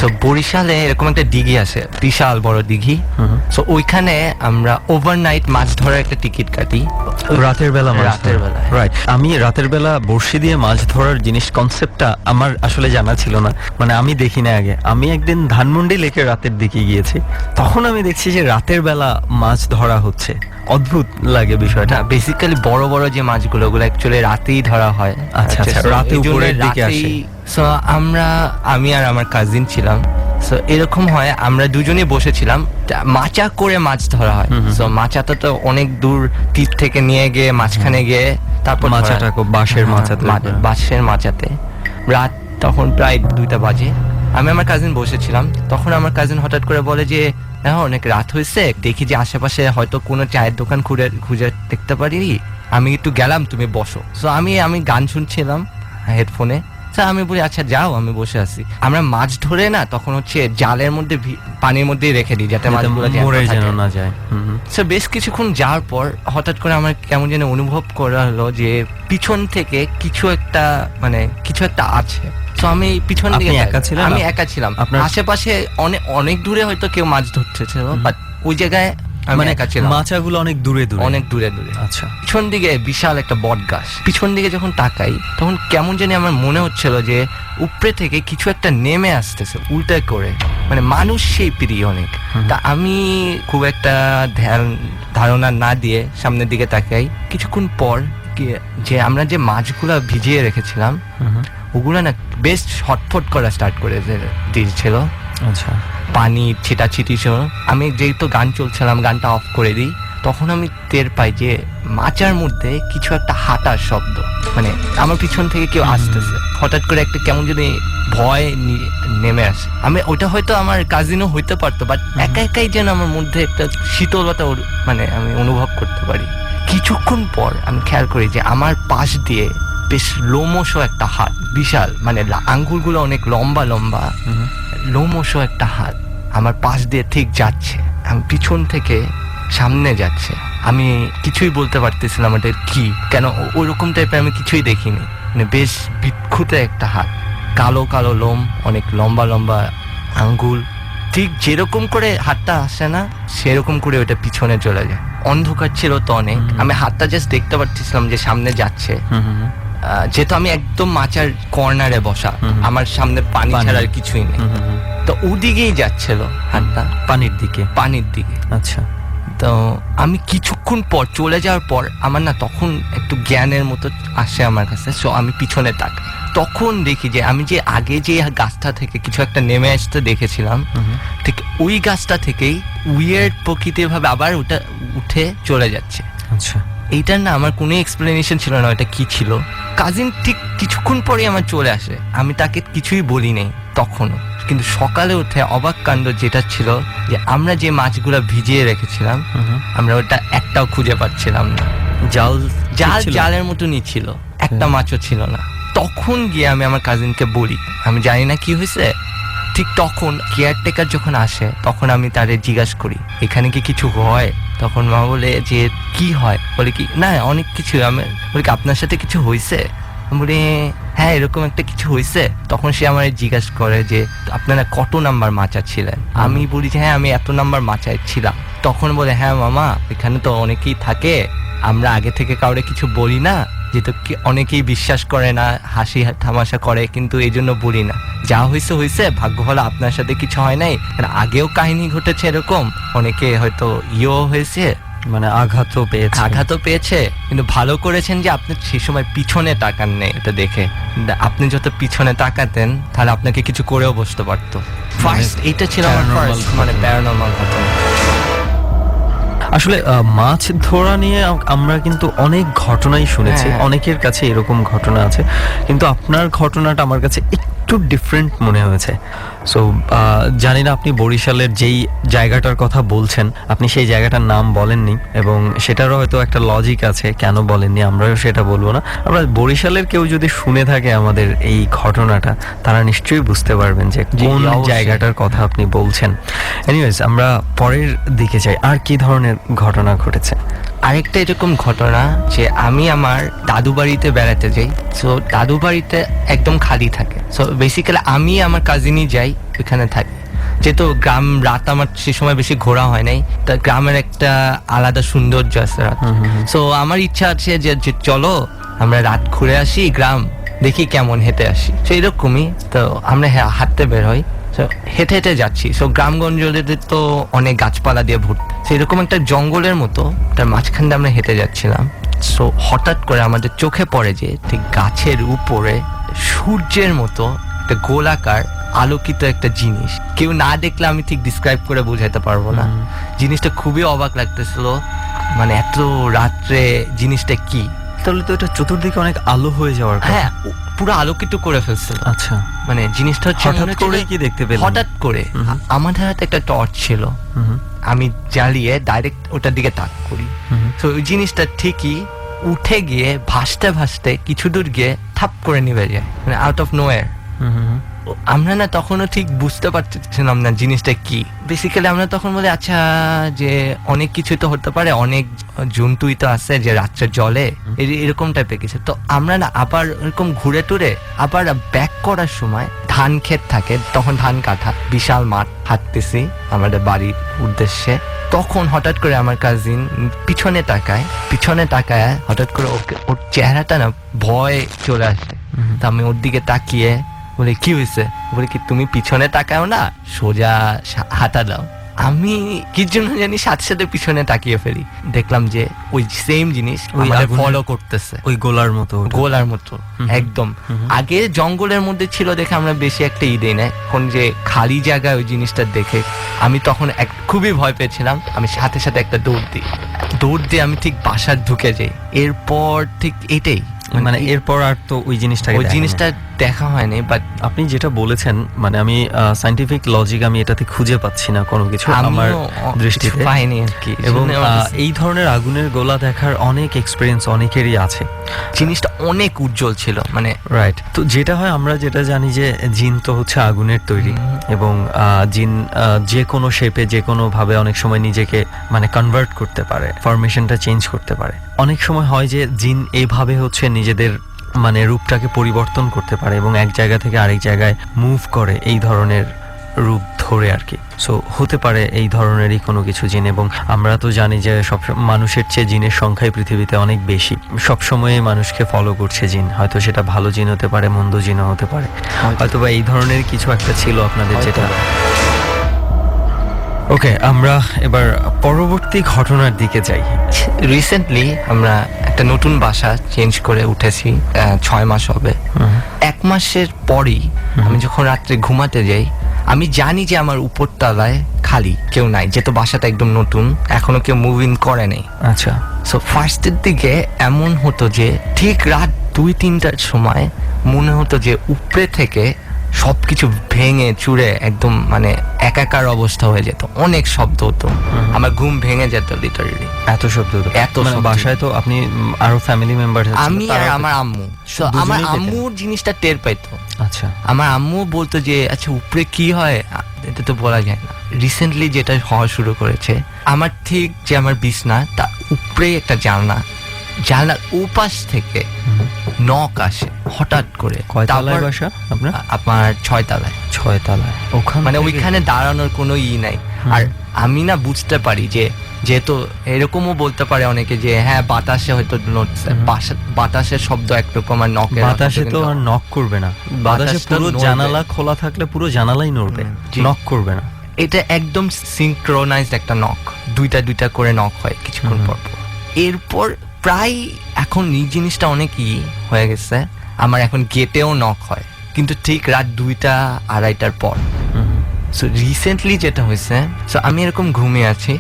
So বরিশালে এরকম একটা দিঘি আছে, বিশাল বড় দিঘি। সো ওইখানে আমরা ওভারনাইট মাছ ধরার একটা টিকিট কাটি। রাতের বেলা রাইট। আমি রাতের বেলা বড়শি দিয়ে মাছ ধরার জিনিস কনসেপ্টটা আমার আসলে জানা ছিল না, মানে আমি দেখি না আগে। আমি একদিন ধানমন্ডি লেকে রাতের দিকে গিয়েছি, তখন আমি দেখছি যে রাতের বেলা মাছ ধরা হচ্ছে। অদ্ভুত লাগে বিষয়টা। বেসিক্যালি বড় বড় যে মাছগুলো, ওগুলো অ্যাকচুয়ালি রাতেই ধরা হয়। আচ্ছা, রাতে উপরের দিকে আসে। সো আমি আর আমার কাজিন ছিলাম। সো এরকম হয়, আমরা দুজনেই বসেছিলাম, মাচা করে মাছ ধরা হয়। সো মাচাটা তো অনেক দূর তীর থেকে নিয়ে গিয়ে মাঝখানে গিয়ে তারপর মাচাটা বাঁশের মাচাতে। রাত তখন প্রায় 2টা বাজে। আমি আমার কাজিন বসেছিলাম, তখন আমার কাজিন হঠাৎ করে বলে যে হ্যাঁ অনেক রাত হয়েছে, দেখি যে আশেপাশে হয়তো কোনো চায়ের দোকান খুঁজে দেখতে পারি, আমি একটু গেলাম, তুমি বসো। সো আমি গান শুনছিলাম হেডফোনে। আমি বলি আচ্ছা যাও, আমি বসে আছি। আমরা মাছ ধরে না তখন হচ্ছে জালের মধ্যে পানির মধ্যেই রেখে দিই যাতে মাছগুলো যেন না যায়। বেশ কিছুক্ষণ যাওয়ার পর হঠাৎ করে আমার কেমন যেন অনুভব করা হলো যে পিছন থেকে কিছু একটা আছে। তো আমি পিছন দিকে, আমি একা ছিলাম, আশেপাশে অনেক দূরে হয়তো কেউ মাছ ধরতেছিল, বাট ওই জায়গায় মানে মাছাগুলো অনেক দূরে। আচ্ছা। পিছন দিকে বিশাল একটা বট গাছ। পিছন দিকে যখন তাকাই তখন কেমন জানি আমার মনে হচ্ছিল যে উপরে থেকে কিছু একটা নেমে আসতেছে উল্টা করে, মানে মানুষ সেই প্রিয় অনেক। তা আমি খুব একটা ধারণা না দিয়ে সামনের দিকে তাকাই। কিছুক্ষণ পর যে আমরা যে মাছগুলা ভিজিয়ে রেখেছিলাম ওগুলা না বেশ ছটফট করা স্টার্ট করে দিয়েছিল। আচ্ছা। পানি ছিটাছিটি ছিল। আমি যেহেতু গান চলছিলাম, গানটা অফ করে দিই, তখন আমি টের পাই যে মাচার মধ্যে কিছু একটা হাঁটার শব্দ, মানে আমার পিছন থেকে কেউ আসতেছে। হঠাৎ করে একটা কেমন যদি ভয় নেমে আসে। ওটা হয়তো আমার কাজিনও হইতে পারতো, বাট একাই যেন আমার মধ্যে একটা শীতলতা মানে আমি অনুভব করতে পারি। কিছুক্ষণ পর আমি খেয়াল করি যে আমার পাশ দিয়ে বেশ লোমশ একটা হাত, বিশাল, মানে আঙ্গুলগুলো অনেক লম্বা লোমশ একটা হাত আমার পাশ দিয়ে ঠিক যাচ্ছে। আমি পিছন থেকে সামনে যাচ্ছে। আমি কিছুই বলতে পারতেছিলাম এটা কি, কেন ওইরকম টাইপের আমি কিছুই দেখিনি। মানে বেশ বিক্ষুত একটা হাত, কালো কালো লোম, অনেক লম্বা আঙ্গুল। ঠিক যেরকম করে হাতটা আসে না সেরকম করে ওটা পিছনে চলে যায়। অন্ধকার ছিল তো অনেক, আমি হাতটা জাস্ট দেখতে পারতেছিলাম যে সামনে যাচ্ছে। যেহেতু আমি একদম মাচার কর্নারে বসা, আমার সামনে পানি ছাড়া আর কিছুই নেই, তো ওদিকেই যাচ্ছিল হাতটা, পানির দিকে। আচ্ছা। তো আমি কিছুক্ষণ পর চলে যাওয়ার পর আমার না তখন একটু জ্ঞানের মতো আসে আমার কাছে। সো আমি পিছনে তাকাই, তখন দেখি যে আমি যে আগে যে গাছটা থেকে কিছু একটা নেমে আসতে দেখেছিলাম, ঠিক ওই গাছটা থেকেই উইয়ার্ড প্রকৃতির ভাবে আবার ওটা উঠে চলে যাচ্ছে। আচ্ছা। এইটার না আমার কোনো এক্সপ্লেনেশন ছিল না এটা কি ছিল। কাজিন ঠিক কিছুক্ষণ পরে আমার চলে আসে, আমি তাকে কিছুই বলি নাই তখনও। কিন্তু সকালে উঠে অবাক কাণ্ড যেটা ছিল যে আমরা যে মাছগুলো ভিজিয়ে রেখেছিলাম আমরা ওটা একটাও খুঁজে পাচ্ছিলাম না। জালের মতনই ছিল, একটা মাছও ছিল না। তখন গিয়ে আমি আমার কাজিনকে বলি, আমি জানি না কি হয়েছে। ঠিক তখন কেয়ারটেকার যখন আসে তখন আমি তাদের জিজ্ঞাসা করি এখানে কি কিছু হয়। তখন মা বলে যে কি হয়, বলে কি না অনেক কিছু। আমি বলি কি আপনার সাথে কিছু হয়েছে? বলি হ্যাঁ এরকম একটা কিছু হয়েছে। তখন সে আমার জিজ্ঞাসা করে যে আপনারা কত নাম্বার মাচা ছিলেন? আমি বলি যে হ্যাঁ আমি এত নাম্বার মাচায় ছিলাম। তখন বলে হ্যাঁ মামা এখানে তো অনেকেই থাকে, আমরা আগে থেকে কাউরে কিছু বলি না, যেহেতু অনেকেই বিশ্বাস করে না, হাসি তামাশা করে, কিন্তু এই জন্য বলি না। যা হয়েছে ভাগ্য ভালো আপনার সাথে কিছু হয় নাই, আগেও কাহিনী ঘটেছে এরকম, অনেকে হয়তো হয়েছে, মানে আঘাতও পেয়েছে, কিন্তু ভালো করেছেন যে আপনি সেই সময় পিছনে তাকান নেই। এটা দেখে আপনি যত পিছনে তাকাতেন তাহলে আপনাকে কিছু করেও বসতে পারতো। ফার্স্ট এটা ছিল আমার ফার্স্ট মানে প্যারানরমাল ঘটনা। আসলে মাছ ধরা নিয়ে আমরা কিন্তু অনেক ঘটনাই শুনেছি, অনেকের কাছে এরকম ঘটনা আছে, কিন্তু আপনার ঘটনাটা আমার কাছে একটু ডিফারেন্ট মনে হয়েছে। সো জানি না আপনি বরিশালের যেই জায়গাটার কথা বলছেন আপনি সেই জায়গাটার নাম বলেননি, এবং সেটারও হয়তো একটা লজিক আছে কেন বলেননি, আমরাও সেটা বলবো না। আমরা বরিশালের কেউ যদি শুনে থাকে আমাদের এই ঘটনাটা, তারা নিশ্চয়ই বুঝতে পারবেন যে কোন জায়গাটার কথা আপনি বলছেন। এনিওয়েজ আমরা পরের দিকে যাই, আর কি ধরনের ঘটনা ঘটেছে? আরেকটা এরকম ঘটনা যে আমি আমার দাদু বাড়িতে বেড়াতে যাই। সো দাদু বাড়িতে একদম খালি থাকে। সো বেসিক্যালি আমি আমার কাজিনই যাই, ওইখানে থাকি। যেহেতু গ্রাম রাত আমার সে সময় বেশি ঘোরা হয় নাই, তা গ্রামের একটা আলাদা সৌন্দর্য আছে রাত। সো আমার ইচ্ছা আছে যে চলো আমরা রাত ঘুরে আসি, গ্রাম দেখি কেমন, হেঁটে আসি। তো এরকমই তো আমরা হাঁটতে বের হই। তো হেঁটে হেঁটে যাচ্ছি। সো গ্রামগঞ্জে তো অনেক গাছপালা দিয়ে ভর্তি। সেরকম একটা জঙ্গলের মতো তার মাঝখান দিয়ে আমরা হেঁটে যাচ্ছিলাম। সো হঠাৎ করে আমাদের চোখে পড়ে যে ঠিক গাছের উপরে সূর্যের মতো একটা গোলাকার আলোকিত একটা জিনিস। কেউ না দেখলে আমি ঠিক ডিসক্রাইব করে বোঝাতে পারবো না। জিনিসটা খুবই অবাক লাগতেছিল, মানে এত রাত্রে জিনিসটা কি। তাহলে তো এটা চতুর্দিকে অনেক আলো হয়ে যাওয়ার কথা। হ্যাঁ, পুরো আলোকিত করে ফেলছিল। আচ্ছা, মানে জিনিসটা হচ্ছে হঠাৎ করে কি দেখতে পেলেন? হঠাৎ করে আমাদের হাতে একটা টর্চ ছিল, আমি জ্বালিয়ে ডাইরেক্ট ওটার দিকে তাক করি। তো ওই জিনিসটা ঠিকই উঠে গিয়ে ভাসতে ভাসতে কিছু দূর গিয়ে থাপ করে নিভে যায়, মানে আউট অফ নোয়ার। আমরা না তখনও ঠিক বুঝতে পারছিলাম না জিনিসটা কি। বেসিক্যালি আমরা তখন বলে আচ্ছা যে অনেক কিছুই তো হতে পারে, অনেক জন্তুই তো আছে যে রাত্রে জলে, এরকম টাইপের কিছু। তো আমরা না আবার এরকম ঘুরে টুরে আবার ব্যাক করার সময় ধান ক্ষেত থাকে, তখন ধান কাটা বিশাল মাঠ, হাঁটতেছি আমাদের বাড়ির উদ্দেশ্যে। তখন হঠাৎ করে আমার কাজিন পিছনে তাকায় হঠাৎ করে ওর চেহারাটা না ভয় চলে আসে। তো আমি ওর দিকে তাকিয়ে বলে কি হয়েছে, বলে কি তুমি পিছনে তাকাও না, সোজা হাঁটা দাও। আমি কি জন্য জানি সাথে সাথে পিছনে তাকিয়ে ফেলি, দেখলাম যে ওই সেম জিনিস আমাদের ফলো করতেছে, ওই গোলার মতো একদম। আগে জঙ্গলের মধ্যে ছিল দেখে আমরা বেশি একটা দেই না, এখন যে খালি জায়গায় ওই জিনিসটা দেখে আমি তখন খুবই ভয় পেয়েছিলাম। আমি সাথে সাথে একটা দৌড় দিয়ে আমি ঠিক বাসার ঢুকে যাই। এরপর ঠিক এটাই, মানে এরপর আর তো ওই জিনিসটা দেখা হয়নি। বাট আপনি যেটা বলেছেন, মানে আমি সায়েন্টিফিক লজিক আমি এটাতে খুঁজে পাচ্ছি না কোনো কিছু আমার দৃষ্টিতে পাইনি আর কি। এবং এই ধরনের আগুনের গোলা দেখার অনেক এক্সপেরিয়েন্স অনেকেরই আছে। জিনিসটা অনেক উজ্জ্বল ছিল, মানে রাইট। তো যেটা হয়, আমরা যেটা জানি যে জিন তো হচ্ছে আগুনের তৈরি, এবং জিন যে কোনো শেপে যে কোনো ভাবে অনেক সময় নিজেকে মানে কনভার্ট করতে পারে, ফরমেশনটা চেঞ্জ করতে পারে। অনেক সময় হয় যে জিন এইভাবে হচ্ছে নিজেদের মানে রূপটাকে পরিবর্তন করতে পারে এবং এক জায়গা থেকে আরেক জায়গায় মুভ করে এই ধরনের রূপ ধরে আর কি। সো হতে পারে এই ধরনেরই কোনো কিছু জিন। এবং আমরা তো জানি যে সব মানুষের চেয়ে জিনের সংখ্যাই পৃথিবীতে অনেক বেশি, সবসময় মানুষকে ফলো করছে জিন। হয়তো সেটা ভালো জিন হতে পারে, মন্দ জিনও হতে পারে, হয়তো বা এই ধরনের কিছু একটা ছিল আপনাদের যেটা। ওকে, আমরা এবার পরবর্তী ঘটনার দিকে যাই। রিসেন্টলি আমরা একটা নতুন বাসা চেঞ্জ করে উঠেছি, 6 মাস হবে। 1 মাসের পরই আমি যখন রাত্রে ঘুমাতে যাই, আমি জানি যে আমার উপরতলায় খালি, কেউ নাই, যেহেতু বাসাটা একদম নতুন, এখনো কেউ মুভ ইন করে নেই। আচ্ছা। সো ফার্স্টের দিকে এমন হতো যে ঠিক রাত 2-3টার সময় মনে হতো যে উপরে থেকে সবকিছু ভেঙে চুরে একদম মানে একাকার অবস্থা হয়ে যেত, অনেক শব্দ হতো, আমার ঘুম ভেঙে যেত লিটারালি। এত শব্দ হতো? এত বাসায় তো আপনি আরো ফ্যামিলি মেম্বার? আমি আর আমার আম্মু। আমার আম্মুর জিনিসটা টের পাইতো। আচ্ছা। আমার আম্মু বলতো যে আচ্ছা উপরে কি হয়, এটা তো বলা যায় না। রিসেন্টলি যেটা হওয়া শুরু করেছে, আমার ঠিক যে আমার বিছনা তার উপরে একটা জানলার উপাস থেকে নক আসে হঠাৎ করে। কয় তলায় বাসা আপনার? আপনার 6 তলায়। 6 তলায়? মানে ওইখানে দাঁড়ানোর কোনো নাই। আর আমি না বুঝতে পারি যে যেহেতু এরকমও বলতে পারে অনেকে যে হ্যাঁ বাতাসে হয়তো নড়ছে, বাতাসের শব্দ একরকম, আর নকের বাতাসে তো আর নক করবে না, বাতাসে পুরো জানালা খোলা থাকলে পুরো জানালাই নড়বে, নক করবে না। এটা একদম সিনক্রোনাইজড একটা নক, দুইটা করে নক হয় কিছুক্ষণ পর পর। এরপর প্রায় এখন এই জিনিসটা অনেক হয়ে গেছে, আমার এখন গেটেও নক হয়, কিন্তু ঠিক রাত 2টা-2:30টার পর। সো রিসেন্টলি যেটা হয়েছে, সো আমি এরকম ঘুমিয়ে আছি,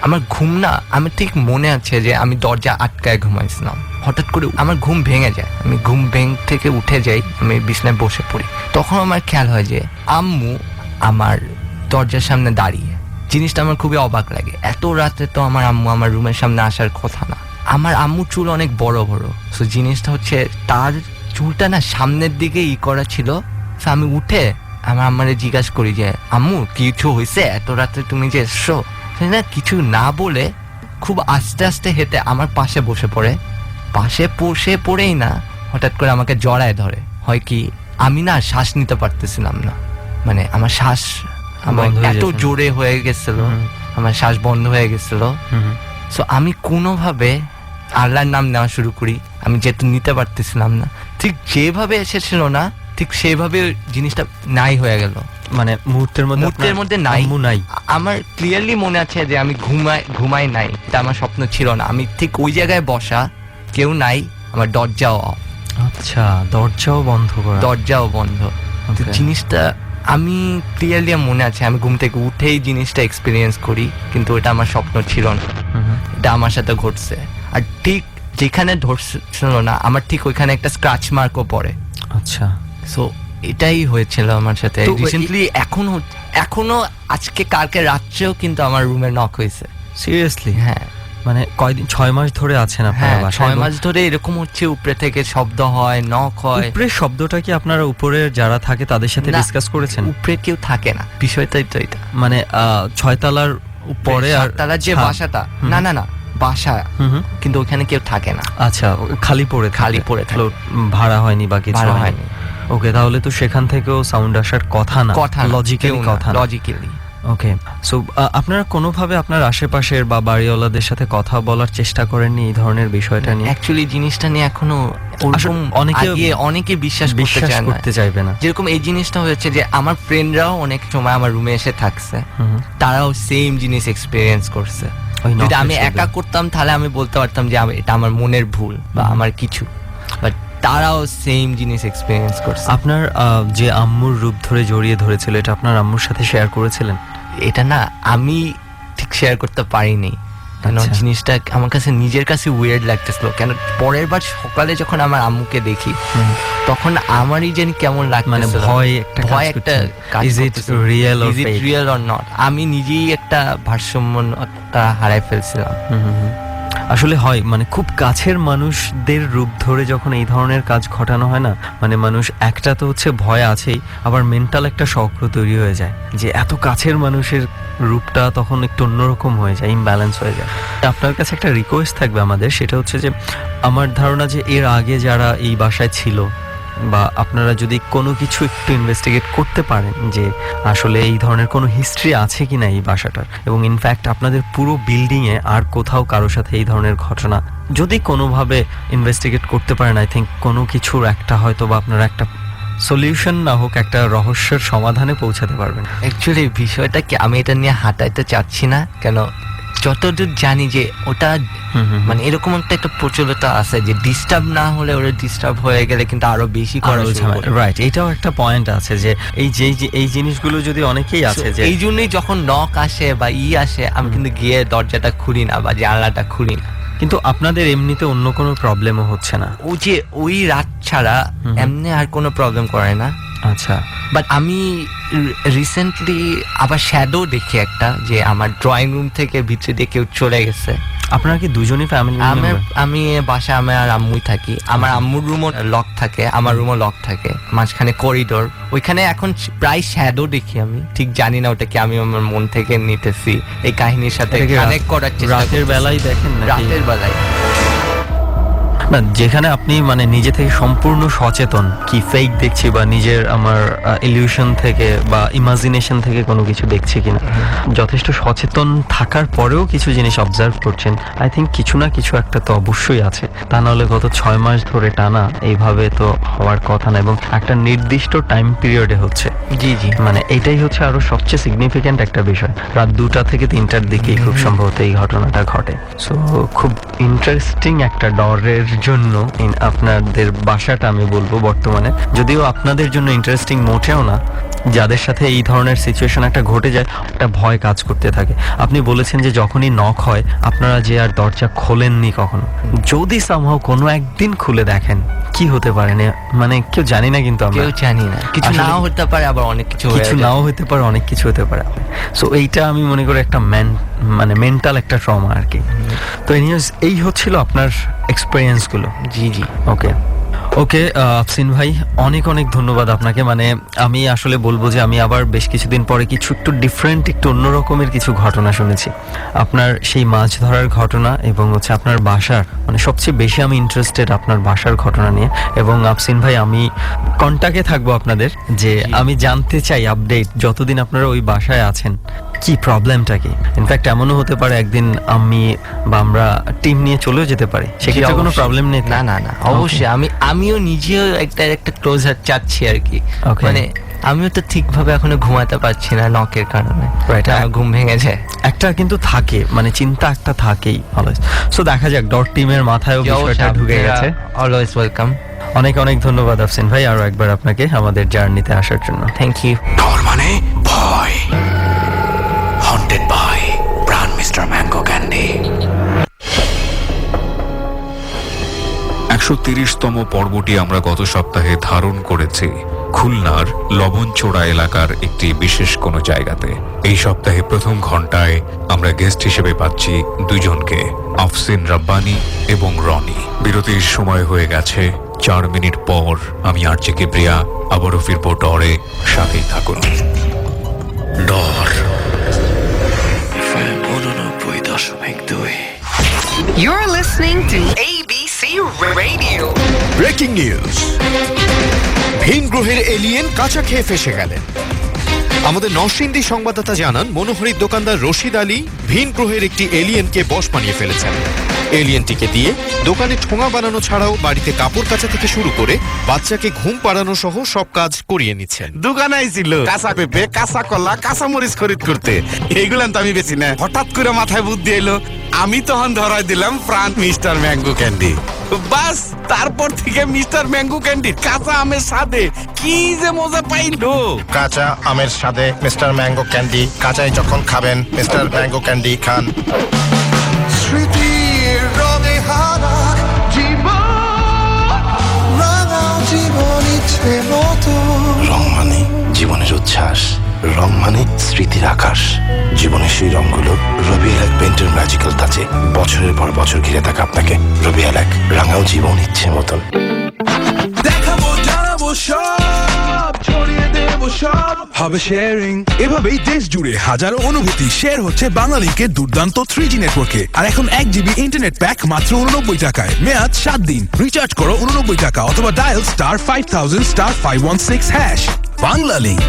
আমার ঘুম না, আমি ঠিক মনে আছে যে আমি দরজা আটকায় ঘুমাইছিলাম। হঠাৎ করে আমার ঘুম ভেঙে যায়, আমি ঘুম থেকে উঠে যাই, আমি বিছনায় বসে পড়ি। তখন আমার খেয়াল হয় যে আম্মু আমার দরজার সামনে দাঁড়িয়ে। জিনিসটা আমার খুবই অবাক লাগে, এত রাতে তো আমার আম্মু আমার রুমের সামনে আসার কথা না। আমার আম্মুর চুল অনেক বড় বড়, সো জিনিসটা হচ্ছে তার চুলটা না সামনের দিকে করা ছিল। সো আমি উঠে আমার আম্মারে জিজ্ঞাসা করি যে আম্মু কিছু হয়েছে, এত রাতে তুমি যে এসছো? না, কিছু না বলে খুব আস্তে আস্তে হেঁটে আমার পাশে বসে পড়েই না হঠাৎ করে আমাকে জড়ায় ধরে। হয় কি, আমি না শ্বাস নিতে পারতেছিলাম না, মানে আমার শ্বাস আমার বন্ধ হয়ে এত গেছে। জোরে হয়ে গেছিল, আমার শ্বাস বন্ধ হয়ে গেছিল। সো আমি কোনোভাবে আল্লাহর নাম নেওয়া শুরু করি, আমি যেহেতু নিতে পারতেছিলাম না, ঠিক যেভাবে এসেছিল না ঠিক সেইভাবে জিনিসটা নাই হয়ে গেল, মানে মুহূর্তের মধ্যে নাই। আম্মু নাই। আমার ক্লিয়ারলি মনে আছে যে আমি ঘুমাই নাই, এটা আমার স্বপ্ন ছিল না। আমি ঠিক ওই জায়গায় বসা, কেউ নাই, আমার দরজাও off, আচ্ছা, দরজাও বন্ধ করা। দরজাও বন্ধ। তো Okay. জিনিসটা আমি ক্লিয়ারলি মনে আছে, আমি ঘুম থেকে উঠেই জিনিসটা এক্সপিরিয়েন্স করি, কিন্তু এটা আমার স্বপ্ন ছিল না, এটা আমার সাথে ঘটছে। আর ঠিক যেখানে ধরছিল না আমার ঠিক ওইখানে একটা স্ক্র্যাচ মার্কও পড়ে। আচ্ছা, সো এটাই হয়েছিল আমার সাথে তো রিসেন্টলি। এখনো আজকে কালকে রাত্রেও কিন্তু আমার রুমে নক হয়েছে। সিরিয়াসলি? হ্যাঁ, মানে কয়দিন, 6 মাস ধরে আছেন আপনারা হ্যাঁ, বাসায়? 6 মাস ধরে এরকম হচ্ছে, উপরে থেকে শব্দ হয়, নক হয়। উপরের শব্দটা কি আপনারা উপরে যারা থাকে তাদের সাথে না, ডিসকাস করেছেন? উপরে কেউ থাকে না, বিষয়টাই তো এটা। মানে 6 তলার উপরে আর তালার যে ছাদ। বাসাটা, হুম। না বাসা, হুম। কিন্তু ওখানে কেউ থাকে না, আচ্ছা, খালি পড়ে খালি পড়ে থাকে। Floor ভাড়া হয়নি বা কিছু ভাড়া হয়নি? হয়নি। ওকে, তাহলে তো সেখান থেকেও সাউন্ড আসার কথা না, লজিক্যালি কথা না। লজিক্যালি। ওকে, সো আপনারা কোনোভাবে আপনার আশেপাশের বা বাড়িওয়ালাদের সাথে কথা বলার চেষ্টা করেননি এই ধরনের বিষয়টা নিয়ে? অ্যাকচুয়ালি জিনিসটা নিয়ে এখনো আসলে অনেকে বিশ্বাস বিশ্বাস করতে চাইবে না। যেরকম এই জিনিসটা হয়েছে যে আমার ফ্রেন্ডরাও অনেক সময় আমার রুমে এসে থাকছে, হুম। তারাও সেম জিনিস এক্সপিরিয়েন্স করছে। ওই যদি নখের আমি শব্দে। একা করতাম তাহলে আমি বলতে পারতাম যে এটা আমার মনের ভুল বা আমার কিছু, বাট তারাও সেম জিনিস এক্সপিরিয়েন্স করছে। আপনার যে আম্মুর রূপ ধরে জড়িয়ে ধরেছিল, এটা আপনার আম্মুর সাথে শেয়ার করেছিলেন? এটা না আমি ঠিক শেয়ার করতে পারিনি, কেন আচ্ছা। জিনিসটা আমার কাছে নিজের কাছে উইয়ার্ড লাগতেছিল। কেন পরের বার সকালে যখন আমার আম্মুকে দেখি তখন আমারই জানি কেমন লাগতেছিল, মানে ভয় একটা কাজ is it real or fake? Real or not, আমি নিজেই একটা ভারসাম্যটা হারাই ফেলছিলাম। আসলে হয়, মানে খুব কাছের মানুষদের রূপ ধরে যখন এই ধরনের কাজ ঘটানো হয় না, মানে মানুষ একটা তো হচ্ছে ভয় আছেই, আবার মেন্টাল একটা শক্র তৈরি হয়ে যায় যে এত কাছের মানুষের রূপটা তখন একটু অন্যরকম হয়ে যায়, ইমব্যালেন্স হয়ে যায়। আপনার কাছে একটা রিকোয়েস্ট থাকবে আমাদের, সেটা হচ্ছে যে আমার ধারণা যে এর আগে যারা এই বাসায় ছিল বা আপনারা যদি কোনো কিছু একটু ইনভেস্টিগেট করতে পারেন যে আসলে এই ধরনের কোনো হিস্ট্রি আছে কিনা এই বাসাটার, এবং ইনফ্যাক্ট আপনাদের পুরো বিল্ডিংয়ে আর কোথাও কারোর সাথে এই ধরনের ঘটনা যদি কোনোভাবে ইনভেস্টিগেট করতে পারেন, আই থিঙ্ক কোনো কিছুর একটা হয়তো বা আপনারা একটা সলিউশন না হোক একটা রহস্যের সমাধানে পৌঁছাতে পারবেন। অ্যাকচুয়ালি বিষয়টা কি, আমি এটা নিয়ে হাঁটাইতে চাচ্ছি না, কেন যতদূর জানি যে ওটা মানে এরকম একটা প্রচলতা আছে যে ডিস্টার্ব না হলে ওরা ডিস্টার্ব হয়ে গেলে কিন্তু আরো বেশি করা শুরু করে। রাইট, এটাও একটা পয়েন্ট আছে যে এই জিনিসগুলো যদি অনেকেই আছে যে এই জন্যই যখন নক আসে বা আসে আমি কিন্তু গিয়ে দরজাটা খুলি না বা জানলাটা খুলি না। কিন্তু আপনাদের এমনিতে অন্য কোনো প্রবলেমও হচ্ছে না? ওই রাত ছাড়া এমনি আর কোনো প্রবলেম করে না। আচ্ছা, বাট আমি রিসেন্টলি আবার শ্যাডো দেখি একটা, যে আমার ড্রয়িং রুম থেকে ভিতরে দিয়ে কেউ চলে গেছে। আপনারা কি দুজনই ফ্যামিলি মেম্বার? আমি বাসায় আমি আর আম্মুই থাকি। আমার আম্মুর রুমও লক থাকে, আমার রুমও লক থাকে, মাঝখানে করিডোর, ওইখানে এখন প্রায় শ্যাডো দেখি। আমি ঠিক জানি না ওটা কি আমি আমার মন থেকে নিতেছি, এই কাহিনীর সাথে কানেক্ট করার চেষ্টা রাতের বেলায় দেখেন নাকি? রাতের বেলায় না, যেখানে আপনি মানে নিজে থেকে সম্পূর্ণ সচেতন, কি ফেক দেখছি বা নিজের আমার ইলিউশন থেকে বা ইমাজিনেশন থেকে কোনো কিছু দেখছি কিনা, যথেষ্ট সচেতন থাকার পরেও কিছু জিনিস অবজার্ভ করছেন, আই থিঙ্ক কিছু না কিছু একটা তো অবশ্যই আছে। তা নাহলে গত 6 মাস ধরে টানা এইভাবে তো হওয়ার কথা না, এবং একটা নির্দিষ্ট টাইম পিরিয়ডে হচ্ছে। জি জি, মানে এটাই হচ্ছে আরো সবচেয়ে সিগনিফিক্যান্ট একটা বিষয়। রাত 2টা থেকে 3টার দিকেই খুব সম্ভবত এই ঘটনাটা ঘটে। সো খুব ইন্টারেস্টিং একটা ডরের জন্য আপনাদের বাসাটা আমি বলবো বর্তমানে, যদিও আপনাদের জন্য ইন্টারেস্টিং মোটেও না, যাদের সাথে এই ধরনের সিচুয়েশন একটা ঘটে যায় একটা ভয় কাজ করতে থাকে। আপনি বলেছেন যে যখনই নক হয় আপনারা যে আর দরজা খোলেননি কখনো, যদি সামহাও কোনো একদিন খুলে দেখেন কি হতে পারে না, মানে কেউ জানি না, কিন্তু আমরা কেউ জানি না, কিছু আসলে নাও হতে পারে, আবার অনেক কিছু নাও হতে পারে, অনেক কিছু হতে পারে। সো এইটা আমি মনে করি একটা মানে মেন্টাল একটা ট্রমা আর কি। তো এই হচ্ছিল আপনার এক্সপেরিয়েন্স গুলো। জি জি, ওকে ওকে আফসিন ভাই, অনেক অনেক ধন্যবাদ আপনাকে। মানে আমি আসলে বলবো যে আমি আবার বেশ কিছুদিন পরে কিছু একটু ডিফারেন্ট, একটু অন্য রকমের কিছু ঘটনা শুনেছি। আপনার সেই মাছ ধরার ঘটনা এবং হচ্ছে আপনার বাসার, মানে সবচেয়ে বেশি আমি ইন্টারেস্টেড আপনার বাসার ঘটনা নিয়ে। এবং আফসিন ভাই, আমি কন্টাক্টে থাকবো আপনাদের, যে আমি জানতে চাই আপডেট, যতদিন আপনারা ওই বাসায় আছেন কি প্রবলেমটা কি। ইনফ্যাক্ট এমনও হতে পারে একদিন আমি বা আমরা টিম নিয়ে চলেও যেতে পারি, সেক্ষেত্রে কোনো প্রবলেম নেই। না না না, অবশ্যই। আমিও নিজেও একটা ক্লোজার চাচ্ছি আর কি। Okay. মানে আমিও তো ঠিকভাবে এখনো ঘুমাতে পারছি না নকের কারণে। Right. ঘুম ভেঙেছে। একটা কিন্তু থাকে, মানে চিন্তা একটা থাকেই অলওয়েজ। সো দেখা যাক, ডট টিমের মাথায়ও বিষয়টা ঢুকে গেছে। Always welcome. অনেক অনেক ধন্যবাদ আফসিন ভাই, আরো একবার আপনাকে আমাদের জার্নিতে আসার জন্য। Thank you. ডর মানে ভয়, হন্টেড বাই প্রাণ মিস্টার ম্যাঙ্গো ক্যান্ডি। 130তম পর্বটি আমরা গত সপ্তাহে ধারণ করেছি খুলনার লবণচোড়া এলাকার একটি বিশেষ কোনো জায়গাতে। এই সপ্তাহে প্রথম ঘন্টায় আমরা গেস্ট হিসেবে পাচ্ছি দুজনকে, আফসিন রাব্বানি এবং রনি। বিরতির সময় হয়ে গেছে 4 মিনিট পর। আমি আরজে কিবরিয়া আবারও ফিরবো ডরে, সাথেই থাকুন। ডর 89.2। You're listening to ABC Radio. Breaking news, ভিন গ্রহের এলিয়েন কাঁচা খেয়ে ফেসে গেলেন। আমাদের নরসিংদী সংবাদদাতা জানান, মনোহরীর দোকানদার রশিদ আলী ভিন গ্রহের একটি এলিয়েনকে বশ বানিয়ে ফেলেছেন। এলিয়েনটিকে দিয়ে দোকানে ঠোঙা বানানো ছাড়াও বাড়িতে কাপড় কাচা থেকে শুরু করে বাচ্চাকে ঘুম পাড়ানো সহ সব কাজ করিয়ে নিচ্ছেন। দোকানে আইছিল কাঁচা পেঁপে, কাঁচা কলা, কাঁচা মরিচ খরিদ করতে। এইগুলান তো আমি বেশি না। হঠাৎ করে মাথায় বুদ্ধি এলো, আমি তখন ধরাই দিলাম প্রাণ মিস্টার ম্যাঙ্গো ক্যান্ডি। বাস, তারপর থেকে মিস্টার ম্যাঙ্গো ক্যান্ডি কাঁচা আমের স্বাদে কি যে মজা পাইলো। কাঁচা আমের স্বাদে মিস্টার ম্যাঙ্গো ক্যান্ডি, কাঁচাই যখন খাবেন মিস্টার ম্যাঙ্গো ক্যান্ডি খান। স্মৃতির রঙে হারা জীবন, রাঙা জীবন ইচ্ছে মতো। রং মানে জীবনের উচ্ছ্বাস, রং মানে স্মৃতির আকাশ। জীবনের সেই রংগুলো রবিএল এক পেন্টের ম্যাজিক্যাল টাচে বছরের পর বছর ঘিরে থাকা আপনাকে। রবিএল এক রাঙাও জীবন ইচ্ছে মতন। দেখাবো জানাবো সব, ছড়িয়ে দেবো সব, হবে শেয়ারিং। এভাবেই দেশ জুড়ে হাজারো অনুভূতি শেয়ার হচ্ছে বাংলালিংকের দুর্দান্ত 3G নেটওয়ার্কে। আর এখন 1 GB ইন্টারনেট প্যাক মাত্র 89 টাকায়, মেয়াদ 7 দিন। রিচার্জ করো 89 টাকা অথবা ডায়াল *5000*516#। বাংলালিংক।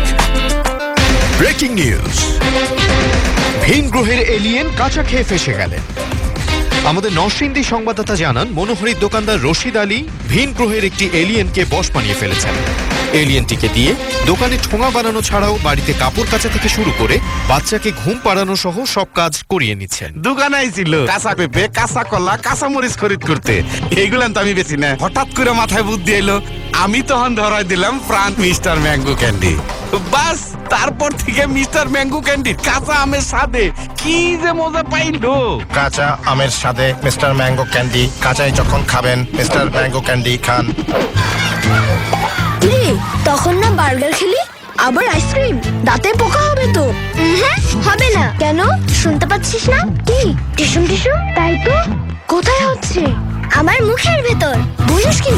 ব্রেকিং নিউজ, ভিন গ্রহের এলিয়েন কাঁচা খেয়ে ফেসে গেলেন। আমাদের নরসিংদী সংবাদদাতা জানান, মনোহরীর দোকানদার রশিদ আলী ভিন গ্রহের একটি এলিয়েনকে বশ বানিয়ে ফেলেছেন। এলিয়েনটিকে দিয়ে দোকানে ঠোঙা বানানো ছাড়াও বাড়িতে কাপড় কাচা থেকে শুরু করে বাচ্চাকে ঘুম পাড়ানো সহ সব কাজ করিয়ে নিচ্ছেন। দোকানে আইছিল কাঁচা পেঁপে, কাঁচা কলা, কাঁচা মরিচ খরিদ করতে। এইগুলান তো আমি বেশি না। হঠাৎ করে মাথায় বুদ্ধি এলো, আমি তখন ধরাই দিলাম প্রাণ মিস্টার ম্যাঙ্গো ক্যান্ডি। বাস, তারপর থেকে মিস্টার ম্যাঙ্গো ক্যান্ডি কাঁচা আমের স্বাদে কি যে মজা পাইলো। কাঁচা আমের স্বাদে মিস্টার ম্যাঙ্গো ক্যান্ডি, কাঁচাই যখন খাবেন মিস্টার ম্যাঙ্গো ক্যান্ডি খান। তখন না বার্গার খেলি, আবার আইসক্রিম, দাঁতে পোকা হবে তো। হবে না কেন? শুনতে পাচ্ছিস না? কি টিসুম টিসুম? তাই তো। কোথায় হচ্ছে? আমার মুখের ভেতর। বুঝিস কি?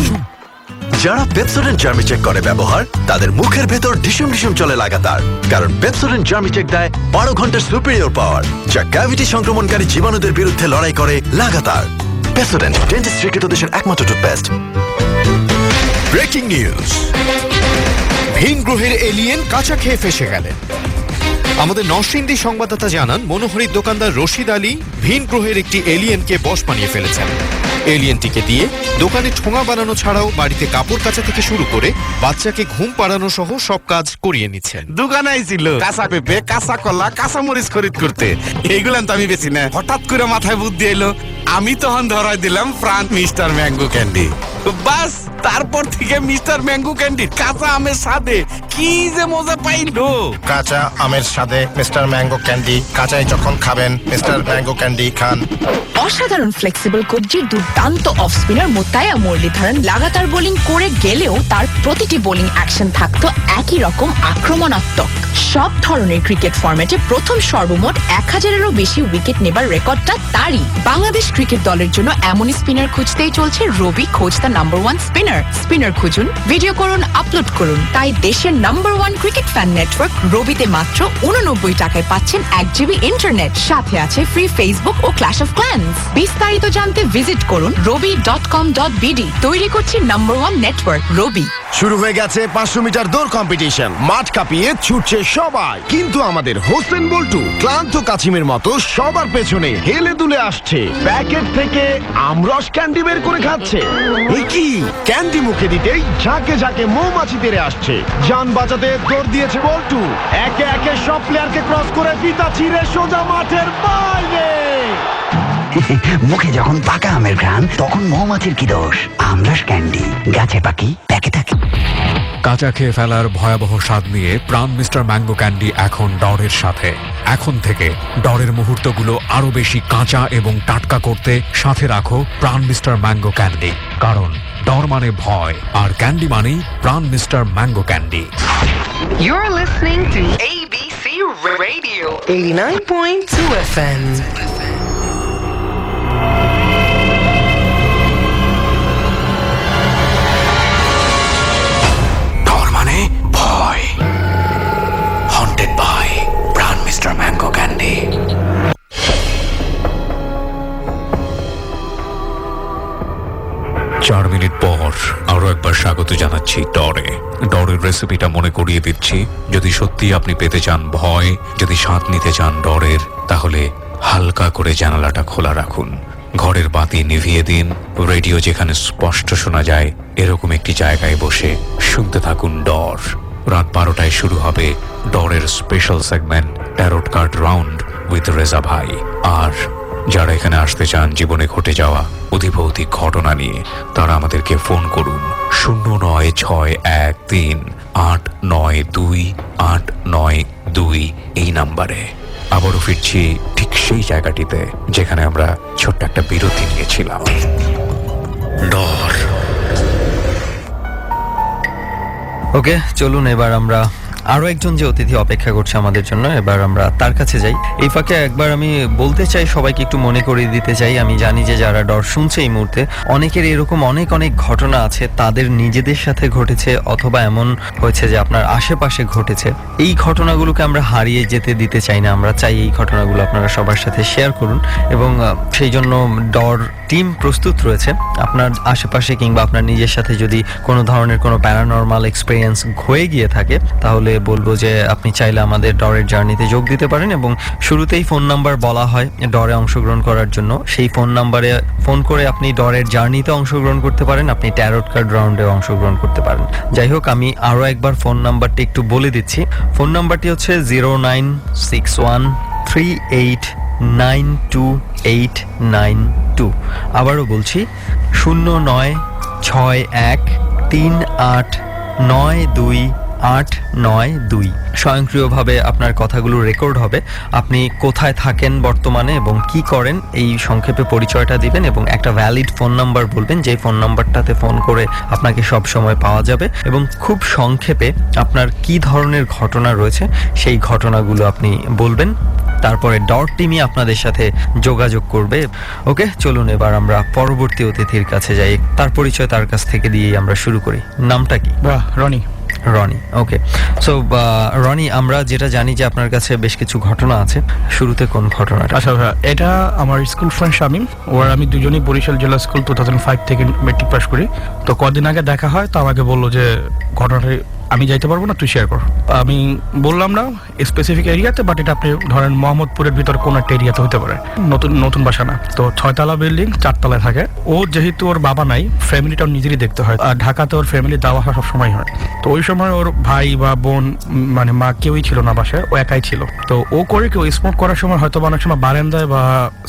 যারা পেপসোডেন্ট জার্মি চেক করে ব্যবহার, তাদের মুখের ভেতর ঢিসুম ঢিসুম চলে লাগাতার। কারণ পেপসোডেন্ট জার্মি চেক দেয় 12 ঘন্টার সুপিরিয়র পাওয়ার, যা ক্যাভিটি সংক্রমণকারী জীবাণুদের বিরুদ্ধে লড়াই করে লাগাতার। পেপসোডেন্ট ডেন্টিস্ট স্বীকৃত দেশের একমাত্র টুথপেস্ট। ব্রেকিং নিউজ, ভিন গ্রহের এলিয়েন কাঁচা খেয়ে ফেসে গেলেন। আমাদের নরসিংদী সংবাদদাতা জানান, মনোহরীর দোকানদার রশিদ আলী ভিন গ্রহের একটি এলিয়েনকে বশ বানিয়ে ফেলেছেন। এলিয়েনটিকে দিয়ে দোকানে ঠোঙা বানানো ছাড়াও বাড়িতে কাপড় কাচা থেকে শুরু করে বাচ্চাকে ঘুম পাড়ানো সহ সব কাজ করিয়ে নিচ্ছেন। দোকানে আইছিল কাঁচা পেঁপে, কাঁচা কলা, কাঁচা মরিচ খরিদ করতে। এইগুলান তো আমি বেশি না। হঠাৎ করে মাথায় বুদ্ধি এলো, আমি তখন ধরাই দিলাম প্রাণ মিস্টার ম্যাঙ্গো ক্যান্ডি। বাস, তারপর থেকে মিস্টার ম্যাঙ্গো ক্যান্ডি কাঁচা আমের স্বাদে কি যে মজা পাইলো। কাঁচা আমের স্বাদে মিস্টার ম্যাঙ্গো ক্যান্ডি, কাঁচাই যখন খাবেন মিস্টার ম্যাঙ্গো ক্যান্ডি খান। অসাধারণ ফ্লেক্সিবল কবজির দুর্দান্ত অফ স্পিনার মোত্তায়া মুরলীধরন লাগাতার বোলিং করে গেলেও তার প্রতিটি বোলিং অ্যাকশন থাকতো একই রকম আক্রমণাত্মক। সব ধরনের ক্রিকেট ফরম্যাটে প্রথম সর্বমোট 1000-এরও বেশি উইকেট নেবার রেকর্ডটা তারই। বাংলাদেশ ক্রিকেট দলের জন্য এমনই স্পিনার খুঁজতেই চলছে রবি খোঁজ দ্য নাম্বার 1 স্পিনার। স্পিনার খুঁজুন, ভিডিও করুন, আপলোড করুন। তাই দেশের নাম্বার 1 ক্রিকেট ফ্যান নেটওয়ার্ক রবিতে মাত্র 89 টাকায় পাচ্ছেন 1 জিবি ইন্টারনেট, সাথে আছে ফ্রি ফেসবুক ও ক্ল্যাশ অফ ক্ল্যান্স। বিস্তারিত জানতে ভিজিট করুন robi.com.bd। তৈরি করছি নাম্বার 1 নেটওয়ার্ক রবি। শুরু হয়ে গেছে 500 মিটার দৌড় কম্পিটিশন। মাঠ কাঁপিয়ে ছুটছে সবাই, কিন্তু আমাদের হোসেন বল্টু ক্লান্ত কাছিমের মতো সবার পেছনে হেলে দুলে আসছে। প্যাকেট থেকে আমরস ক্যান্ডি বের করে খাচ্ছে। এ কি, ক্যান্ডি মুখে দিতেই ঝাঁকে ঝাঁকে মৌমাছি তেড়ে আসছে। জান বাঁচাতে দৌড় দিয়েছে বল্টু, একে একে সব প্লেয়ারকে ক্রস করে ফিতা ছিঁড়ে সোজা মাঠের বাইরে। মুখে যখন পাকা আমের ঘ্রাণ, তখন মৌমাছির কি দোষ? আমরস ক্যান্ডি, গাছে পাখি, প্যাকে থাকে। কাঁচা খেয়ে ফেলার ভয়াবহ স্বাদ নিয়ে প্রাণ মিস্টার ম্যাঙ্গো ক্যান্ডি এখন ডরের সাথে। এখন থেকে ডরের মুহূর্তগুলো আরো বেশি কাঁচা এবং টাটকা করতে সাথে রাখো প্রাণ মিস্টার ম্যাঙ্গো ক্যান্ডি, কারণ ডর মানে ভয় আর ক্যান্ডি মানেই Pran mister mango candy. You're listening to ABC Radio 89.2 FM. ডর মানে ভয়। হন্টেড বাই প্রাণ মিস্টার ম্যাঙ্গো ক্যান্ডি। 4 মিনিট পর আরো একবার স্বাগত জানাচ্ছি ডরে। ডরের রেসিপিটা মনে করিয়ে দিচ্ছি, যদি সত্যি আপনি পেতে চান ভয়, যদি স্বাদ নিতে চান ডরের, তাহলে হালকা করে জানালাটা খোলা রাখুন, ঘরের বাতি নিভিয়ে দিন, রেডিও যেখানে স্পষ্ট শোনা যায় এরকম একটি জায়গায় বসে শুনতে থাকুন ডর। রাত 12টায় শুরু হবে ডরের special segment tarot card round with Reza ভাই। আর যারা এখানে আসতে চান জীবনে ঘটে যাওয়া অধিভৌতিক ঘটনা নিয়ে, তারা আমাদেরকে ফোন করুন 09613892 এই নাম্বারে। আবারও ফিরছি ঠিক সেই জায়গাটিতে যেখানে আমরা ছোট্ট একটা বিরতি নিয়েছিলাম। ডর। ওকে, চলুন এবার আমরা আরো একজন যে অতিথি অপেক্ষা করছে আমাদের জন্য, এবার আমরা তার কাছে যাই। এই ফাঁকে একবার আমি বলতে চাই, সবাইকে একটু মনে করিয়ে দিতে চাই, আমি জানি যে যারা ডর শুনছে এই মুহূর্তে, অনেকের এরকম অনেক অনেক ঘটনা আছে তাদের নিজেদের সাথে ঘটেছে অথবা এমন হয়েছে যে আপনার আশেপাশে ঘটেছে। এই ঘটনাগুলোকে আমরা হারিয়ে যেতে দিতে চাই না, আমরা চাই এই ঘটনাগুলো আপনারা সবার সাথে শেয়ার করুন। এবং সেই জন্য ডর টিম প্রস্তুত রয়েছে। আপনার আশেপাশে কিংবা আপনার নিজের সাথে যদি কোনো ধরনের কোনো প্যারানরমাল এক্সপিরিয়েন্স হয়ে গিয়ে থাকে, তাহলে বলবো যে আপনি চাইলে আমাদের ডরের জার্নিতে যোগ দিতে পারেন। এবং শুরুতেই ফোন নাম্বার বলা হয় ডরে অংশগ্রহণ করার জন্য, সেই ফোন নাম্বারে ফোন করে আপনি ডরের জার্নিতে অংশগ্রহণ করতে পারেন, আপনি ট্যারোট কার্ড রাউন্ডে অংশগ্রহণ করতে পারেন। যাই হোক, আমি আরও একবার ফোন নাম্বারটি একটু বলে দিচ্ছি। ফোন নাম্বারটি হচ্ছে 09613892 আবারও বলছি 09613892 স্বয়ংক্রিয়ভাবে আপনার কথাগুলো রেকর্ড হবে। আপনি কোথায় থাকেন বর্তমানে এবং কি করেন এই সংক্ষেপে পরিচয়টা দিবেন এবং একটা ভ্যালিড ফোন নাম্বার বলবেন, যে ফোন নাম্বারটাতে ফোন করে আপনাকে সব সময় পাওয়া যাবে। এবং খুব সংক্ষেপে আপনার কি ধরনের ঘটনা রয়েছে সেই ঘটনাগুলো আপনি বলবেন, তারপরে ডর টিমই আপনাদের সাথে যোগাযোগ করবে। ওকে, চলুন এবার আমরা পরবর্তী অতিথির কাছে যাই। তার পরিচয় তার কাছ থেকে দিয়েই আমরা শুরু করি। নামটা কি? রনি। রনি, ওকে। সো রনি, আমরা যেটা জানি যে আপনার কাছে বেশ কিছু ঘটনা আছে, শুরুতে কোন ঘটনাটা? আচ্ছা, এটা আমার স্কুল ফ্রেন্ড শামীম, ওর আমি দুজনেই বরিশাল জেলা স্কুল 2005 থেকে মেট্রিক পাস করি। তো কদিন আগে দেখা হয়, তো আমাকে বললো যে ঘটনাটা আমি যাইতে পারবো না, তুই শেয়ার কর। আমি বললাম না স্পেসিফিক এরিয়াতে, বাট এটা আপনি ধরেন মোহাম্মদপুরের ভিতরে কোন একটা এরিয়াতে হতে পারে, নতুন বাসা না। তো 6 তলা বিল্ডিং, 4 তলায় থাকে ও। যেহেতু ওর বাবা নাই, ফ্যামিলিটা নিজেরই দেখতে হয়, আর ঢাকাতে ওর ফ্যামিলি যাওয়া আসা সবসময় হয়। তো ওই সময় ওর ভাই বা বোন মানে মা কেউই ছিল না বাসায়, ও একাই ছিল। তো ও করে কেউ স্মোক করার সময় হয়তো অনেক সময় বারান্দায় বা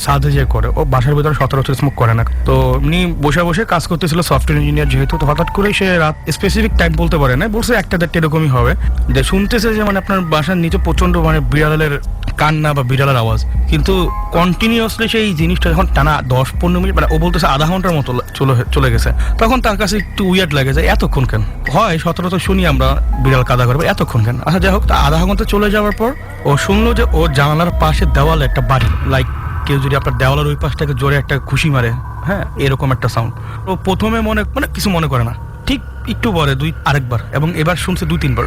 সাদে যে করে, ও বাসার ভিতরে 17 স্মোক করে না। তো এমনি বসে বসে কাজ করতেছিল, সফটওয়্যার ইঞ্জিনিয়ার যেহেতু। তো হঠাৎ করে সে রাত স্পেসিফিক টাইম বলতে পারে না, বলছে 1টা এরকমই হবে, যে শুনতেছে যে মানে আপনার বাসার নিচে প্রচন্ড মানে বিড়ালের কান্না বা বিড়ালের আওয়াজ, কিন্তু কন্টিনিউয়াসলি সেই জিনিসটা যখন টানা 10-15 মিনিট, মানে ও বলতেছে আধা ঘন্টার মতো চলে গেছে, তখন তার কাছে একটু উইয়ার্ড লাগে যে এতক্ষণ কেন হয়। 17 শুনি আমরা বিড়াল কাদা করবে, এতক্ষণ কেন? আচ্ছা, যাই হোক, আধা ঘন্টা চলে যাওয়ার পর ও শুনলো যে ওর জানালার পাশে দেওয়ালে একটা বাড়ি, লাইক কেউ যদি আপনার দেওয়ালের ওই পাশটাকে জোরে একটা খুশি মারে, হ্যাঁ, এরকম একটা সাউন্ড। ও প্রথমে মানে কিছু মনে করে না, ঠিক একটু পরে আরেকবার, এবং এবার শুনছে 2-3 বার।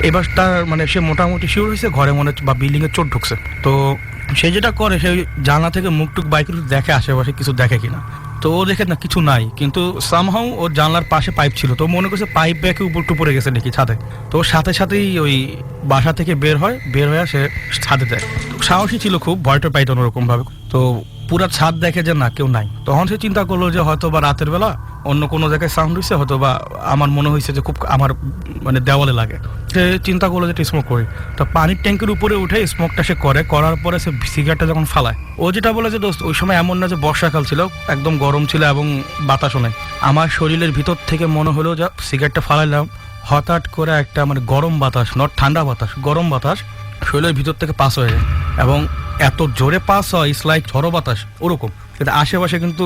এবার তার মানে সে মোটামুটি শিওর হয়েছে ঘরে মনে বা বিল্ডিং এ চোট ঢুকছে। তো সে যেটা করে, সে জানলা থেকে মুখ টুক বাইক দেখে আশেপাশে কিছু দেখে কিনা। তো ও দেখে না কিছু নাই, কিন্তু সামহাউ ওর জানলার পাশে পাইপ ছিল, তো মনে করছে পাইপ ব্যাকে উপর টুপরে গেছে নাকি ছাদে। তো সাথে সাথেই ওই বাসা থেকে বের হয়ে সে ছাদে যায়। সাহসী ছিল খুব, ভয়টা পাইত অন্যরকম ভাবে। তো পুরা ছাদ দেখে যে না কেউ নাই, তখন সে চিন্তা করলো যে হয়তো বা রাতের বেলা অন্য কোনো জায়গায় সাউন্ড হয়েছে, হয়তো বা আমার মনে হয়েছে যে খুব আমার মানে দেওয়ালে লাগে। সে চিন্তা করলো যে স্মোক করি। তো পানির ট্যাঙ্কের উপরে উঠে স্মোকটা সে করার পরে সে সিগারেটটা যখন ফালায়, ও যেটা বলে যে দোস্ত ওই সময় এমন না যে বর্ষাকাল ছিল, একদম গরম ছিল এবং বাতাসও নেই। আমার শরীরের ভিতর থেকে মনে হলো যে সিগারেটটা ফালাইলাম, হঠাৎ করে একটা মানে গরম বাতাস, নট ঠান্ডা বাতাস, গরম বাতাস শরীরের ভিতর থেকে পাস হয়ে যায়, এবং এত জোরে পাস হয় ইটস লাইক ঝড়ো বাতাস ওরকম। কিন্তু আশেপাশে কিন্তু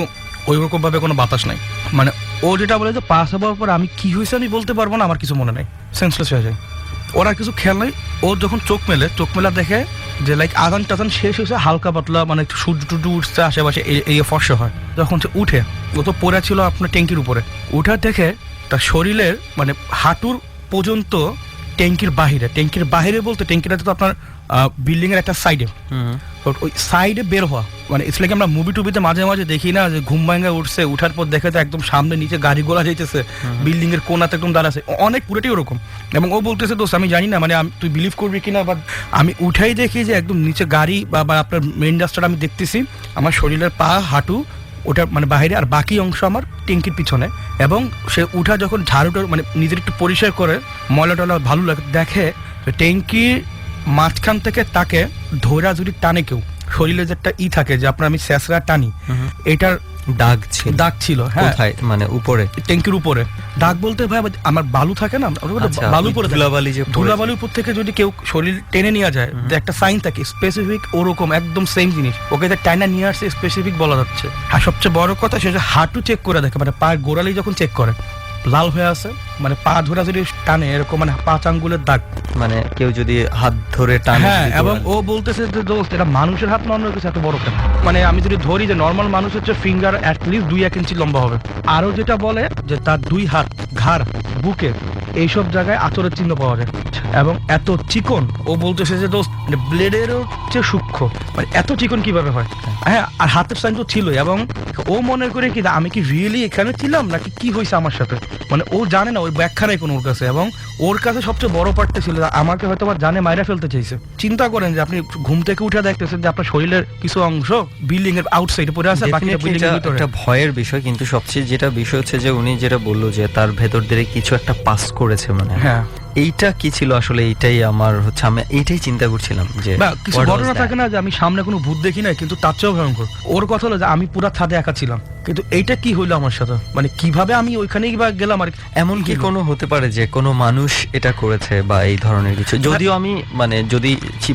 ওই রকম ভাবে কোনো বাতাস নাই। মানে ও যেটা বলে যে পাস হওয়ার পর আমি কি হয়েছে আমি বলতে পারবো না, আমার কিছু মনে নেই, সেন্সলেস হয়ে যায়। ওরা কিছু খেয়াল নাই। ও যখন চোখ মেলা দেখে যে লাইক আদান টাদান শেষ হয়েছে, হালকা পাতলা মানে একটু সূর্য টুটু উঠছে আশেপাশে, এই ফর্সা হয়। যখন সে উঠে, ও তো পড়ে ছিল আপনার ট্যাঙ্কির উপরে, উঠে দেখে তার শরীরের মানে হাঁটুর পর্যন্ত ট্যাঙ্কির বাহিরে বলতে ট্যাঙ্কিটা তো আপনার বিল্ডিং এর একটা সাইডে, ওই সাইডে বের হওয়া। মানে ইটস লাইক আমরা মুভি টুবিতে মাঝে মাঝে দেখি না যে ঘুম ভাঙা উঠছে, উঠার পর দেখে তো একদম সামনে নিচে গাড়ি গোলা যাইতেছে, বিল্ডিং এর কোনাতে একদম দাঁড়াচ্ছে, অনেক পুরোটাই ওরকম। এবং ও বলতেছে দোস্ত আমি জানি না মানে তুই বিলিভ করবি কিনা, বা আমি উঠাই দেখি যে একদম নিচে গাড়ি বা আপনার মেইন রাস্তাটা আমি দেখতেছি, আমার শরীরের পা হাঁটু ওটা মানে বাইরে, আর বাকি অংশ আমার ট্যাঙ্কির পিছনে। এবং সে উঠা যখন ঝাড়ুটা মানে নিজের একটু পরিষ্কার করে, ময়লা টয়লা ভালো লাগে, দেখে ট্যাঙ্কির মাঝখান থেকে তাকে ধৈরা যদি টানে কেউ, শরীরে যে একটা থাকে যে আপনার আমি স্যাঁচড়া টানি, এটার দাগ ছিল। হ্যাঁ মানে উপরে ট্যাঙ্কির উপরে দাগ বলতে ভাই আমার বালু থাকে না, বালু উপরে ধুলাবালি উপর থেকে যদি কেউ শরীর টেনে নিয়ে যায়, একটা সাইন থাকে স্পেসিফিক, ওরকম একদম সেম জিনিস ওকে টাইনা নিয়ে আসছে স্পেসিফিক বলা যাচ্ছে। আর সবচেয়ে বড় কথা সে হাঁটু চেক করে দেখে, মানে পায়ের গোড়ালি যখন চেক করে লাল হয়ে আছে, মানে পা ধরা যদি টানে এরকম মানে 5 আঙ্গুলের দাগ, মানে কেউ যদি হাত ধরে টানে। হ্যাঁ, এবং ও বলতেছে যে দোস্ত এটা মানুষের হাত না অন্য কিছু, এত বড় কেন? মানে আমি যদি ধরি যে নর্মাল মানুষ হচ্ছে ফিঙ্গার অ্যাটলিস্ট 2-1 ইঞ্চি লম্বা হবে। আরো যেটা বলে যে তার 2 হাত, ঘাড়, বুকে এইসব জায়গায় আঁচড়ের চিহ্ন পাওয়া যায়, এবং এত চিকন। ও বলতেছে যে দোস্ত মানে ব্লেডেরও চেয়ে সূক্ষ্ম, মানে এত চিকন কিভাবে হয়? হ্যাঁ, আর হাতের সাইন তো ছিল। এবং ও মনে করে কি আমি কি রিয়েলি এখানে ছিলাম নাকি কি হয়েছে আমার সাথে, মানে ও জানে না, ওই ব্যাখ্যা নেই কোনো ওর কাছে। এবং ওর কাছে সবচেয়ে বড় পার্টটা ছিল আমাকে হয়তো আবার জানে মাইরা ফেলতে চাইছে। চিন্তা করেন যে আপনি ঘুম থেকে উঠে দেখতেছেন যে আপনার শরীরের কিছু অংশ বিল্ডিং এর আউটসাইডে পড়ে আছে, বাকিটা বিল্ডিং এর ভিতরে। একটা ভয়ের বিষয়, কিন্তু সবচেয়ে যেটা বিষয় হচ্ছে যে উনি যেটা বললো যে তার ভেতর দিয়ে কিছু একটা পাস করেছে, মানে হ্যাঁ এইটা কি ছিল আসলে, এইটাই আমার হচ্ছে, আমি এইটাই চিন্তা করছিলাম যে কিছু ঘটনা থাকে না যে আমি সামনে কোনো ভূত দেখি না, কিন্তু তার চেয়েও ভয়ঙ্কর। ওর কথা হলো যে আমি পুরা ছাদে একা ছিলাম, কিন্তু এইটা কি হইলো আমার সাথে, মানে কিভাবে আমি ওইখানেই বা গেলাম। আর এমন কি কোনো হতে পারে যে কোনো মানুষ এটা করেছে বা এই ধরনের কিছু? যদিও আমি মানে যদি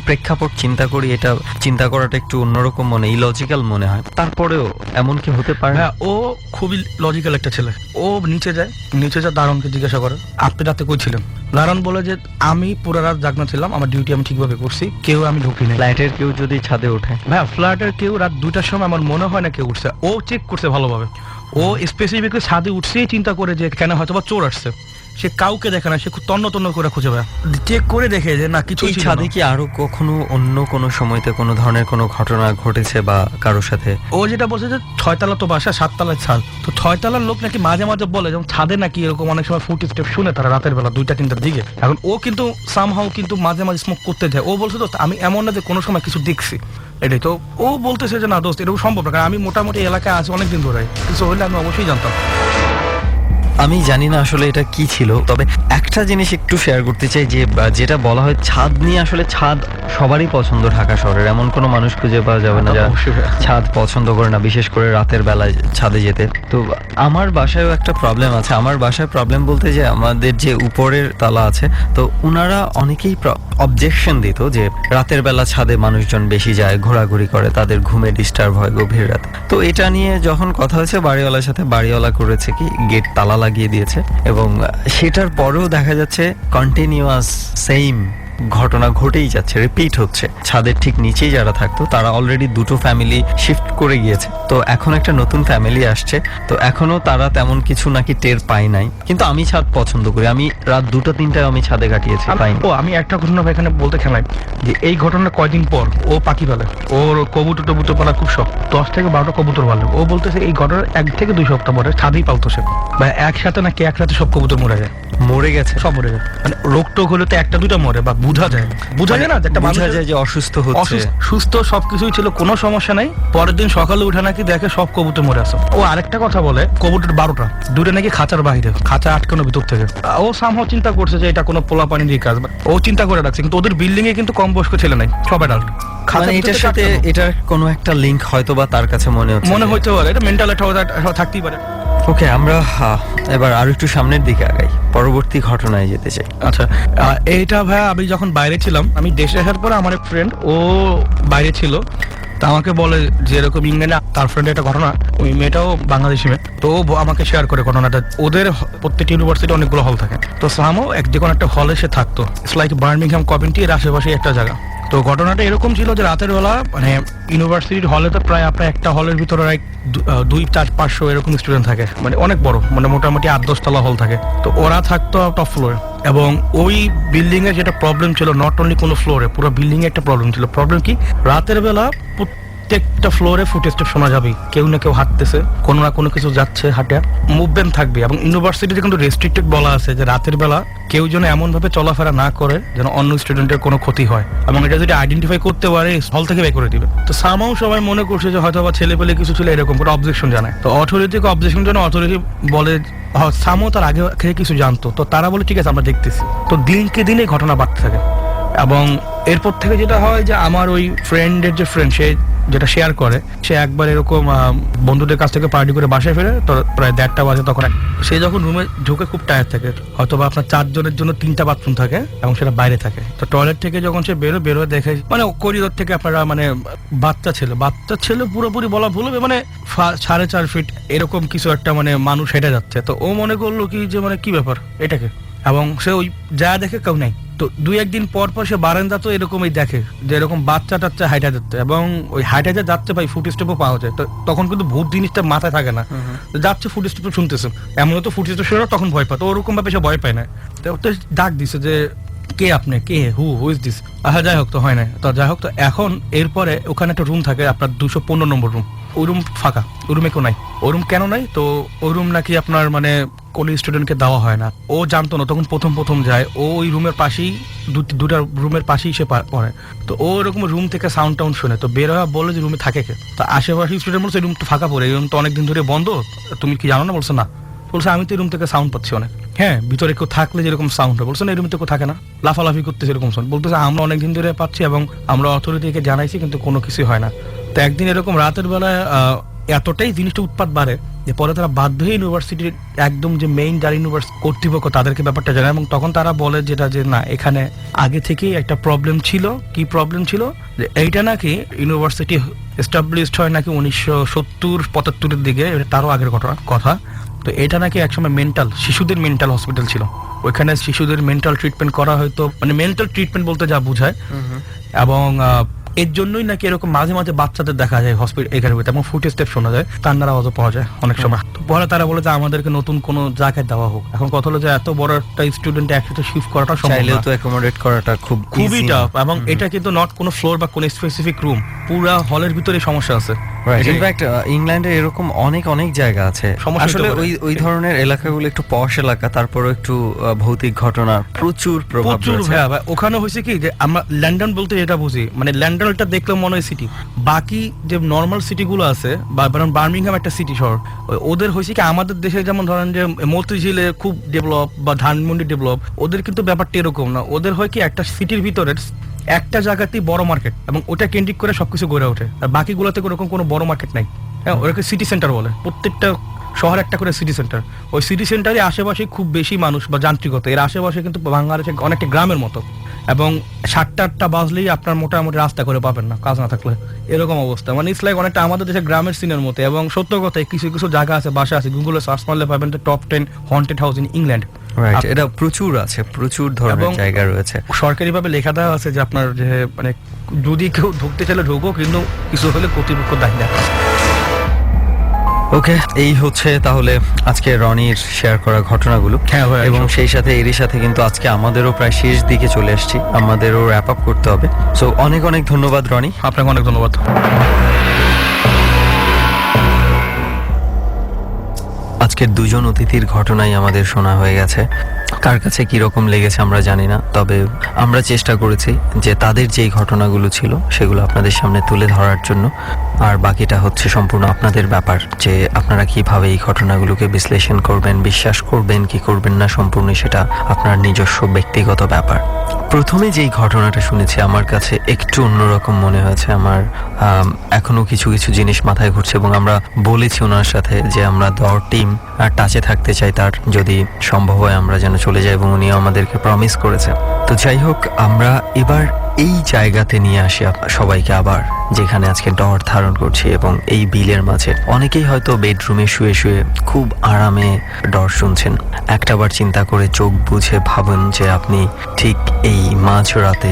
প্রেক্ষাপট চিন্তা করি, এটা চিন্তা করাটা একটু অন্যরকম মনে, ইলজিক্যাল মনে হয়, তারপরেও এমন কি হতে পারে? হ্যাঁ, ও খুবই লজিক্যাল একটা ছেলে। ও নিচে যায় দারুণকে জিজ্ঞাসা করে আপনি রাতে কই ছিলেন? দারুণ বলে যে আমি পুরো রাত জাগনা ছিলাম, আমার ডিউটি আমি ঠিকভাবে করছি, কেউ আমি ঢুকিনি। ফ্ল্যাটের কেউ যদি ছাদে ওঠে? ভাই ফ্ল্যাটের কেউ রাত 2টার সময় আমার মনে হয় না কেউ উঠছে। ও চেক করছে ভালোভাবে, ও স্পেসিফিকলি ছাদে উঠছেই চিন্তা করে যে কেন হয়তো বা চোর আসছে। সে কাউকে দেখে না, সে খুব তন্ন করে খুঁজে পায়, চেক করে দেখে যে না কিছু। ছাদে কি আরো কখনো অন্য কোনো সময়তে কোনো ধরনের কোনো ঘটনা ঘটেছে বা কারোর সাথে? ও যেটা বলছে যে 6 তলা তো বাসা, 7 তলায় ছাদ, তো 6 তলার লোক নাকি মাঝে মাঝে বলে যেমন ছাদে নাকি এরকম অনেক সময় ফুট স্টেপ শুনে তারা রাতের বেলা 2-3টার দিকে। এখন ও কিন্তু সামহাউ কিন্তু মাঝে মাঝে স্মোক করতে যায়। ও বলছে দোস্ত আমি এমন না যে কোনো সময় কিছু দেখছি, এটাই তো। ও বলতেছে যে না দোস্ত এরকম সম্ভব না, কারণ আমি মোটামুটি এলাকায় আছি অনেকদিন ধরে, কিছু হলে আমি অবশ্যই জানতাম। আমি জানি না আসলে এটা কি ছিল, তবে একটা জিনিস একটু শেয়ার করতে চাই যে যেটা বলা হয় ছাদ নিয়ে, আসলে ছাদ সবারই পছন্দ ঢাকা শহরের, এমন কোনো মানুষ খুঁজে পাওয়া যাবে না যারা ছাদ পছন্দ করে না, বিশেষ করে রাতের বেলায় ছাদে যেতে। তো আমার বাসায়ও একটা প্রবলেম আছে। আমার বাসায় প্রবলেম বলতে যে আমাদের যে উপরের তালা আছে, তো ওনারা অনেকেই অবজেকশন দিত যে রাতের বেলা ছাদে মানুষজন বেশি যায়, ঘোরাঘুরি করে, তাদের ঘুমে ডিস্টার্ব হয় গভীর রাতে। তো এটা নিয়ে যখন কথা হয়েছে বাড়িওয়ালার সাথে, বাড়িওয়ালা করেছে কি গেট তালা লাগিয়ে দিয়েছে, এবং সেটার পরেও দেখা যাচ্ছে কন্টিনিউয়াস সেম ঘটনা ঘটেই যাচ্ছে, রিপিট হচ্ছে। ছাদের ঠিক নিচেই যারা থাকতো তারা অলরেডি দুটো ফ্যামিলি শিফট করে গিয়েছে, তো এখন একটা নতুন ফ্যামিলি আসছে, তো এখনো তারা তেমন কিছু নাকি টের পায় নাই। কিন্তু আমি ছাদ পছন্দ করি, আমি রাত 2-3টায় আমি ছাদে কাটিয়েছি, পাইনি। আমি একটা ঘটনা এখানে বলতে খেলাই যে এই ঘটনা কয়দিন পর ও পাখি পালে, ওর কবুতর টবুতর পালা খুব শখ, 10 থেকে 12টা কবুতর পালে। ও বলতেছে এই ঘটনার 1 থেকে 2 সপ্তাহ পরে ছাদেই পালতো সে, বা একসাথে নাকি এক রাতে সব কবুতর মরে যায়, মরে গেছে, সব মরে যায়। মানে রোগ টোগ হলে তো 1-2টা মরে, বা বোঝা যায় না যে একটা বোঝা যায় যে অসুস্থ হচ্ছে, সুস্থ সবকিছুই ছিল, কোনো সমস্যা নাই। পরের দিন সকালে উঠে নাকি দেখে সব কবুতর মরে আছে। ও আরেকটা কথা বলে, কবুতর 12টা, 2টা নাকি খাঁচার বাহিরে, খাঁচা আটকানো ভিতর থেকে। ও সামহাও চিন্তা করছে যে এটা কোনো পোলা পানির কাজ, ও চিন্তা করে রাখছে। কিন্তু ওদের বিল্ডিং এ কিন্তু কম বয়স্ক ছেলে নাই, সব অ্যাডাল্ট। মানে এটার সাথে এটার কোনো একটা লিংক হয়তো বা তার কাছে মনে হতে পারে, এটা মেন্টাল একটা থাকতেই পারে। ওকে, আমরা এবার আরো একটু সামনের দিকে আগাই, পরবর্তী ঘটনায় যেতে চাই। আচ্ছা, এইটা ভাই আমি যখন বাইরে ছিলাম, আমি দেশে আসার পরে আমার এক ফ্রেন্ড ও বাইরে ছিল, তা আমাকে বলে যে এরকম ইংল্যান্ডে তার ফ্রেন্ডের একটা ঘটনা, ওই মেয়েটাও বাংলাদেশি মেয়ে, তো আমাকে শেয়ার করে ঘটনাটা। ওদের প্রত্যেকটি ইউনিভার্সিটি অনেকগুলো হল থাকে, তো সামও যে কোনো একটা হলে সে থাকতো, ইটস লাইক বার্মিংহাম কভেন্ট্রি এর আশেপাশে একটা জায়গা। তো ঘটনাটা এরকম ছিল যে রাতের বেলা মানে ইউনিভার্সিটির হলে তো প্রায় আপনার একটা হলের ভিতরে 200-400 এরকম স্টুডেন্ট থাকে, মানে অনেক বড়, মানে মোটামুটি 8-10 তলা হল থাকে। তো ওরা থাকতো টপ ফ্লোরে, এবং ওই বিল্ডিং এর যেটা প্রবলেম ছিল, নট অনলি কোনো ফ্লোরে, পুরো বিল্ডিং এ একটা প্রবলেম ছিল। প্রবলেম কি, রাতের বেলা প্রত্যেকটা ফ্লোরে ফুটেস্টেপ শোনা যাবে, কেউ না কেউ হাঁটতেছে, কোনো না কোনো কিছু যাচ্ছে, হাঁটে, মুভমেন্ট থাকবে। এবং ইউনিভার্সিটিতে কিন্তু রেস্ট্রিক্টেড বলা আছে যে রাতের বেলা কেউ যেন এমন ভাবে চলাফেরা না করে যেন অন্য স্টুডেন্টের কোনো ক্ষতি হয়, এবং এটা যদি আইডেন্টিফাই করতে পারে হল থেকে বের করে দিবে। তো সামাও সবাই মনে করছে যে হয়তো বা ছেলে পেলে কিছু ছিল, এরকম করে অবজেকশন জানায়। তো অথরিটিকে অবজেকশন জানায়, অথরিটি বলে সামও তার আগে থেকে কিছু জানতো, তো তারা বলে ঠিক আছে আমরা দেখতেছি। তো দিনকে দিনে ঘটনা বাড়তে থাকে, এবং এরপর থেকে যেটা হয় যে আমার ওই ফ্রেন্ডের যে ফ্রেন্ড, সে যেটা শেয়ার করে, সে একবার এরকম বন্ধুদের কাছ থেকে পার্টি করে বাসায় ফেরে, তো প্রায় 1:30 বাজে, তখন সে যখন রুমে ঢুকে খুব টায়ার্ড থাকে, হয়তো বা আপনার 4 জনের জন্য 3টা বাথরুম থাকে এবং সেটা বাইরে থাকে। তো টয়লেট থেকে যখন সে বেরোয় দেখে মানে করিডোর থেকে আপনারা মানে বাচ্চা ছেলে পুরোপুরি বলা ভুল হবে, মানে 4.5 ফিট এরকম কিছু একটা মানে মানুষ হেঁটে যাচ্ছে। তো ও মনে করলো কি যে মানে কি ব্যাপার এটাকে, এবং সে ওই যা দেখে কেউ নাই। তো 2-1 দিন পর সে বারান্দা তো এরকমই দেখে যে এরকম বাচ্চা টাচ্চা হাইটা যাচ্ছে, এবং ওই হাইটা যা যাচ্ছে ভাই ফুট স্টেপও পাওয়া যায়। তো তখন কিন্তু ভূত জিনিসটা মাথায় থাকে না, যাচ্ছে ফুট স্টেপ শুনতেছে, এমন তো ফুট স্টেপ শুনে তখন ভয় পায়। তো ওরকম ভাবে সে ভয় পায় না, তো ডাক দিছে যে কে আপনি, কে হু ইজ দিস। আচ্ছা যাই হোক, তো হয় না, তো যাই হোক। তো এখন এরপরে ওখানে একটা রুম থাকে আপনার 215 নম্বর রুম, ওই রুম ফাঁকা, ওই রুমে কেউ নাই। ওই রুম কেন নাই, তো ওই রুম নাকি আপনার মানে কোন স্টুডেন্টকে দেওয়া হয় না। ও জানতো না, তখন প্রথম যায়, ও ওই রুমের পাশেই দুটা রুমের পাশেই সে পড়ে। তো ও এরকম রুম থেকে সাউন্ড টাউন্ড শুনে, তো বের হওয়া বলে যে রুমে থাকে কে। তো আশেপাশে স্টুডেন্ট বলছে এই রুম তো ফাঁকা পড়ে, এই রুম তো অনেকদিন ধরে বন্ধ, তুমি কি জানো না? বলছে না। বলছে আমি তো এই রুম থেকে সাউন্ড পাচ্ছি অনেক, হ্যাঁ ভিতরে কেউ থাকলে যেরকম সাউন্ড হয়। বলছে না, এই রুমে তো কেউ থাকে না, লাফালাফি করতেছে এরকম সাউন্ড। বলতেছে আমরা অনেকদিন ধরে পাচ্ছি এবং আমরা অথরিটিকে জানাইছি, কিন্তু কোনো কিছু হয় না। তো একদিন এরকম রাতের বেলায় এতটাই জিনিসটা উৎপাত বাড়ে যে পরে তারা বাধ্য হয়ে ইউনিভার্সিটির একদম যে মেইন যারা ইউনিভার্সিটি কর্তৃপক্ষ তাদেরকে ব্যাপারটা জানায়, এবং তখন তারা বলে যেটা যে না, এখানে আগে থেকেই একটা প্রবলেম ছিল। কি প্রবলেম ছিল, যে এইটা নাকি ইউনিভার্সিটি এস্টাবলিশড হয় নাকি 1970-75 দিকে, তারও আগের কথা। তো এটা নাকি একসময় শিশুদের মেন্টাল হসপিটাল ছিল, ওইখানে শিশুদের মেন্টাল ট্রিটমেন্ট করা হয়তো, মানে মেন্টাল ট্রিটমেন্ট বলতে যা বোঝায়। এবং এর জন্যই নাকি এরকম মাঝে মাঝে বাচ্চাদের দেখা যায় হসপিটাল এখানে, এবং ফুট স্টেপ শোনা যায়, কান্নার আওয়াজও পাওয়া যায় অনেক সময়। তো পরে তারা বলে যে আমাদেরকে নতুন কোনো জায়গায় দেওয়া হোক। এখন কথা হলো যে এত বড় একটা স্টুডেন্ট একসাথে শিফট করাটা সম্ভব না, তো অ্যাকোমোডেট করাটা খুবই টাফ। এবং এটা কিন্তু নট কোনো ফ্লোর বা কোনো স্পেসিফিক রুম, পুরা হলের ভিতরে সমস্যা আছে। ইনফ্যাক্ট ইংল্যান্ডে এরকম অনেক জায়গা আছে। আসলে ওই ধরনের এলাকাগুলো একটু পশ এলাকা, তারপরে একটু ভৌতিক ঘটনা প্রচুর প্রভাব রয়েছে। ওখানে হয়েছে কি যে আমরা লন্ডন বলতে যেটা বুঝি, মানে লন্ডনটা দেখলে মনে হয় সিটি, বাকি যে নর্মাল সিটিগুলো আছে বা বার্মিংহাম একটা সিটি শহর, ওদের হয়েছে কি আমাদের দেশে যেমন ধরেন যে মতিঝিলে খুব ডেভেলপ বা ধানমন্ডি ডেভেলপ, ওদের কিন্তু ব্যাপারটা এরকম না। ওদের হয় কি একটা সিটির ভিতরে একটা জায়গাতেই বড় মার্কেট, এবং ওটা কেন্দ্রিক করে সবকিছু গড়ে ওঠে, আর বাকিগুলোতে ওরকম কোনো বড় মার্কেট নাই। হ্যাঁ, ওটাকে সিটি সেন্টার বলে, প্রত্যেকটা শহর একটা করে সিটি সেন্টার। ওই সিটি সেন্টারের আশেপাশে খুব বেশি মানুষ বা যান্ত্রিকতা, এর আশেপাশে কিন্তু বাংলাদেশে অনেকটা গ্রামের মতো, এবং 7টা-8টা বাজলেই আপনার মোটামুটি রাস্তা করে পাবেন না কাজ না থাকলে, এরকম অবস্থা। মানে ইটস লাইক অনেকটা আমাদের দেশে গ্রামের সিনের মতো। এবং সত্য কথায় কিছু জায়গা আছে, বাসা আছে, গুগলে সার্চ মারলে পাবেন top 10 haunted house in England. Right, এটা প্রচুর আছে, প্রচুর ধরনের এবং জায়গা রয়েছে। সরকারিভাবে লেখা দেওয়া আছে যে আপনার যে মানে যদি কেউ ঢুকতে চাইলে ঢুকো, কিন্তু কিছু হলে কর্তৃপক্ষ দায়ী না। ওকে, এই হচ্ছে তাহলে আজকে রনির শেয়ার করা ঘটনাগুলো। হ্যাঁ ভাই, এবং সেই সাথে এরই সাথে কিন্তু আজকে আমাদেরও প্রায় শেষ দিকে চলে এসেছি, আমাদেরও র্যাপ আপ করতে হবে। সো অনেক অনেক ধন্যবাদ রনি। আপনাকে অনেক ধন্যবাদ। আজকের দুজন অতিথির ঘটনাই আমাদের শোনা হয়ে গেছে। কার কাছে কীরকম লেগেছে আমরা জানি না, তবে আমরা চেষ্টা করেছি যে তাদের যেই ঘটনাগুলো ছিল সেগুলো আপনাদের সামনে তুলে ধরার জন্য। আর বাকিটা হচ্ছে সম্পূর্ণ আপনাদের ব্যাপার, যে আপনারা কিভাবে এই ঘটনাগুলোকে বিশ্লেষণ করবেন, বিশ্বাস করবেন কি করবেন না, সম্পূর্ণ সেটা আপনার নিজস্ব ব্যক্তিগত ব্যাপার। প্রথমে যেই ঘটনাটা শুনেছি আমার কাছে একটু অন্যরকম মনে হয়েছে। আমার এখনো কিছু কিছু জিনিস মাথায় ঘুরছে এবং আমরা বলেছি ওনার সাথে যে আমরা টিম টাচে থাকতে চাই, তার যদি সম্ভব হয় আমরা যেন চলে যাই, এবং উনিও আমাদেরকে প্রমিস করেছে। তো যাই হোক, আমরা এবার এই জায়গাতে নিয়ে আসি সবাইকে আবার, যেখানে আজকে ডর ধারণ করছি এবং এই বিলের মাঝে অনেকেই হয়তো বেডরুমে শুয়ে শুয়ে খুব আরামে ডর শুনছেন। একটাবার চিন্তা করে চোখ বুঝে ভাবুন যে আপনি ঠিক এই মাঝরাতে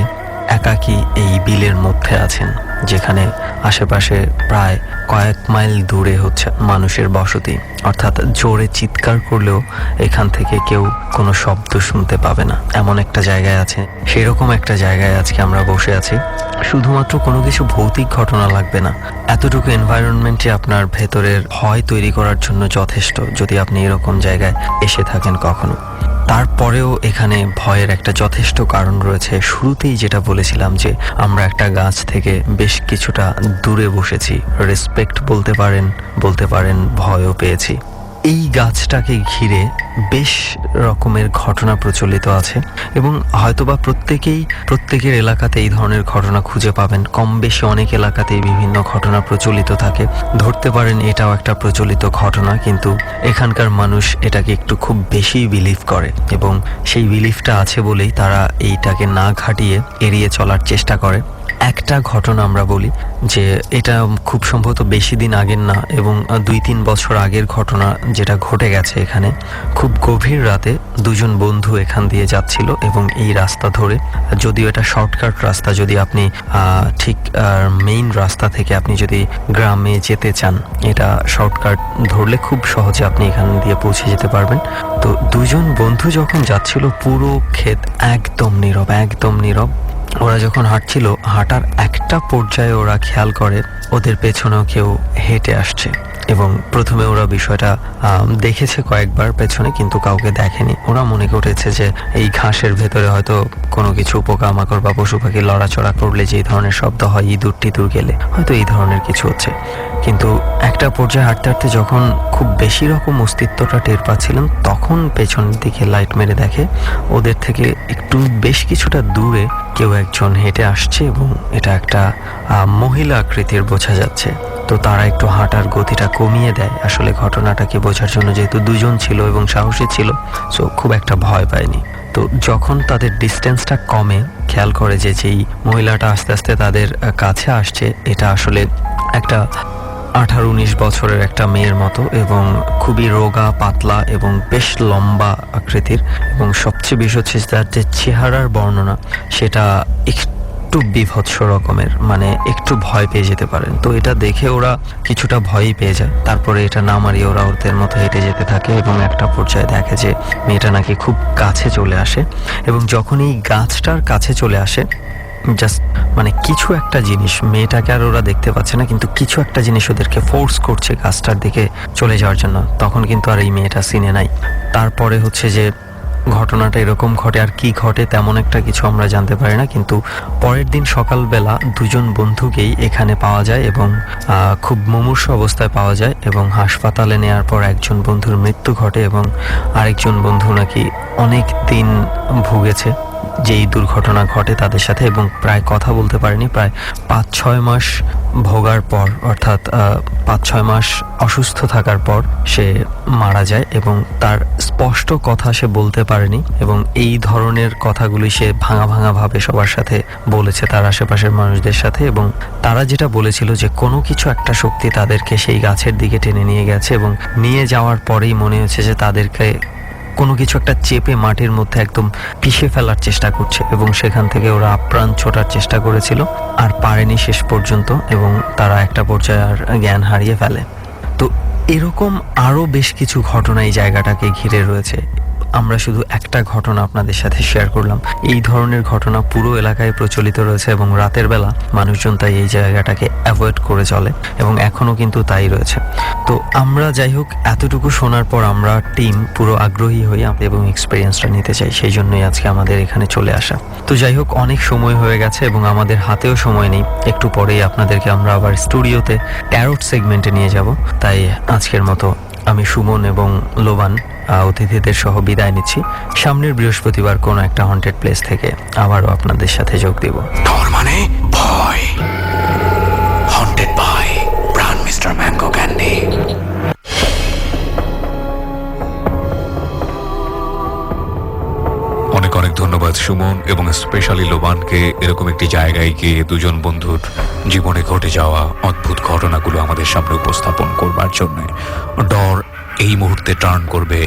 একাকী এই বিলের মধ্যে আছেন, যেখানে আশেপাশে প্রায় কয়েক মাইল দূরে হচ্ছে মানুষের বসতি, অর্থাৎ জোরে চিৎকার করলেও এখান থেকে কেউ কোনো শব্দ শুনতে পাবে না, এমন একটা জায়গায় আছে। সেরকম একটা জায়গায় আজকে আমরা বসে আছি। শুধুমাত্র কোনো কিছু ভৌতিক ঘটনা লাগবে না, এতটুকু এনভায়রনমেন্টে আপনার ভেতরের ভয় তৈরি করার জন্য যথেষ্ট, যদি আপনি এরকম জায়গায় এসে থাকেন কখনো। তারপরেও এখানে ভয়ের একটা যথেষ্ট কারণ রয়েছে। শুরুতেই যেটা বলেছিলাম যে আমরা একটা গাছ থেকে বেশ কিছুটা দূরে বসেছি, রেসপেক্ট বলতে পারেন ভয়ও পেয়েছি। এই গাছটাকে ঘিরে বেশ রকমের ঘটনা প্রচলিত আছে এবং হয়তোবা প্রত্যেকের এলাকাতে এই ধরনের ঘটনা খুঁজে পাবেন। কম বেশি অনেক এলাকাতেই বিভিন্ন ঘটনা প্রচলিত থাকে, ধরতে পারেন এটাও একটা প্রচলিত ঘটনা, কিন্তু এখানকার মানুষ এটাকে একটু খুব বেশি বিলিভ করে এবং সেই বিলিভটা আছে বলেই তারা এইটাকে না ঘাটিয়ে এড়িয়ে চলার চেষ্টা করে। একটা ঘটনা আমরা বলি যে এটা খুব সম্ভবত বেশি দিন আগের না, এবং 2-3 বছর আগের ঘটনা যেটা ঘটে গেছে এখানে। খুব গভীর রাতে দুজন বন্ধু এখান দিয়ে যাচ্ছিল এবং এই রাস্তা ধরে, যদিও এটা শর্টকাট রাস্তা, যদি আপনি ঠিক মেইন রাস্তা থেকে আপনি যদি গ্রামে যেতে চান, এটা শর্টকাট ধরলে খুব সহজে আপনি এখান দিয়ে পৌঁছে যেতে পারবেন। তো দুজন বন্ধু যখন যাচ্ছিল, পুরো ক্ষেত একদম নীরব। ওরা যখন হাঁটছিল, হাঁটার একটা পর্যায়ে ওরা খেয়াল করে ওদের পেছনেও কেউ হেঁটে আসছে, এবং প্রথমে ওরা বিষয়টা দেখেছে কয়েকবার পেছনে, কিন্তু কাউকে দেখেনি। ওরা মনে করেছে যে এই ঘাসের ভেতরে হয়তো কোনো কিছু পোকামাকড় বা পশু পাখি লড়াচড়া করলে যে ধরনের শব্দ হয়, ইঁদুর টিঁদুর গেলে হয়তো এই ধরনের কিছু হচ্ছে। কিন্তু একটা পর্যায়ে হাঁটতে হাঁটতে যখন খুব বেশি রকম অস্তিত্বটা টের পাচ্ছিলেন, তখন পেছনের দিকে লাইট মেরে দেখে ওদের থেকে একটু বেশ কিছুটা দূরে কেউ একজন হেঁটে আসছে, এবং এটা একটা মহিলা আকৃতির বোঝা যাচ্ছে। তো তারা একটু হাঁটার গতিটা কমিয়ে দেয় আসলে ঘটনাটাকে বোঝার জন্য, যেহেতু দুজন ছিল এবং সাহসী ছিল, সো খুব একটা ভয় পায়নি। তো যখন তাদের ডিস্টেন্সটা কমে, খেয়াল করে যে যেই মহিলাটা আস্তে আস্তে তাদের কাছে আসছে, এটা আসলে একটা 18-19 বছরের একটা মেয়ের মতো, এবং খুবই রোগা পাতলা এবং বেশ লম্বা আকৃতির, এবং সবচেয়ে বেশি হচ্ছে তার যে চেহারার বর্ণনা, সেটা একটু বিভৎস রকমের, মানে একটু ভয় পেয়ে যেতে পারেন। তো এটা দেখে ওরা কিছুটা ভয়ই পেয়ে যায়। তারপরে এটা না মারিয়ে ওরা ওদের মতো হেঁটে যেতে থাকে এবং একটা পর্যায়ে দেখে যে মেয়েটা নাকি খুব কাছে চলে আসে, এবং যখন এই গাছটার কাছে চলে আসে, জাস্ট মানে কিছু একটা জিনিস, মেয়েটাকে আর ওরা দেখতে পাচ্ছে না, কিন্তু কিছু একটা জিনিস ওদেরকে ফোর্স করছে গাছটার দিকে চলে যাওয়ার জন্য। তখন কিন্তু আর এই মেয়েটা সিনে নাই। তারপরে হচ্ছে যে ঘটনাটা এরকম ঘটে, আর কি ঘটে তেমন একটা কিছু আমরা জানতে পারি না। কিন্তু পরের দিন সকালবেলা দুজন বন্ধুকেই এখানে পাওয়া যায় এবং খুব মুমূর্ষু অবস্থায় পাওয়া যায়, এবং হাসপাতালে নেওয়ার পর একজন বন্ধুর মৃত্যু ঘটে এবং আরেকজন বন্ধু নাকি অনেক দিন ভুগেছে যেই দুর্ঘটনা ঘটে তাদের সাথে, এবং প্রায় কথা বলতে পারেনি। প্রায় 5-6 মাস ভোগার পর, অর্থাৎ 5-6 মাস অসুস্থ থাকার পর সে মারা যায়, এবং তার স্পষ্ট কথা সে বলতে পারেনি, এবং এই ধরনের কথাগুলি সে ভাঙা ভাবে সবার সাথে বলেছে, তার আশেপাশের মানুষদের সাথে। এবং তারা যেটা বলেছিল যে কোনো কিছু একটা শক্তি তাদেরকে সেই গাছের দিকে টেনে নিয়ে গেছে, এবং নিয়ে যাওয়ার পরেই মনে হচ্ছে যে তাদেরকে কোনো কিছু একটা চেপে মাটির মধ্যে একদম পিষে ফেলার চেষ্টা করছে, এবং সেখান থেকে ওরা আপ্রাণ ছোটার চেষ্টা করেছিল আর পারেনি শেষ পর্যন্ত, এবং তারা একটা পর্যায়ে আর জ্ঞান হারিয়ে ফেলে। তো এরকম আরও বেশ কিছু ঘটনা এই জায়গাটাকে ঘিরে রয়েছে। আমরা শুধু একটা ঘটনা আপনাদের সাথে শেয়ার করলাম। এই ধরনের ঘটনা পুরো এলাকায় প্রচলিত রয়েছে, এবং রাতের বেলা মানুষজন তাই এই জায়গাটাকে অ্যাভয়েড করে চলে, এবং এখনও কিন্তু তাই রয়েছে। তো আমরা যাই হোক, এতটুকু শোনার পর আমরা টিম পুরো আগ্রহী হই এবং এক্সপিরিয়েন্সটা নিতে চাই, সেই জন্যই আজকে আমাদের এখানে চলে আসা। তো যাই হোক, অনেক সময় হয়ে গেছে এবং আমাদের হাতেও সময় নেই। একটু পরেই আপনাদেরকে আমরা আবার স্টুডিওতে ট্যারোট সেগমেন্টে নিয়ে যাব। তাই আজকের মতো আমি সুমন এবং লোবান অতিথিদের সহ বিদায় নিচ্ছি। সামনের বৃহস্পতিবার কোনো একটা হন্টেড প্লেস থেকে আবারও আপনাদের সাথে যোগ দেব। ডর মানে ভয়, হন্টেড বাই প্রাণ মিস্টার ম্যাঙ্গো ক্যান্ডি। অনেক অনেক ধন্যবাদ সুমন এবং স্পেশালি লোবানকে এরকম একটি জায়গায় গিয়ে দুজন বন্ধুর জীবনে ঘটে যাওয়া অদ্ভুত ঘটনাগুলো আমাদের সামনে উপস্থাপন করবার জন্য। ডর এই মুহূর্তে টার্ন করবে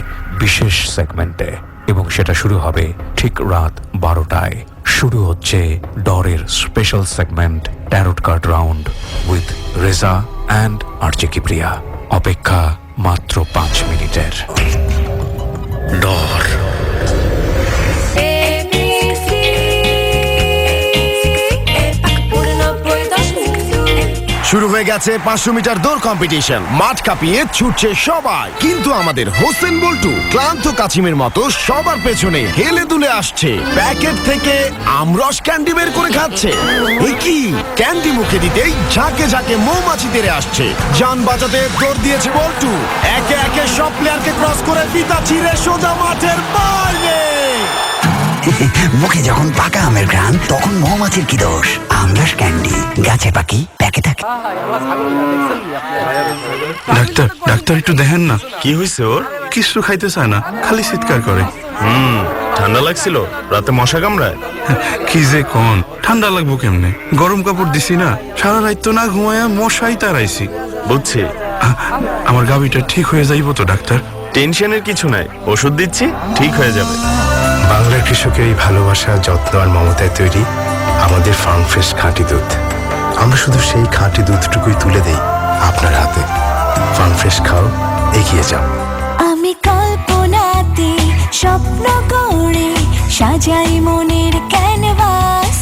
বিশেষ সেগমেন্টে, এবং সেটা শুরু হবে ঠিক রাত 12টায়। শুরু হচ্ছে ডরের special segment tarot card round with Reza and RJ Kipriya. অপেক্ষা মাত্র 5 মিনিটের। ডর শুরু হয়ে গেছে 500 মিটার দৌড় কম্পিটিশন। মাঠ কাঁপিয়ে ছুটছে সবাই, কিন্তু আমাদের হোসেন বল্টু ক্লান্ত কাছিমের মতো সবার পেছনে হেলে দুলে আসছে। প্যাকেট থেকে আমরস ক্যান্ডি বের করে খাচ্ছে। এ কি, ক্যান্ডি মুখে দিতেই ঝাঁকে ঝাঁকে মৌমাছি তেড়ে আসছে। জান বাঁচাতে দৌড় দিয়েছে বল্টু, একে একে সব প্লেয়ারকে ক্রস করে ফিতা ছিঁড়ে সোজা মাঠের বাইরে। মুখে যখন পাকা আমের ঘ্রাণ, তখন মৌমাছির কি দোষ? আমরস ক্যান্ডি, গাছে পাকি প্যাকে থাকে। ডাক্তার ডাক্তার একটু দেখেন না, কি হয়েছে ওর? কিছু খাইতে চায় না, খালি চিৎকার করে। ঠান্ডা লাগছিল, রাতে মশা কামড়ায়। কি যে কোন, ঠান্ডা লাগবো কেমনে? গরম কাপড় দিছি না, সারা রাত তো না ঘুমায়া মশাই তাড়াইছি। বুঝছি, আমার গাবিটা ঠিক হয়ে যাইব তো ডাক্তার? টেনশনের কিছু নাই, ওষুধ দিচ্ছি, ঠিক হয়ে যাবে। বাংলার কৃষকের এই ভালোবাসা, যত্ন আর মমতায় তৈরি আমাদের ফার্ম ফ্রেশ খাঁটি দুধ। আমরা শুধু সেই খাঁটি দুধটুকুই তুলে দেই আপনার হাতে। ফার্ম ফ্রেশ খাও, এগিয়ে যাও। আমি কল্পনাতে স্বপ্ন গড়ে সাজাই মনের ক্যানভাস,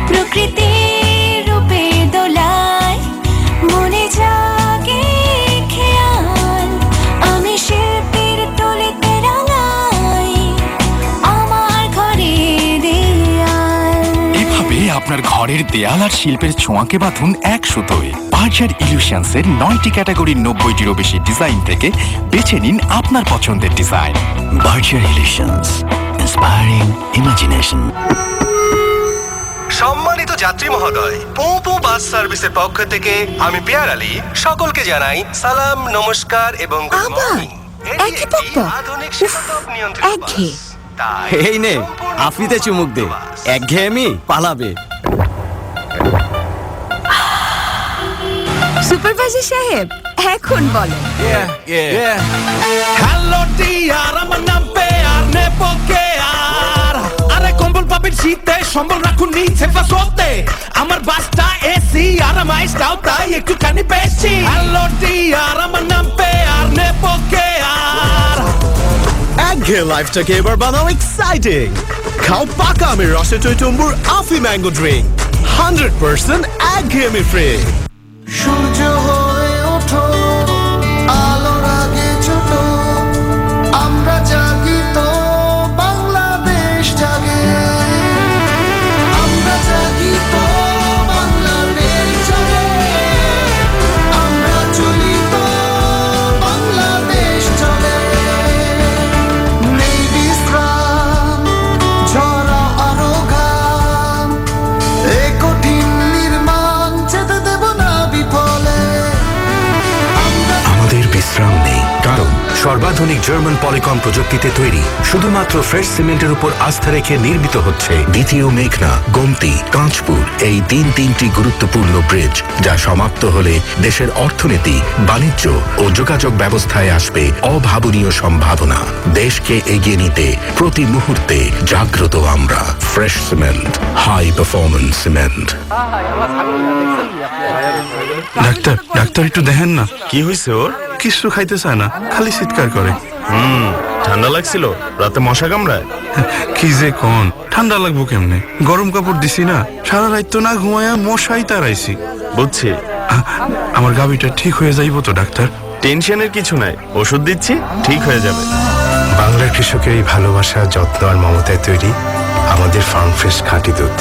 প্রকৃতির রূপে দোলায় মনে জাগে খেয়াল। আমি শিল্পীর টলিতে রাঙাই আমার ঘরের দেয়াল। এভাবে আপনার ঘরের দেয়াল আর শিল্পের ছোঁয়াকে বাঁধুন এক সুতোয়। বার্জার ইলিউশনসের 9টি ক্যাটাগরির 90টিরও বেশি ডিজাইন থেকে বেছে নিন আপনার পছন্দের design. Berger illusions, inspiring imagination. সম্মানিত যাত্রী মহোদয়, পৌপু বাস সার্ভিসের পক্ষ থেকে আমি পিয়ার আলী সকলকে জানাই সালাম, নমস্কার এবং গুড মর্নিং। আধুনিক শীততাপ নিয়ন্ত্রিত বাস। এই নে আফিতে চুমুক দে, একঘেয়েমি পালাবে। সুপারভাইজার সাহেব, এখন বলেন। হ্যালো টিয়ার, আমার নাম পেয়ার নে পকেয়ার। আরে কম্বল পাবেন শীতে, সম্বল রাখুন নিচে ফাঁসতে। আমার বাসটা এসি আর মাইস্টাও তাই একটুখানি বেশি। হ্যালো টিয়ার, আমার নাম পেয়ার নে পকেয়ার। একঘেয়ে লাইফটাকে এবার বানাও এক্সাইটিং। খাও পাকা আমের রসে টইটুম্বুর আফি ম্যাঙ্গো ড্রিঙ্ক, 100% একঘেয়েমি ফ্রি। সূর্য হয়ে ওঠো, আলোর আগে ছোট, আমরা জাগি তো বাংলাদেশ জাগে। আমরা জাগি তো বাংলাদেশ জাগে। আমরা চলি তো বাংলাদেশ চলে। নেই বিশ্রাম, ঝরা আরো ঘাম, এ কঠিন নির্মাণ যেতে দেব না বিফলে। সর্বাধুনিক জার্মান পলিকম প্রযুক্তিতে তৈরি শুধুমাত্র ফ্রেশ সিমেন্টের উপর আস্থা রেখে নির্মিত হচ্ছে দ্বিতীয় মেঘনা, গোমতী, কাঁচপুর এই তিনটি গুরুত্বপূর্ণ ব্রিজ, যা সমাপ্ত হলে দেশের অর্থনীতি, বাণিজ্য ও যোগাযোগ ব্যবস্থায় আসবে অভাবনীয় সম্ভাবনা। দেশকে এগিয়ে নিতে প্রতি মুহূর্তে জাগ্রত আমরা। Fresh cement, high performance cement. Doctor একটু দেখেন না। কি হয়েছে ওর? কিছু খাইতে চায় না, খালি চিৎকার করে। ঠান্ডা লাগছিল, রাতে মশা কামড়ায়। কি যে কোন, ঠান্ডা লাগবো কেমনে? গরম কাপড় দিছি না, সারা রাত তো না ঘুমায়া মশাই তাড়াইছি। বুঝছি। আমার গাবিটা ঠিক হয়ে যাইব তো ডাক্তার? টেনশনের কিছু নাই, ওষুধ দিচ্ছি, ঠিক হয়ে যাবে। বাংলার কৃষকের এই ভালোবাসা, যত্ন আর মমতায় তৈরি আমাদের ফার্ম ফ্রেশ খাঁটি দুধ।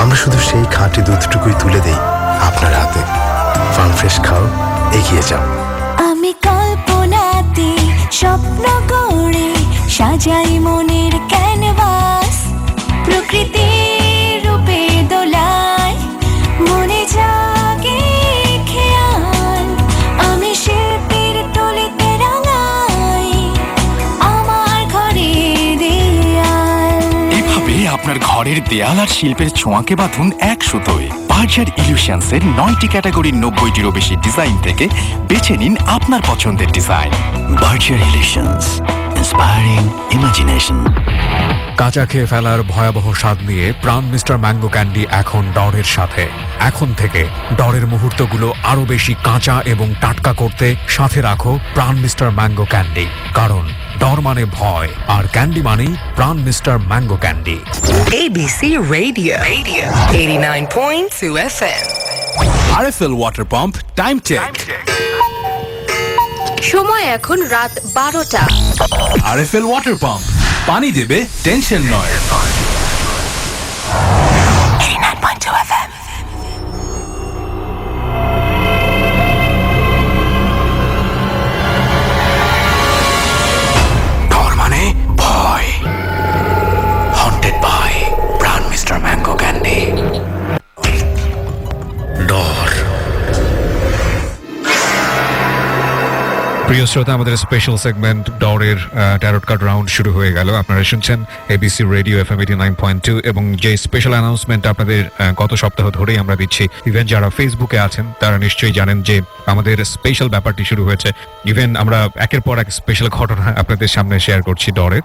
আমরা শুধু সেই খাঁটি দুধটুকুই তুলে দেই আপনার হাতে। ফার্ম ফ্রেশ খাও, এগিয়ে যাও। আমি কল্পনাতে স্বপ্ন গড়ে সাজাই মনের ক্যানভাস, প্রকৃতির রূপে দোলায় মনে জাগে খেয়াল। আমি শিল্পীর টলিতে রাঙাই আমার ঘরের দেয়াল। এভাবে আপনার ঘরের দেয়াল আর শিল্পের ছোঁয়াকে বাঁধুন এক সুতোয়। বার্জার ইলিউশনসের 9টি ক্যাটাগরির 90টিরও বেশি ডিজাইন থেকে বেছে নিন আপনার পছন্দের design. Berger illusions, inspiring imagination. কাঁচা খেয়ে ফেলার ভয়াবহ স্বাদ নিয়ে প্রাণ মিস্টার ম্যাঙ্গো ক্যান্ডি এখন ডরের সাথে। এখন থেকে ডরের মুহূর্তগুলো আরো বেশি কাঁচা এবং টাটকা করতে সাথে রাখো প্রাণ মিস্টার ম্যাঙ্গো ক্যান্ডি, কারণ ডর মানে ভয় আর ক্যান্ডি মানেই Pran mister mango candy. ABC Radio 89.2 FM. RFL water pump time check. সময় এখন রাত 12টা। RFL ওয়াটার পাম্প, পানি দেবে, টেনশন নয়। 89.2 FM. ডর মানে ভয়। হন্টেড বাই প্রাণ মিস্টার ম্যাঙ্গো ক্যান্ডি। ডর। প্রিয় শ্রোতা, আমাদের স্পেশাল সেগমেন্ট ডরের ট্যারট কার্ড রাউন্ড শুরু হয়ে গেল। আপনারা শুনছেন ABC রেডিও FM 89.2 এবং যে স্পেশাল অ্যানাউন্সমেন্ট আপনাদের গত সপ্তাহ ধরেই আমরা দিচ্ছি। ইভেন যারা ফেসবুকে আছেন তারা নিশ্চয়ই জানেন যে আমাদের স্পেশাল ব্যাপারটি শুরু হয়েছে। ইভেন আমরা একের পর এক স্পেশাল ঘটনা আপনাদের সামনে শেয়ার করছি ডরের।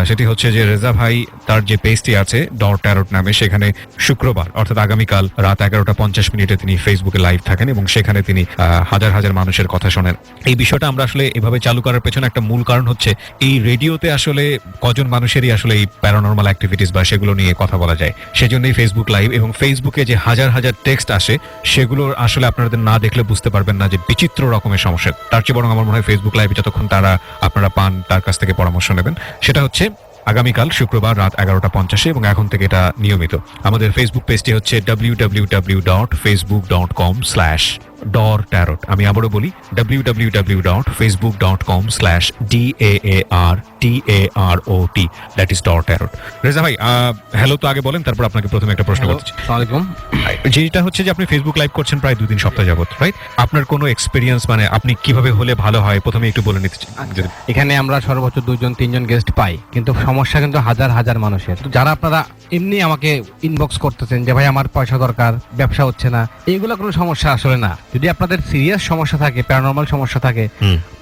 সেটি হচ্ছে যে রেজা ভাই তার যে পেজটি আছে ডর ট্যারট নামে, সেখানে শুক্রবার অর্থাৎ আগামীকাল রাত 11:50 তিনি ফেসবুকে লাইভ থাকেন এবং সেখানে তিনি হাজার হাজার মানুষের কথা শোনেন। এই বিষয়টা আমরা আসলে এভাবে চালু করার পেছনে একটা মূল কারণ হচ্ছে এই রেডিওতে আসলে কজন মানুষেরই আসলে এই প্যারানরমাল অ্যাক্টিভিটিস বা সেগুলো নিয়ে কথা বলা যায়, সেজন্যই ফেসবুক লাইভ। এবং ফেসবুকে যে হাজার হাজার টেক্সট আসে সেগুলোর আসলে আপনাদের না দেখলে বুঝতে পারবেন না যে বিচিত্র রকমের সমস্যা। তার চেয়ে বরং আমার মনে হয় ফেসবুক লাইভে যতক্ষণ আপনারা পান তার কাছ থেকে পরামর্শ নেবেন। সেটা হচ্ছে আগামীকাল শুক্রবার রাত 11:50 এবং এখন থেকে এটা নিয়মিত। আমাদের ফেসবুক পেজটি হচ্ছে www.facebook.com/dortarot। আমি আবারও বলি www.facebook.com/DAARTAROT, that is dortarot। Reza ভাই, হ্যালো তো আগে বলেন, তারপর আপনাকে প্রথমে একটা প্রশ্ন করছি। আসসালামু আলাইকুম। যেটা হচ্ছে যে আপনি ফেসবুক লাইভ করছেন প্রায় 2 সপ্তাহ যাবত, রাইট? আপনার কোনো এক্সপেরিয়েন্স, মানে আপনি কিভাবে হলে ভালো হয় প্রথমে একটু বলে নিতে চাই। এখানে আমরা সর্বোচ্চ 2-3জন গেস্ট পাই, কিন্তু সমস্যা কিন্তু হাজার হাজার মানুষের। যারা আপনারা এমনি আমাকে ইনবক্স করতেছেন যে ভাই আমার পয়সা দরকার, ব্যবসা হচ্ছে না, এইগুলো কোনো সমস্যা আসলে না। যদি আপনাদের সিরিয়াস সমস্যা থাকে, প্যারানরমাল সমস্যা থাকে,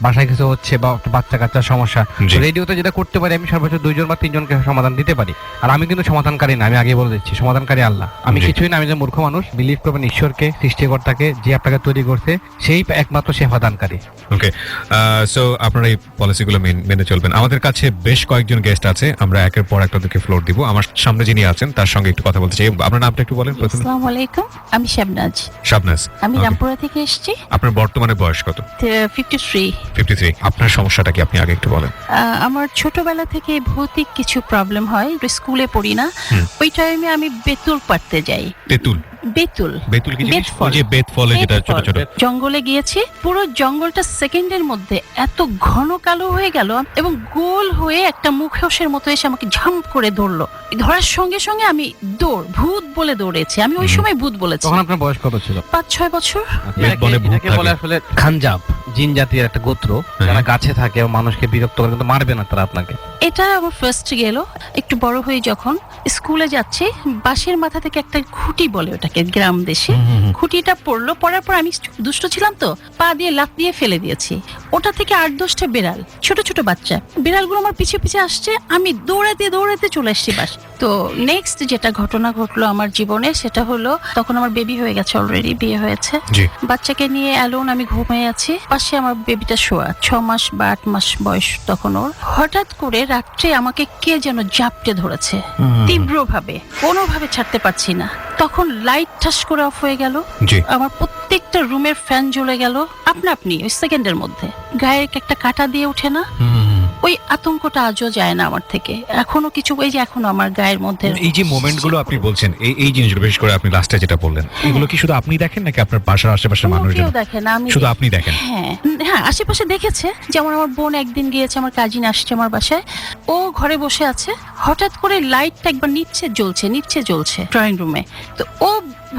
বাসায় কিছু হচ্ছে বা বাচ্চা কাচ্চার সমস্যা, রেডিওতে যেটা করতে পারি আমি সর্বোচ্চ 2জন বা 3জনকে সমাধান দিতে পারি। আর আমি কিন্তু সমাধানকারী না, আমি আগে বলে দিচ্ছি, সমাধানকারী আল্লাহ। আমি কিছুই না, আমি যে মূর্খ মানুষ। বিলিভ করবেন ঈশ্বরকে, সৃষ্টিকর্তাকে, যে আপনাকে তৈরি করছে, সেই একমাত্র সমাধানকারী। ওকে, সো আপনারা এই পলিসিগুলো মেনে চলবেন। আমাদের কাছে বেশ কয়েকজন গেস্ট আছে, আমরা একের পর এক তাদেরকে ফ্লোর দিব। আমার সামনে যিনি আছেন তার সঙ্গে একটু কথা বলতে চাই। আপনার নামটা একটু বলেন প্রথমে। আসসালামু আলাইকুম, আমি শাবনাজ। শাবনাজ, আমি রামপুরা থেকে এসেছি। আপনার বর্তমানে বয়স কত? 53। আপনার সমস্যাটা কি আপনি আগে একটু বলেন। আমার ছোটবেলা থেকে ভৌতিক কিছু প্রবলেম হয়, স্কুলে পড়ি না, ওই টাইমে আমি বেতুল পাড়তে যাই। বেতুল কি জিনিস? ওই যে বেত ফলে যেটা ছোট ছোট। জঙ্গলে গিয়েছি, পুরো জঙ্গলটা সেকেন্ডের মধ্যে এত ঘন কালো হয়ে গেল এবং গোল হয়ে একটা মুখোশের মতো এসে আমাকে ঝাম্প করে ধরলো। ধরার সঙ্গে সঙ্গে আমি ভূত বলে দৌড়েছি। আমি ওই সময় ভূত বলেছি। তখন আপনার বয়স কত ছিল? 5-6 বছর। এটাকে বলে আসলে খানজাব, জিন জাতীয় একটা গোত্র যারা গাছে থাকে ও মানুষকে বিরক্ত করে, কিন্তু মারবে না তারা আপনাকে। এটা আমার ফার্স্ট গেল। একটু বড় হয়ে যখন স্কুলে যাচ্ছি, বাঁশের মাথা থেকে একটা খুঁটি বলে ওটাকে গ্রাম দেশে, খুঁটিটা পড়লো, পড়ার পর আমি দুষ্ট ছিলাম তো পা দিয়ে লাফ দিয়ে ফেলে দিয়েছি। ওটা থেকে 8-10টা বিড়াল, ছোট ছোট বাচ্চা বিড়ালগুলো আমার পিছে পিছে আসছে, আমি দৌড়াতে দৌড়াতে চলে আসছি বাস। তো নেক্সট যেটা ঘটনা ঘটলো আমার জীবনে সেটা হলো, তখন আমার বেবি হয়ে গেছে, অলরেডি বিয়ে হয়েছে, বাচ্চাকে নিয়ে অ্যালোন আমি ঘুমিয়ে আছি, পাশে আমার বেবিটা শোয়া, 6 মাস বা 8 মাস বয়স তখন ওর। হঠাৎ করে রাত্রে আমাকে কে যেন জাপটে ধরেছে তীব্রভাবে, কোনোভাবে ছাড়তে পারছি না। তখন লাইট ঠাস করে অফ হয়ে গেল, আমার প্রত্যেকটা রুমের ফ্যান জ্বলে গেল আপনি ওই সেকেন্ডের মধ্যে, গায়ে একটা কাটা দিয়ে ওঠে না, ওই আতঙ্কটা আজও যায় না আমার থেকে, এখনো কিছু ওই যে এখনো আমার গায়ের মধ্যে। এই যে মোমেন্টগুলো আপনি বলছেন, এই জিনিসগুলো বিশেষ করে আপনি লাস্টে যেটা বললেন, এগুলো কি শুধু আপনি দেখেন নাকি আপনার বাসার আশেপাশের মানুষজন? কেউ দেখে না, আমি শুধু আপনি দেখেন? হ্যাঁ আশেপাশে দেখেছে। যেমন আমার বোন একদিন গিয়েছে, আমার কাজিন আসছে আমার বাসায়, ও ঘরে বসে আছে, হঠাৎ করে লাইটটা একবার নিচে জ্বলছে ড্রয়িং রুমে, তো ও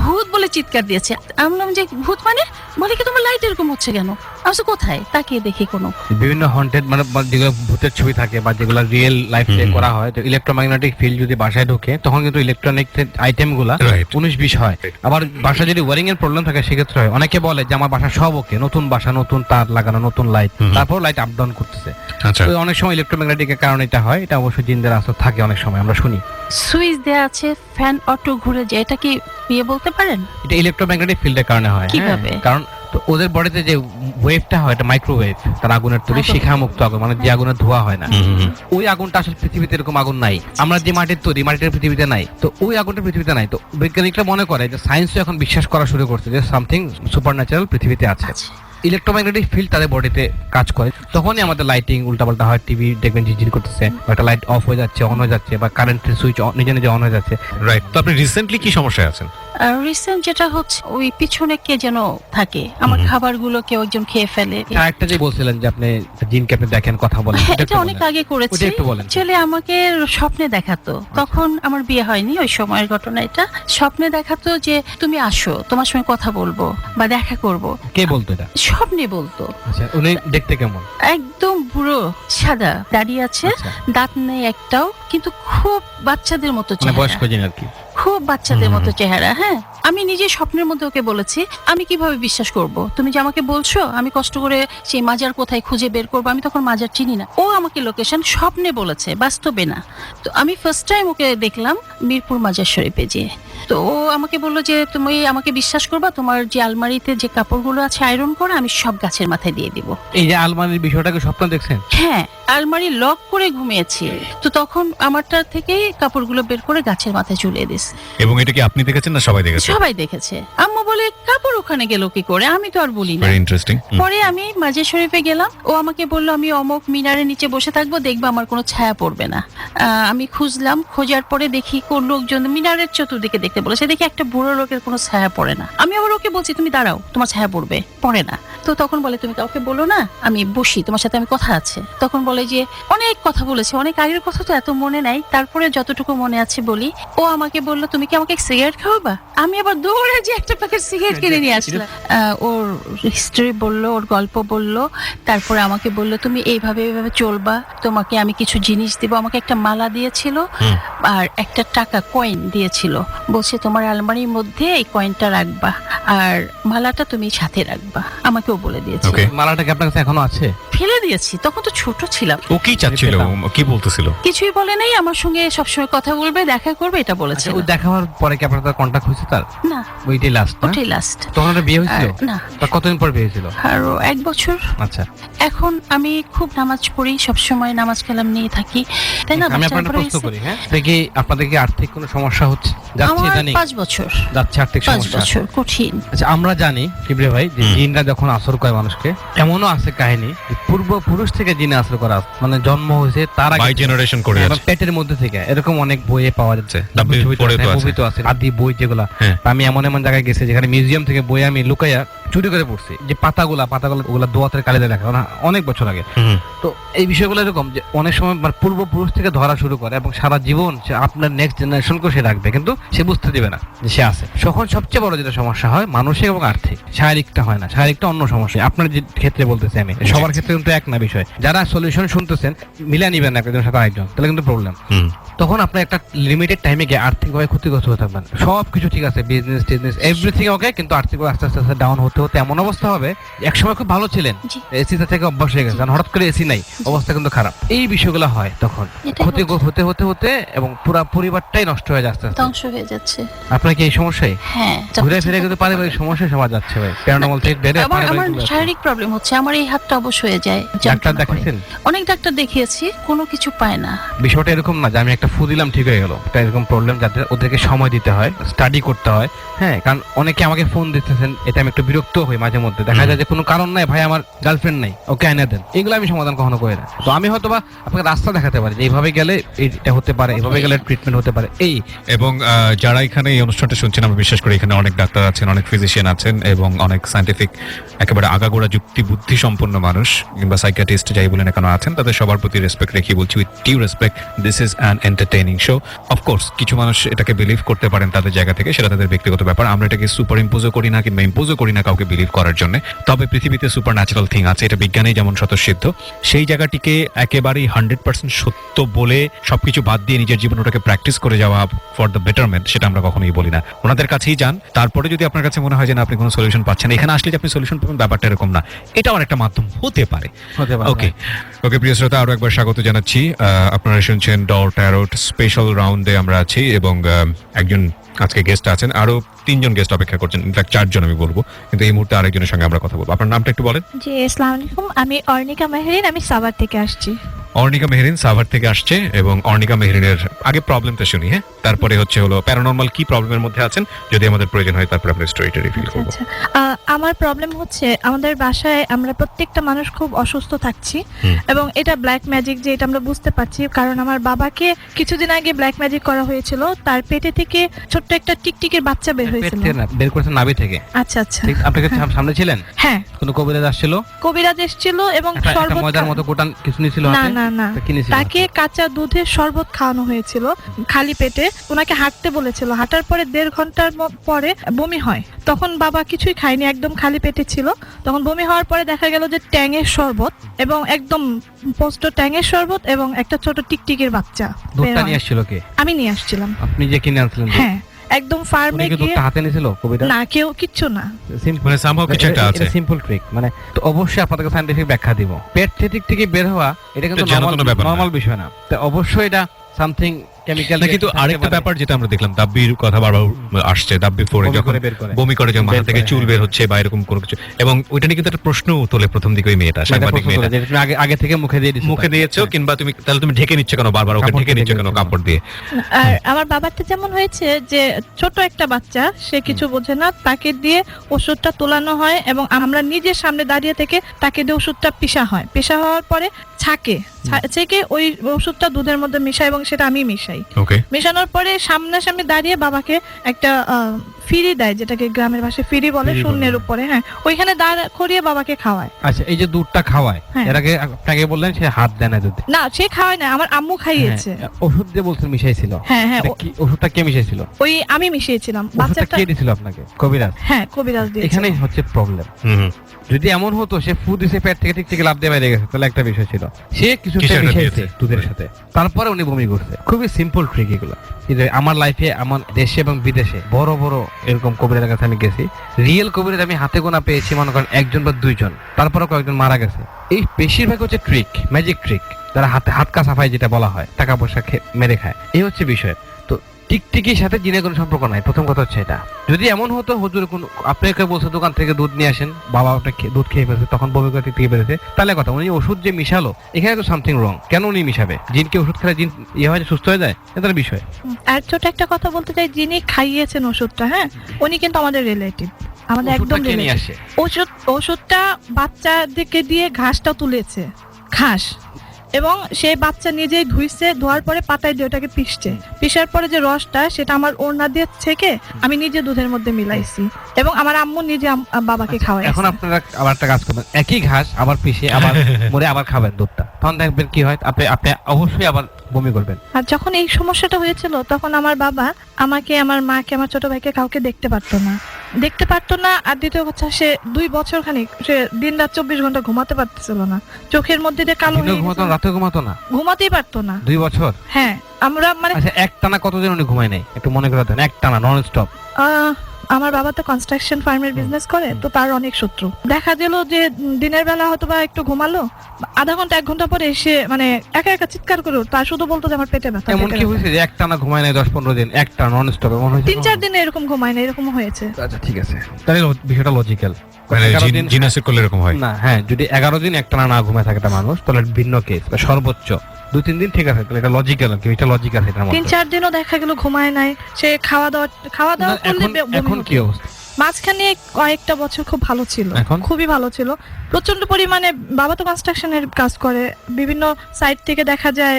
ভূত বলে চিৎকার দিয়েছে। আমি বললাম যে ভূত মানে? বলে কি তোমার লাইট এরকম হচ্ছে কেন? আমি কোথায় তাকিয়ে দেখি কোনো বিভিন্ন হন্টেড মানে যেগুলো ভূতের ছবি থাকে বা যেগুলো রিয়েল লাইফে করা হয়, তো ইলেকট্রোম্যাগনেটিক ফিল্ড যদি বাসায় ঢোকে তখন কিন্তু ইলেকট্রনিক আইটেম গুলা 19-20 হয়। আবার বাসায় যদি ওয়ারিং এর প্রবলেম থাকে সেক্ষেত্রে হয়। অনেকে বলে যে আমার বাসা সব ওকে, নতুন বাসা, নতুন তার লাগানো, নতুন লাইট, তারপর লাইট আপ ডাউন করতেছে। তো অনেক সময় ইলেকট্রোম্যাগনেটিক এর কারণে এটা হয়, এটা অবশ্যই জিনদের আসর থাকে অনেক সময়, আমরা শুনি। সুইচ দেয়া আছে, ফ্যান অটো ঘুরে যায়, এটা কি বিয়ে বলতে পারেন? এটা ইলেকট্রোম্যাগনেটিক ফিল্ডের কারণে হয়। কিভাবে? কারণ তো ওদের বডিতে যে ওয়েভটা হয়, এটা মাইক্রোওয়েভ, তার আগুনের তৈরি, শিখামুক্ত আগুন, মানে যে আগুনের ধোয়া হয় না, ওই আগুনটা আসলে পৃথিবীতে এরকম আগুন নাই। আমরা যে মাটির তৈরি, মাটির পৃথিবীতে নাই, তো ওই আগুনটা পৃথিবীতে নাই। তো বৈজ্ঞানিকরা মনে করে যে সায়েন্সও এখন বিশ্বাস করা শুরু করছে যে সামথিং সুপারন্যাচারাল পৃথিবীতে আছে। ইলেকট্রোম্যাগনেটিক ফিল্ড তাদের বডিতে কাজ করে, তখনই আমাদের লাইটিং উল্টাপাল্টা হয়। টিভি দেখবেন ঝিরঝির করতেছে, একটা লাইট অফ হয়ে যাচ্ছে, অন হয়ে যাচ্ছে, বা কারেন্টের সুইচ নিজে নিজে অন হয়ে যাচ্ছে। রাইট। তো আপনি রিসেন্টলি কি সমস্যায় আছেন? রিসেন্ট যেটা হচ্ছে, ওই পিছনে কে যেন থাকে, আমার খাবারগুলো কেউ একজন খেয়ে ফেলে। আরেকটা যে বলছিলেন যে আপনি জিনকে আপনি দেখেন, কথা বলেন, এটা অনেক আগে করেছি। ছেলে আমাকে স্বপ্নে দেখাতো, তখন আমার বিয়ে হয়নি, ওই সময়ের ঘটনা এটা। স্বপ্নে দেখাতো যে তুমি আসো, তোমার সঙ্গে কথা বলবো বা দেখা করব। কে বলতো এটা? স্বপ্নে বলতো। আচ্ছা, উনি দেখতে কেমন? একদম বুড়ো, সাদা, দাঁড়িয়ে আছে, দাঁত নেই একটাও, কিন্তু খুব বাচ্চাদের মতো চেহারা, বয়স্ক জিন আর কি, খুব বাচ্চাদের মতো চেহারা। হ্যাঁ, আমি নিজে স্বপ্নের মধ্যে ওকে বলেছি, আমি কিভাবে বিশ্বাস করব? তুমি যে আমাকে বলছো, আমি কষ্ট করে সেই মাজার কোথায় খুঁজে বের করবো, আমি তখন মাজার চিনি না। ও আমাকে লোকেশন স্বপ্নে বলেছে, বাস্তবে না। তো আমি ফার্স্ট টাইম ওকে দেখলাম মিরপুর মাজার শরীফে যেয়ে। তো ও আমাকে বললো যে তুমি আমাকে বিশ্বাস করবা, তোমার যে আলমারিতে যে কাপড়গুলো আছে আয়রন করে আমি সব গাছের মাথায় দিয়ে দিব। এই যে আলমারির বিষয়টাকে স্বপ্ন দেখছেন? হ্যাঁ, আলমারি লক করে ঘুমিয়েছি, তো তখন আমারটা থেকে কাপড়গুলো বের করে গাছের মাথায় ঝুলিয়ে দিস। এবং এটা কি আপনি দেখেছেন না সবাই দেখেছে? সবাই দেখেছে। আম্মু বলে কাপড় ওখানে গেল কি করে, আমি তো আর বলি না। Very interesting. পরে আমি মাজার শরীফে গেলাম, ও আমাকে বললো আমি অমুক মিনারের নিচে বসে থাকবো, দেখবো আমার কোনো ছায়া পড়বে না। আমি খুঁজলাম, খোঁজার পরে দেখি কোন লোকজন মিনারের চতুর্দিকে দেখতে বলেছে, দেখি একটা বুড়ো লোকের কোনো ছায়া পড়ে না। আমি আবার ওকে বলছি তুমি দাঁড়াও, তোমার ছায়া পড়বে, পড়ে না। তো তখন বলে তুমি কাউকে বলো না, আমি বসি, তোমার সাথে আমি কথা আছে। তখন বলে যে অনেক কথা বলেছে, অনেক আগের কথা তো এত মনে নাই, তারপরে যতটুকু মনে আছে বলি। ও আমাকে বললো তুমি কি আমাকে সিগারেট খাওয়াবা? আমি আবার দৌড়ে যে একটা প্যাকেট সিগারেট কিনে নিয়ে আসলাম। ওর হিস্টরি বললো, ওর গল্প বললো, তারপরে আমাকে বললো তুমি এইভাবে এইভাবে চলবা, তোমাকে আমি কিছু জিনিস দিব। আমাকে একটা মালা দিয়েছিল আর একটা টাকা কয়েন দিয়েছিল, বলছে তোমার আলমারির মধ্যে এই কয়েনটা রাখবা আর মালাটা তুমি সাথে রাখবা, আমাকেও বলে দিয়েছে। মালাটা কি আপনার কাছে এখনো আছে? ফেলে দিয়েছি, তখন তো ছোট ছিলাম। ও কি চাচ্ছিল, কি বলতেছিল? কিছুই বলে নাই, আমার সঙ্গে সবসময় কথা বলবে, দেখা করবে, এটা বলেছে। ওই দেখা হওয়ার পরে কি আপনার কন্টাক্ট হয়েছে তার? না, ওইটাই লাস্ট। ওইটাই লাস্ট। তখন একটা বিয়ে হয়েছিল? না। তা কতদিন পর বিয়ে হয়েছিল? আরো 1 বছর। আচ্ছা। এখন আমি খুব নামাজ পড়ি, সবসময় নামাজ কালাম নিয়ে থাকি, তাই না? আমি আপনাকে প্রশ্ন করি, হ্যাঁ, দেখি আপনাদের কি আর্থিক কোনো সমস্যা হচ্ছে? যাচ্ছে জানি 5 বছর যাচ্ছে আর্থিক সমস্যা। 5 বছর কঠিন। আচ্ছা, আমরা জানি কিবরে ভাই যে জিনরা যখন আসর করে মানুষকে, এমনও আছে কাহিনী পূর্বপুরুষ থেকে জিনে আসর করা, মানে জন্ম হয়েছে তার আগে, বাই জেনারেশন করে আছে, পেটের মধ্যে থেকে, এরকম অনেক বইয়ে পাওয়া যাচ্ছে, মুভি তো আছে, আদি বই যেগুলা। আমি এমন এমন জায়গায় গেছি যেখানে মিউজিয়াম থেকে বই আমি লুকাইয়া চুরি করে পড়ছি, যে পাতাগুলা ওগুলা দোয়াতের কালিতে লেখা অনেক বছর আগে। তো এই বিষয়গুলো এরকম যে অনেক সময় পূর্বপুরুষ থেকে ধরা শুরু করে এবং সারা জীবন সে আপনার নেক্সট জেনারেশনকেও সে রাখবে, কিন্তু সে বুঝতে দিবে না যে সে আছে। তখন সবচেয়ে বড় যেটা সমস্যা হয় মানসিক এবং আর্থিক, শারীরিকটা হয় না, শারীরিকটা অন্য সমস্যা। আপনার যে ক্ষেত্রে বলতেছি আমি, সবার ক্ষেত্রে কিন্তু এক না বিষয়। যারা সলিউশন শুনতেছেন মিলিয়ে নিবেন না একজনের সাথে আরেকজন, তাহলে কিন্তু প্রবলেম। তখন আপনি একটা লিমিটেড টাইমে গিয়ে আর্থিকভাবে ক্ষতিগ্রস্ত হয়ে থাকবেন। সবকিছু ঠিক আছে, বিজনেস টিজনেস এভরিথিং ওকে, কিন্তু আর্থিকভাবে আস্তে আস্তে ডাউন হতে হতে এমন অবস্থা হবে, একসময় খুব ভালো ছিলেন, এসিতে থেকে অভ্যাস হয়ে গেছে, হঠাৎ করে এসি নাই, অবস্থা কিন্তু খারাপ। এই বিষয়গুলো হয় তখন ক্ষতি হতে হতে হতে এবং পুরো পরিবারটাই নষ্ট হয়ে যাচ্ছে, ধ্বংস হয়ে যাচ্ছে। আপনার কি এই সমস্যাই? হ্যাঁ, ঘুরে ফিরে কিন্তু পারিবারিক সমস্যা সমাজ যাচ্ছে ভাই, প্যারানর্মাল থেকে বেড়ে আমার শারীরিক প্রবলেম হচ্ছে, আমার এই হাতটা অবশ হয়ে যায়। ডাক্তার দেখাচ্ছেন? অনেক ডাক্তার দেখিয়েছি, কোনো কিছু পায় না। বিষয়টা এরকম না যে আমি একটা ফু দিলাম ঠিক হয়ে গেল, এটা এরকম প্রবলেম যাদের ওদেরকে সময় দিতে হয়, স্টাডি করতে হয়। হ্যাঁ, কারণ অনেকে আমাকে ফোন দিতেছেন, এটা আমি একটু বিরক্ত হই মাঝে মধ্যে। দেখা যায় যে কোনো কারণ নাই, ভাই আমার গার্লফ্রেন্ড নাই, ওকে আইনা দেন, এগুলো আমি সমাধান কখনো করি না। তো আমি হয়তো বা আপনাকে রাস্তা দেখাতে পারি যে এইভাবে গেলে এটা হতে পারে, এইভাবে গেলে ট্রিটমেন্ট হতে পারে। এই এবং যারা এখানে এই অনুষ্ঠানটা শুনছেন, আমরা বিশ্বাস করি এখানে অনেক ডাক্তার আছেন, অনেক ফিজিশিয়ান আছেন এবং অনেক সায়েন্টিফিক একেবারে আগাগোড়া যুক্তি বুদ্ধি সম্পন্ন মানুষ কিংবা সাইকিয়াট্রিস্ট যাই বলেন এখানে আছেন, তাদের সবার প্রতি রেসপেক্ট রেখে বলছি, with due respect, this is an entertaining show. Of course কিছু মানুষ এটাকে বিলিভ করতে পারেন তাদের জায়গা থেকে, সেটা তাদের ব্যক্তিগত ব্যাপার। আমরা এটাকে সুপার ইম্পোজও করি না কিংবা ইম্পোজও করি না কাউকে বিলিভ করার জন্য। তবে পৃথিবীতে সুপার ন্যাচারাল থিং আছে, এটা বিজ্ঞানেই যেমন স্বতঃসিদ্ধ, সেই জায়গাটিকে একেবারেই 100% সত্য বলে সবকিছু বাদ দিয়ে নিজের জীবন ওটাকে প্র্যাকটিস করে যাওয়া ফর দ্য বেটারমেন্ট, সেটা আমরা কখনোই বলি না। ওনাদের কাছেই যান, তারপরে যদি আপনার কাছে মনে হয় যে না আপনি কোনো সলিউশন পাচ্ছেন, এখানে আসলে যে আপনি সলিউশন পাবেন ব্যাপারটা এরকম না, এটাও অনেকটা মাধ্যম হতে পারে। ওকে ওকে, প্রিয় শ্রোতা, আরো একবার স্বাগত জানাচ্ছি। আপনারা শুনছেন ডর ট্যারোট স্পেশাল রাউন্ডে আমরা আছি এবং একজন আজকে গেস্ট আছেন, আরো 3জন গেস্ট অপেক্ষা করছেন, ইনফ্যাক্ট 4জন আমি বলবো, কিন্তু এই মুহূর্তে আরেকজনের সঙ্গে আমরা কথা বলবো। আপনার নামটা একটু বলেন। জি, আসসালামু আলাইকুম, আমি অর্ণিকা মেহরিন, আমি সাভার থেকে আসছি। অর্ণিকা মেহরিন সাভার থেকে আসছে এবং অর্ণিকা মেহরিনের আগে প্রবলেমটা শুনি, হ্যাঁ, তারপরে হলো প্যারানর্মাল কি প্রবলেমের মধ্যে আছেন, যদি আমাদের প্রয়োজন হয় তারপরে আমরা স্টোরিটা রিভিল করব। আমার প্রবলেম হচ্ছে আমাদের বাসায় আমরা প্রত্যেকটা মানুষ খুব অসুস্থ থাকছি এবং এটা ব্ল্যাক ম্যাজিক, যে এটা আমরা বুঝতে পারছি, কারণ আমার বাবাকে কিছুদিন আগে ব্ল্যাক ম্যাজিক করা হয়েছিল, তার পেটে থেকে ছোট্ট একটা টিকটিকির বাচ্চা বের হয়েছিল। বের করেছেন নাভি থেকে? আচ্ছা আচ্ছা। আপনি কি সামনে ছিলেন? হ্যাঁ। কোন কবিরাজ আসছিল? কবিরাজ এসেছিল এবং শরবত, ময়দার মতো কোটান কিছু নিছিল? না না না, তাকে কাঁচা দুধের শরবত খাওয়ানো হয়েছিল খালি পেটে। ওনাকে হাঁটতে বলেছিল, হাঁটার পরে 1.5 ঘন্টার পরে বমি হয়, তখন বাবা কিছুই খায়নি, একদম খালি পেটে ছিল। তখন বমি হওয়ার পরে দেখা গেল যে ট্যাঙের শরবত এবং একদম পোস্ট ট্যাঙের শরবত এবং একটা ছোট টিকটিকির বাচ্চা। দুধটা নিয়ে আসছিল কে? আমি নিয়ে আসছিলাম। আপনি যে কিনে আনছিলেন? হ্যাঁ, একদম ফার্মে গিয়ে। দুধটা হাতে নিছিল কবিরাজ? না, কেউ কিচ্ছু না, মানে সামহাউ কিছু একটা আছে, এটা সিম্পল ট্রিক। মানে তো অবশ্যই আপনাদের সায়েন্টিফিক ব্যাখ্যা দিব। পেট থেকে বের হওয়া এটা কিন্তু নরমাল বিষয় না, তো অবশ্যই এটা সামথিং কেমিক্যাল। কিন্তু আরেকটা ব্যাপার যেটা আমরা দেখলাম, দাব্বির কথা বারবার আসছে, দাব্বি ফোরে যখন বমি করে, যখন মাথা থেকে চুল বের হচ্ছে বা এরকম কোনো কিছু, এবং ওইটা নিয়ে কিন্তু একটা প্রশ্ন তোলে প্রথম দিকে ওই মেয়েটা, সাংবাদিক মেয়েটা, তুমি আগে থেকে মুখে দিয়েছো কিংবা তুমি তাহলে তুমি ঢেকে নিচ্ছ কেন, বারবার ওকে ঢেকে নিচ্ছ কেন কাপড় দিয়ে? আর আমার বাবারটা যেমন হয়েছে যে ছোট একটা বাচ্চা, সে কিছু বোঝে না, তাকে দিয়ে ওষুধটা তোলানো হয় এবং আমরা নিজের সামনে দাঁড়িয়ে থেকে তাকে দিয়ে ওষুধটা পিষা হয়। পিষা হওয়ার পরে ছেঁকে ওই ওষুধটা দুধের মধ্যে মিশাই এবং সেটা আমি মিশাই। মেশানোর পরে সামনাসামনি দাঁড়িয়ে বাবাকে একটা ফিরি দেয়, যেটাকে গ্রামের ভাষায় ফিরি বলে, শূন্যের উপরে। হ্যাঁ, ওইখানে দাঁড় করিয়ে বাবাকে খাওয়ায়। আচ্ছা, এই যে দুধটা খাওয়ায়, এর আগে আপনাকে বললেন সে হাত দেয় না দুধে? না, সে খাওয়ায় না, আমার আম্মু খাইয়েছে। ওষুধ দিয়ে বলছেন মিশাইছিল? হ্যাঁ হ্যাঁ। ওষুধটা কে মিশাইছিল? ওই আমি মিশিয়েছিলাম। বাচ্চাটা কে দিয়েছিল আপনাকে? কবিরাজ? হ্যাঁ, কবিরাজ দিয়েছে। এখানেই হচ্ছে প্রবলেম। যদি এমন হতো সে ফু দিছে, পেট থেকে লাভ দিয়ে বাইরে গেছে, তাহলে একটা বিষয় ছিল, সে কিছু মিশাইছে দুধের সাথে, তারপরে উনি বমি করছে। খুবই সিম্পল ট্রিক এগুলো। আমার লাইফে, আমার দেশে এবং বিদেশে বড় বড় এরকম কবিরাজের কাছে আমি গেছি, রিয়েল কবিরাজ আমি হাতে গোনা পেয়েছি মনে করেন 1জন বা 2জন, তারপরে কয়েকজন মারা গেছে। এই বেশিরভাগ হচ্ছে ট্রিক, ম্যাজিক ট্রিক, যারা হাত কাসাফাই যেটা বলা হয়, টাকা পয়সা মেরে খায়, এই হচ্ছে বিষয়। তো টিকটিকির সাথে জিনের কোনো সম্পর্ক নাই, প্রথম কথা হচ্ছে এটা। যদি এমন হতো হুজুর আপনাকে বলছে দোকান থেকে দুধ নিয়ে আসেন, বাবা আপনাকে দুধ খেয়ে ফেলছে, তখন বমি করে টিকটিকি বেড়েছে, তাহলে কথা উনি ওষুধ যে মিশালো, এখানে তো সামথিং রং। কেন উনি মিশাবে? জিনকে ওষুধ খেলে জিন হয় সুস্থ হয়ে যায়, এটা বিষয়। আর ছোট একটা কথা বলতে চাই, যিনি খাইয়েছেন ওষুধটা, হ্যাঁ, উনি কিন্তু আমাদের রিলেটিভ, আমাদের একদম রিলেটিভ। ওষুধটা বাচ্চাদেরকে দিয়ে ঘাসটা তুলেছে, ঘাস এবং সেই বাচ্চা নিজেই ধুইছে, ধোয়ার পরে পাতায় দিয়ে ওটাকে পিষছে, পিষার পরে যে রসটা সেটা আমার ওড়না দিয়ে ছেঁকে আমি নিজে দুধের মধ্যে মিলাইছি এবং আমার আম্মু নিজে বাবাকে খাওয়াই। এখন আপনারা আবার একটা কাজ করবেন, একই ঘাস আবার পিষে আবার মরে আবার খাবেন দুধটা, তখন দেখবেন কি হয়, আপনি অবশ্যই আবার বমি করবেন। আর যখন এই সমস্যাটা হয়েছিল তখন আমার বাবা আমাকে, আমার মাকে, আমার ছোট ভাইকে কাউকে দেখতে পারতো না। আর দ্বিতীয় কথা, সে 2 বছর খানিক সে দিন রাত 24 ঘন্টা ঘুমাতে পারতেছিল না, চোখের মধ্যে দিয়ে কালো হয়ে ঘুমাতো না, রাতে ঘুমাতো না, ঘুমাতেই পারতো না 2 বছর। হ্যাঁ, আমরা মানে আচ্ছা, একটানা কতদিন উনি ঘুমায় নাই একটু মনে করে দেন, একটানা নন স্টপ? আমার বাবা তো কনস্ট্রাকশন ফার্মের বিজনেস করে, তো তার অনেক শত্রু। দেখা গেল যে দিনের বেলা হয়তো বা একটু ঘুমালো, আধা ঘন্টা 1 ঘন্টা পরে এসে মানে একা একা চিৎকার করে তার শুধু বলতো যে আমার পেটে ব্যথা। এমন কি হয়েছে যে একটানা ঘুমায় নাই 10-15 দিন, একটা নন স্টপ এমন হয়েছে? 3-4 দিন এরকম ঘুমায় না, এরকম হয়েছে। আচ্ছা ঠিক আছে, তাহলে বিষয়টা লজিক্যাল। জিনাসে করলে এরকম হয় না, হ্যাঁ, যদি 11 দিন একটানা না ঘুমায় থাকে একটা মানুষ তাহলে ভিন্ন কেস, সর্বোচ্চ 2-3 দিন ঠিক আছে, তাহলে এটা লজিক্যাল, কি এটা লজিক্যাল? এটার মধ্যে 3-4 দিনও দেখা গেল ঘুমায় নাই, সে খাওয়া দাওয়া করলে এখন কি অবস্থা? মাঝখানে কয়েকটা বছর খুব ভালো ছিল, খুবই ভালো ছিল, প্রচন্ড পরিমাণে। বাবা তো কনস্ট্রাকশনের কাজ করে, বিভিন্ন সাইট থেকে দেখা যায়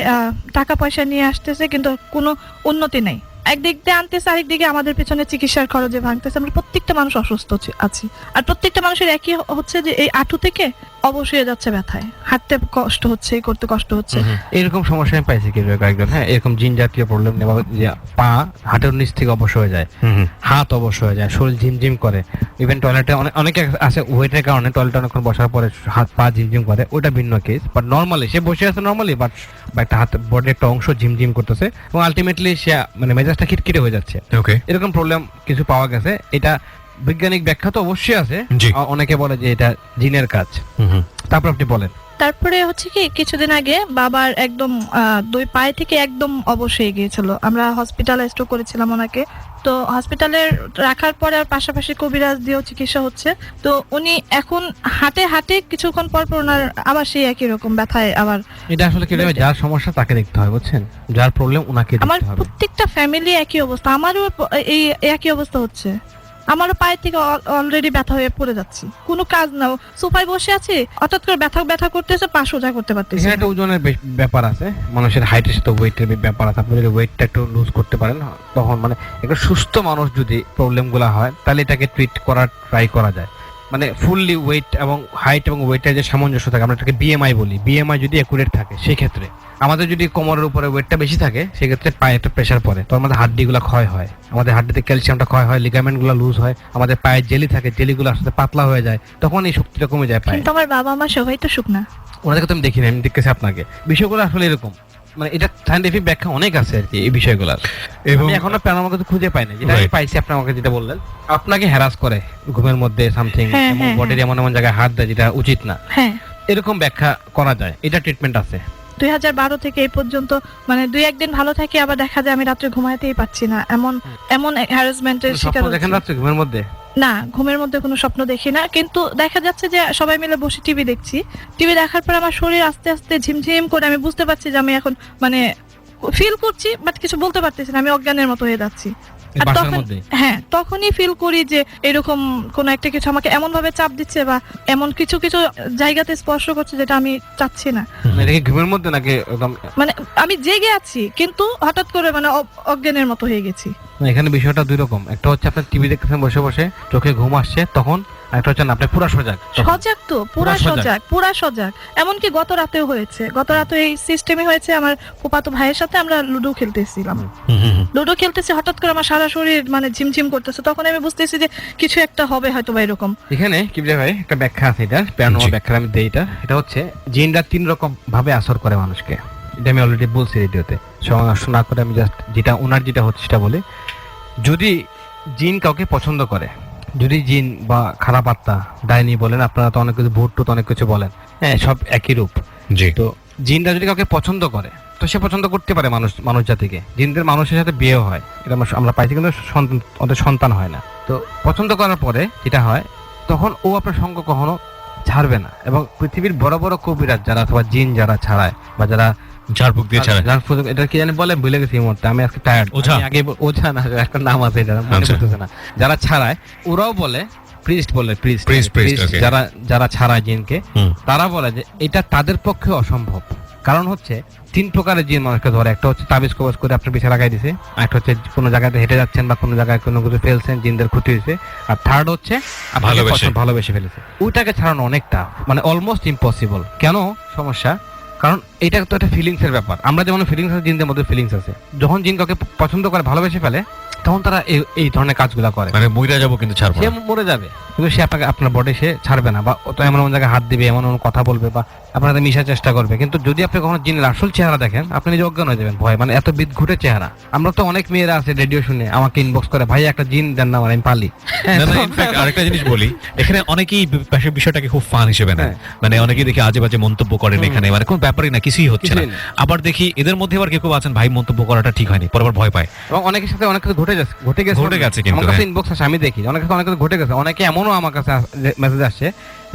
টাকা পয়সা নিয়ে আসতেছে, কিন্তু কোনো উন্নতি নেই। একদিক দিয়ে আনতেছে, আরেক দিকে আমাদের পেছনে চিকিৎসার খরচে ভাঙতেছে। আমরা প্রত্যেকটা মানুষ অসুস্থ আছি, আর প্রত্যেকটা মানুষের একই হচ্ছে যে এই আঁটু থেকে অবশ হয়ে যাচ্ছে ব্যথায়, হাঁটতে কষ্ট হচ্ছে, করতে কষ্ট হচ্ছে। এরকম সমস্যা আমি পাইছি কি কয়েকজন, হ্যাঁ, এরকম জিন জাতীয় প্রবলেম, পা হাঁটুর নিচ থেকে অবশ হয়ে যায়, হাত অবশ হয়ে যায়, শরীর ঝিমঝিম করে, ইভেন টয়লেটে অনেকে আছে ওয়েটের কারণে টয়লেটে অনেকক্ষণ বসার পরে হাত পা ঝিমঝিম করে, ওটা ভিন্ন কেস। বাট নর্মালি সে বসে আছে নর্মালি, বাট একটা হাত বডির একটা অংশ ঝিমঝিম করতেছে এবং আলটিমেটলি সে মানে মেজাজটা খিটখিটে হয়ে যাচ্ছে। এরকম প্রবলেম কিছু পাওয়া গেছে। এটা বৈজ্ঞানিক ব্যাখ্যা তো অবশ্যই আছে, অনেকে বলে যে এটা জিনের কাজ। তারপর আপনি বলেন। তারপরে হচ্ছে কি, কিছুদিন আগে বাবার একদম 2 পায়ে থেকে একদম অবশ হয়ে গিয়েছিল, আমরা হসপিটালাইজড করেছিলাম ওনাকে। তো হসপিটালে রাখার পরে আর পাশাপাশি কবিরাজ দিয়েও চিকিৎসা হচ্ছে। তো উনি এখন হাঁটে কিছুক্ষণ পর ওনার আবার সেই একই রকম ব্যথায় আবার। এটা আসলে কি, যার সমস্যা তাকে দেখতে হয়, বুঝছেন, যার প্রবলেম ওনাকে দেখতে হবে। আমার প্রত্যেকটা ফ্যামিলি একই অবস্থা, আমারও এই একই অবস্থা হচ্ছে। আমারও পায়ের থেকে অলরেডি ব্যথা হয়ে পড়ে যাচ্ছি, কোনো কাজ না, সোফায় বসে আছি, হঠাৎ করে ব্যথা করতেছে, পা সোজা করতে পারতেছি। এখানে একটা ওজনের ব্যাপার আছে, মানুষের হাইটের সাথে ওয়েটের ব্যাপার আছে। আপনি যদি ওয়েটটা একটু লুজ করতে পারেন, তখন মানে একটা সুস্থ মানুষ যদি প্রবলেমগুলো হয় তাহলে এটাকে ট্রিট করার ট্রাই করা যায়। মানে ফুললি ওয়েট এবং হাইট এবং ওয়েটের যে সামঞ্জস্য থাকে, আমরা এটাকে বিএমআই বলি, বিএমআই যদি অ্যাকুরেট থাকে সেই ক্ষেত্রে আমাদের যদি কোমরের উপরে ওয়েটটা বেশি থাকে সেক্ষেত্রে পায়ে একটা প্রেশার পড়ে, তো আমাদের হাড্ডিগুলো ক্ষয় হয়, আমাদের হাড্ডিতে ক্যালসিয়ামটা ক্ষয় হয়, লিগামেন্টগুলো লুজ হয়, আমাদের পায়ের জেলি থাকে, জেলিগুলো আসলে পাতলা হয়ে যায়, তখন এই শক্তিটা কমে যায় পায়ে। কিন্তু আমার বাবা মা সবাই তো শুকনা, ওনাদেরকে তো আমি দেখিনি, আমি দেখতেছি আপনাকে। বিষয়গুলো আসলে এরকম, মানে এটা সায়েন্টিফিক ব্যাখ্যা অনেক আছে আর কি এই বিষয়গুলোর, এবং এখনো প্যারার মধ্যে খুঁজে পাই না। যেটা আমি পাইছি আপনি আমাকে যেটা বললেন, আপনাকে হ্যারাস করে ঘুমের মধ্যে সামথিং, এবং বডির এমন এমন জায়গায় হাত দেয় যেটা উচিত না, এরকম ব্যাখ্যা করা যায়, এটা ট্রিটমেন্ট আছে। 2012 থেকে এই পর্যন্ত মানে 2-1 দিন ভালো থাকে, আবার দেখা যায় আমি রাত্রে ঘুমাতেই পারছি না, এমন হ্যারাসমেন্টের শিকার হচ্ছি। দেখেন রাত্রে ঘুমের মধ্যে? না, ঘুমের মধ্যে কোনো স্বপ্ন দেখি না, কিন্তু দেখা যাচ্ছে যে সবাই মিলে বসে টিভি দেখছি, টিভি দেখার পর আমার শরীর আস্তে আস্তে ঝিমঝিম করে, আমি বুঝতে পারছি যে আমি এখন মানে ফিল করছি, বাট কিছু বলতে পারতেছি না, আমি অজ্ঞানের মতো হয়ে যাচ্ছি। আর তখন তখনই ফিল করি যে এরকম কোন একটা কিছু আমাকে এমন ভাবে চাপ দিচ্ছে, বা এমন কিছু জায়গাতে স্পর্শ করছে যেটা আমি চাচ্ছি না। ঘুমের মধ্যে নাকি মানে আমি জেগে আছি কিন্তু হঠাৎ করে মানে অজ্ঞানের মতো হয়ে গেছি। এখানে বিষয়টা 2 রকম, একটা হচ্ছে আপনি টিভি দেখতেছেন বসে বসে, চোখে ঘুম আসছে তখন, একটা হচ্ছে না আপনি পুরা সজাগ, তো পুরা সজাগ। এমনকি গত রাতেও হয়েছে, গত রাতে এই সিস্টেমই হয়েছে। আমার ফুফাতো ভাইয়ের সাথে আমরা লুডো খেলতেছিলাম, হঠাৎ করে আমার সারা শরীর মানে ঝিমঝিম করতেছে, তখন আমি বুঝতেছি যে কিছু একটা হবে হয়তো বা এরকম। এখানে কি ভাই একটা ব্যাখ্যা আছে, এটা প্যারানর্মাল ব্যাখ্যা আমি দেই। এটা হচ্ছে জিনরা 3 রকম ভাবে আসর করে মানুষকে, এটা আমি অলরেডি বলছি রেডিওতে, শোনা করে আমি জাস্ট যেটা ওনার যেটা হচ্ছে সেটা বলি। যদি জিন কাউকে পছন্দ করে, যদি জিন বা খারাপ আত্মা, ডাইনি বলেন আপনারা, তো অনেক কিছু ভূত টুত অনেক কিছু বলেন, হ্যাঁ, সব একই রূপ। তো জিনরা যদি কাউকে পছন্দ করে তো সে পছন্দ করতে পারে মানুষ জাতিকে। জিনদের মানুষের সাথে বিয়ে হয়, এটা আমরা পাইছি, কিন্তু ওদের সন্তান হয় না। তো পছন্দ করার পরে যেটা হয়, তখন ও আপনার সঙ্গ কখনো ছাড়বে না। এবং পৃথিবীর বড় বড় কবিরাজ যারা, অথবা জিন যারা ছাড়ায়, বা যারা ঝাড়ফুঁক দিয়ে ছাড়ায়, এটা কি জানি বলে, ভুলে গেছি এই মুহূর্তে, আমি আজকে টায়ার্ড। আগে ওঝা না, একটা নাম আছে, এটা মনে পড়তেছে না। যারা ছাড়ায় ওরাও বলে, প্রিস্ট বলে, প্রিস্ট যারা ছাড়ায় জিনকে, তারা বলে যে এটা তাদের পক্ষে অসম্ভব, কারণ হচ্ছে 3 প্রকারের জিন মানুষকে ধরে। একটা হচ্ছে তাবিজ কবজ করে আপনার পিছে লাগাই দিছে, একটা হচ্ছে কোনো জায়গাতে হেঁটে যাচ্ছেন বা কোনো জায়গায় কোনো কিছু ফেলছেন, জিনদের ক্ষতি হয়েছে, আর থার্ড হচ্ছে আপনাকে ভালোবেসে ফেলেছে। ওইটাকে ছাড়ানো অনেকটা মানে অলমোস্ট ইম্পসিবল। কেন সমস্যা? কারণ এটা তো একটা ফিলিংস এর ব্যাপার। আমরা যেমন ফিলিংস আছে, জিনদের মধ্যে ফিলিংস আছে। যখন জিন কাউকে পছন্দ করে, ভালোবেসে ফেলে, তখন তারা এই ধরনের কাজগুলো করে। মানে মরে যাবো কিন্তু ছাড়বো না। সে মরে যাবে কিন্তু সে আপনার বডি সে ছাড়বে না, বা তো এমন জায়গায় হাত দিবে, এমন কথা বলবে, বা আপনার সাথে মিশার চেষ্টা করবে। কিন্তু যদি আপনি কখনো জিনের আসল চেহারা দেখেন, আপনি নিজে অজ্ঞান হয়ে যাবেন ভয়, মানে এত বিদঘুটে চেহারা। আমরা তো অনেক মেয়েরা আছে রেডিও শুনে আমাকে ইনবক্স করে, ভাই একটা জিন দেন না, মানে আমি পালি। আরেকটা জিনিস বলি, এখানে অনেকেই বিষয়টাকে খুব ফান হিসেবে নেয়। মানে অনেকেই দেখি আজে বাজে মন্তব্য করেন এখানে, মানে কোনো ব্যাপারই না, কিছুই হচ্ছে না। আবার দেখি এদের মধ্যে আবার কেউ আছেন, ভাই মন্তব্য করাটা ঠিক হয়নি, পরে আবার ভয় পায়। এবং অনেকের সাথে অনেক কিছু ঘটে গেছে কিন্তু আমার কাছে ইনবক্স আসে, আমি দেখি অনেক কিছু ঘটে গেছে। অনেকে এমনও আমার কাছে মেসেজ আসছে,